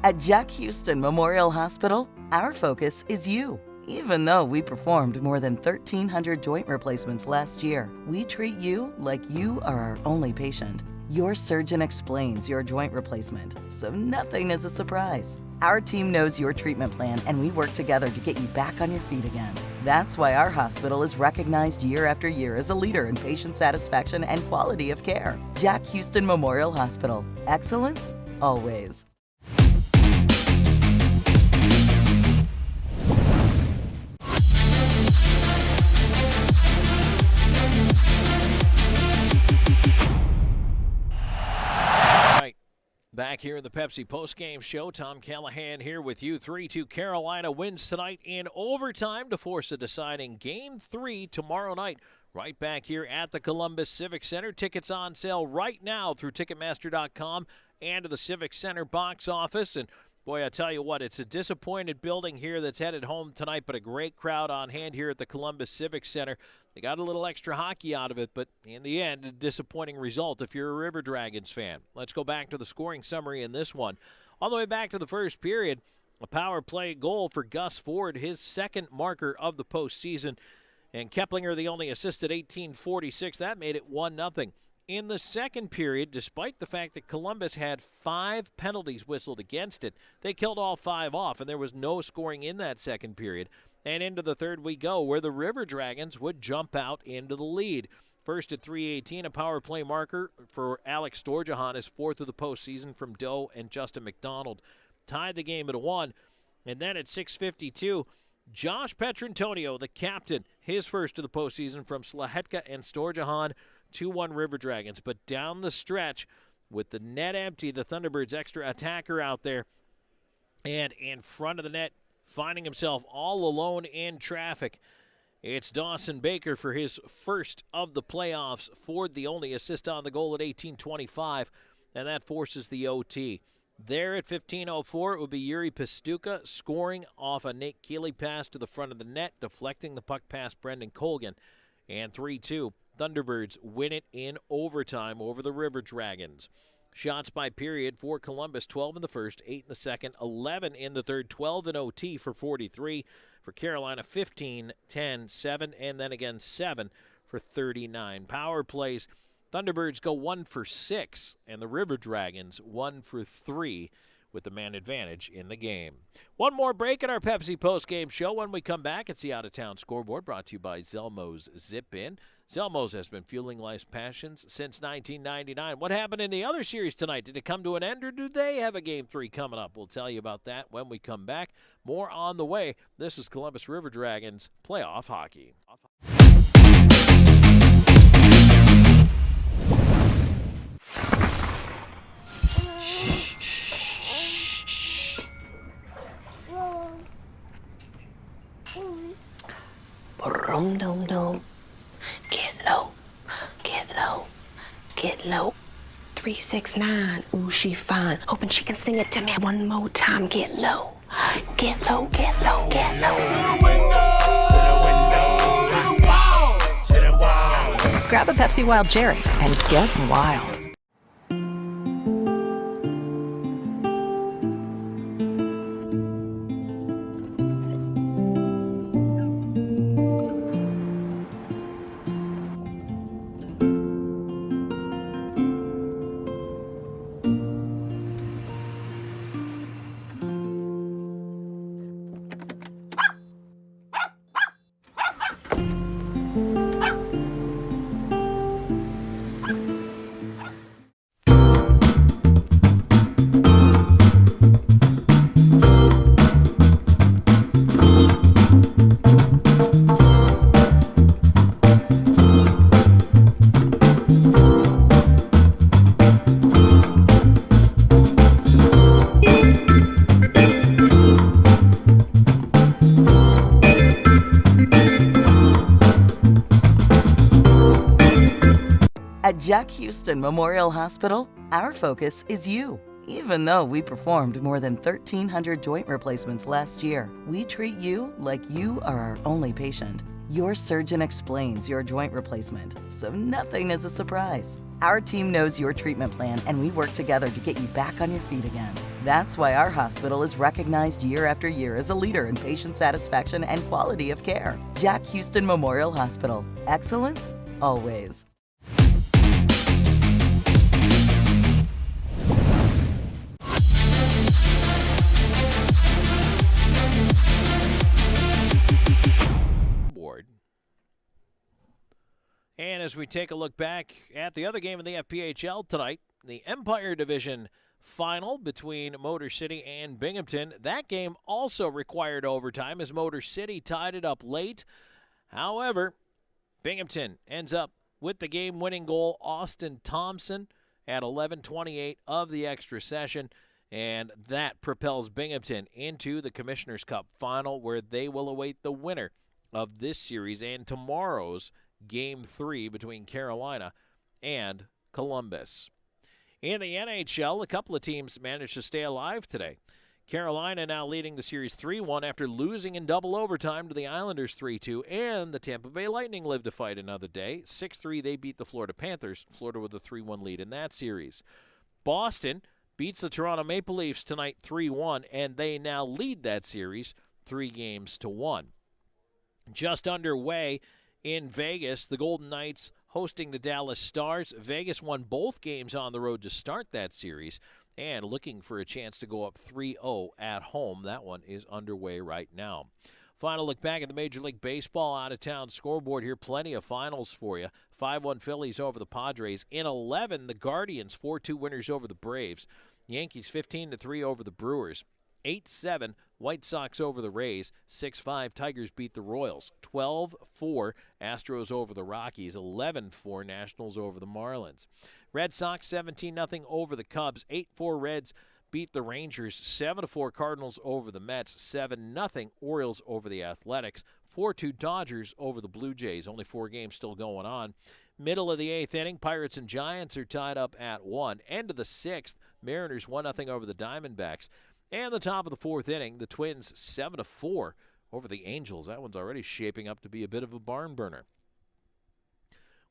At Jack Houston Memorial Hospital, our focus is you. Even though we performed more than 1,300 joint replacements last year, we treat you like you are our only patient. Your surgeon explains your joint replacement, so nothing is a surprise. Our team knows your treatment plan, and we work together to get you back on your feet again. That's why our hospital is recognized year after year as a leader in patient satisfaction and quality of care. Jack Houston Memorial Hospital. Excellence, always. Back here in the Pepsi postgame show, Tom Callahan here with you. 3-2 Carolina wins tonight in overtime to force a deciding Game 3 tomorrow night. Right back here at the Columbus Civic Center. Tickets on sale right now through Ticketmaster.com and to the Civic Center box office. And Boy, I tell you what, it's a disappointed building here that's headed home tonight, but a great crowd on hand here at the Columbus Civic Center. They got a little extra hockey out of it, but in the end, a disappointing result if you're a River Dragons fan. Let's go back to the scoring summary in this one. All the way back to the first period, a power play goal for Gus Ford, his second marker of the postseason. And Keplinger, the only assist at 18:46. That made it 1-0. In the second period, despite the fact that Columbus had 5 penalties whistled against it, they killed all 5 off, and there was no scoring in that second period. And into the third we go, where the River Dragons would jump out into the lead. First at 3:18, a power play marker for Alex Storjahan, his 4th of the postseason from Doe and Justin McDonald. Tied the game at 1. And then at 6:52, Josh Petrantonio, the captain, his first of the postseason from Slahetka and Storjahan, 2-1 River Dragons. But down the stretch, with the net empty, the Thunderbirds' extra attacker out there, and in front of the net, finding himself all alone in traffic, it's Dawson Baker for his first of the playoffs. Ford, the only assist on the goal at 18:25, and that forces the OT. There at 15:04, it would be Yuri Pastuka scoring off a Nate Keeley pass to the front of the net, deflecting the puck past Brendan Colgan. And 3-2, Thunderbirds win it in overtime over the River Dragons. Shots by period for Columbus, 12 in the first, 8 in the second, 11 in the third, 12 in OT for 43. For Carolina, 15, 10, 7, and then again 7 for 39. Power plays, Thunderbirds go 1 for 6, and the River Dragons 1 for 3 with the man advantage in the game. One more break in our Pepsi postgame show. When we come back, it's the Out-of-Town Scoreboard brought to you by Zelmo's Zip-In. Zelmo's has been fueling life's passions since 1999. What happened in the other series tonight? Did it come to an end, or do they have a Game 3 coming up? We'll tell you about that when we come back. More on the way. This is Columbus River Dragons Playoff Hockey. Boom, dum, dum. Get low, get low, get low. 369, ooh, she fine. Hoping she can sing it to me one more time. Get low, get low, get low, get low. Grab a Pepsi Wild Cherry and get wild. At Jack Houston Memorial Hospital, our focus is you. Even though we performed more than 1,300 joint replacements last year, we treat you like you are our only patient. Your surgeon explains your joint replacement, so nothing is a surprise. Our team knows your treatment plan, and we work together to get you back on your feet again. That's why our hospital is recognized year after year as a leader in patient satisfaction and quality of care. Jack Houston Memorial Hospital. Excellence, always. And as we take a look back at the other game in the FPHL tonight, the Empire Division final between Motor City and Binghamton. That game also required overtime as Motor City tied it up late. However, Binghamton ends up with the game-winning goal, Austin Thompson, at 11:28 of the extra session. And that propels Binghamton into the Commissioner's Cup final, where they will await the winner of this series and tomorrow's Game 3 between Carolina and Columbus. In the NHL, a couple of teams managed to stay alive today. Carolina now leading the series 3-1 after losing in double overtime to the Islanders 3-2, and the Tampa Bay Lightning live to fight another day. 6-3, they beat the Florida Panthers. Florida with a 3-1 lead in that series. Boston beats the Toronto Maple Leafs tonight 3-1, and they now lead that series 3-1. Just underway in Vegas, the Golden Knights hosting the Dallas Stars. Vegas won both games on the road to start that series and looking for a chance to go up 3-0 at home. That one is underway right now. Final look back at the Major League Baseball out-of-town scoreboard here. Plenty of finals for you. 5-1 Phillies over the Padres. In 11, the Guardians 4-2 winners over the Braves. Yankees 15-3 over the Brewers. 8-7 White Sox over the Rays. 6-5 Tigers beat the Royals. 12-4 Astros over the Rockies. 11-4 Nationals over the Marlins. Red Sox 17-0 over the Cubs. 8-4 Reds beat the Rangers. 7-4 Cardinals over the Mets. 7-0 Orioles over the Athletics. 4-2 Dodgers over the Blue Jays. Only 4 games still going on. Middle of the 8th inning, Pirates and Giants are tied up at 1. End of the 6th, Mariners 1-0 over the Diamondbacks. And the top of the 4th inning, the Twins 7-4 over the Angels. That one's already shaping up to be a bit of a barn burner.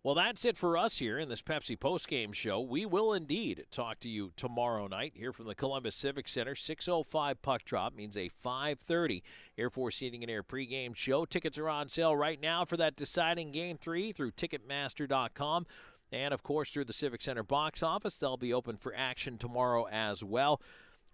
Well, that's it for us here in this Pepsi postgame show. We will indeed talk to you tomorrow night here from the Columbus Civic Center. 6:05 puck drop means a 5:30 Air Force Heating and Air pregame show. Tickets are on sale right now for that deciding Game 3 through Ticketmaster.com. And, of course, through the Civic Center box office. They'll be open for action tomorrow as well.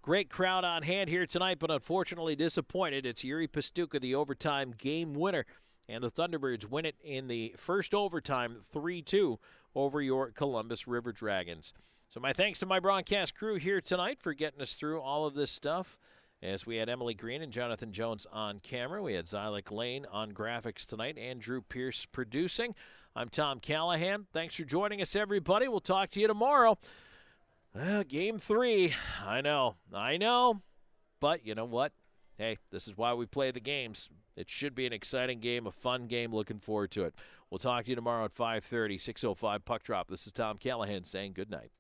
Great crowd on hand here tonight, but unfortunately disappointed. It's Yuri Pastuca, the overtime game winner. And the Thunderbirds win it in the first overtime 3-2 over your Columbus River Dragons. So my thanks to my broadcast crew here tonight for getting us through all of this stuff. As we had Emily Green and Jonathan Jones on camera. We had Zylik Lane on graphics tonight. Andrew Pierce producing. I'm Tom Callahan. Thanks for joining us, everybody. We'll talk to you tomorrow. Game 3. I know. But you know what? Hey, this is why we play the games. It should be an exciting game, a fun game. Looking forward to it. We'll talk to you tomorrow at 5:30, 6:05 puck drop. This is Tom Callahan saying good night.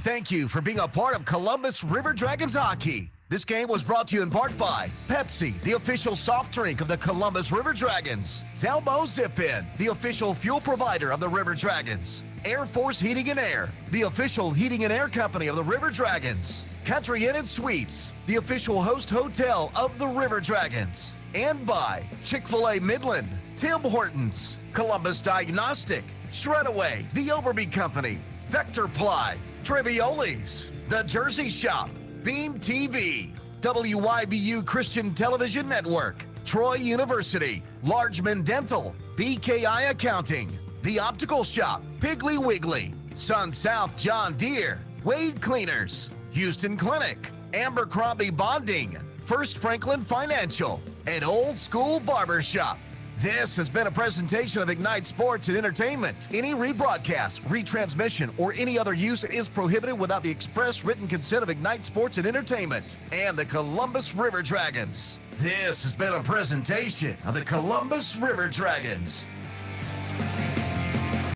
Thank you for being a part of Columbus River Dragons hockey. This game was brought to you in part by Pepsi, the official soft drink of the Columbus River Dragons. Zelmo Zip-In, the official fuel provider of the River Dragons. Air Force Heating and Air, the official heating and air company of the River Dragons. Country Inn & Suites, the official host hotel of the River Dragons. And by Chick-fil-A Midland, Tim Hortons, Columbus Diagnostic, Shredaway, the Overby Company, Vector Ply, Trivioli's, The Jersey Shop, Beam TV, WYBU Christian Television Network, Troy University, Largeman Dental, BKI Accounting, The Optical Shop, Piggly Wiggly, Sun South John Deere, Wade Cleaners, Houston Clinic, Abercrombie Bonding, First Franklin Financial, and Old School Barber Shop. This has been a presentation of Ignite Sports and Entertainment. Any rebroadcast, retransmission, or any other use is prohibited without the express written consent of Ignite Sports and Entertainment and the Columbus River Dragons. This has been a presentation of the Columbus River Dragons.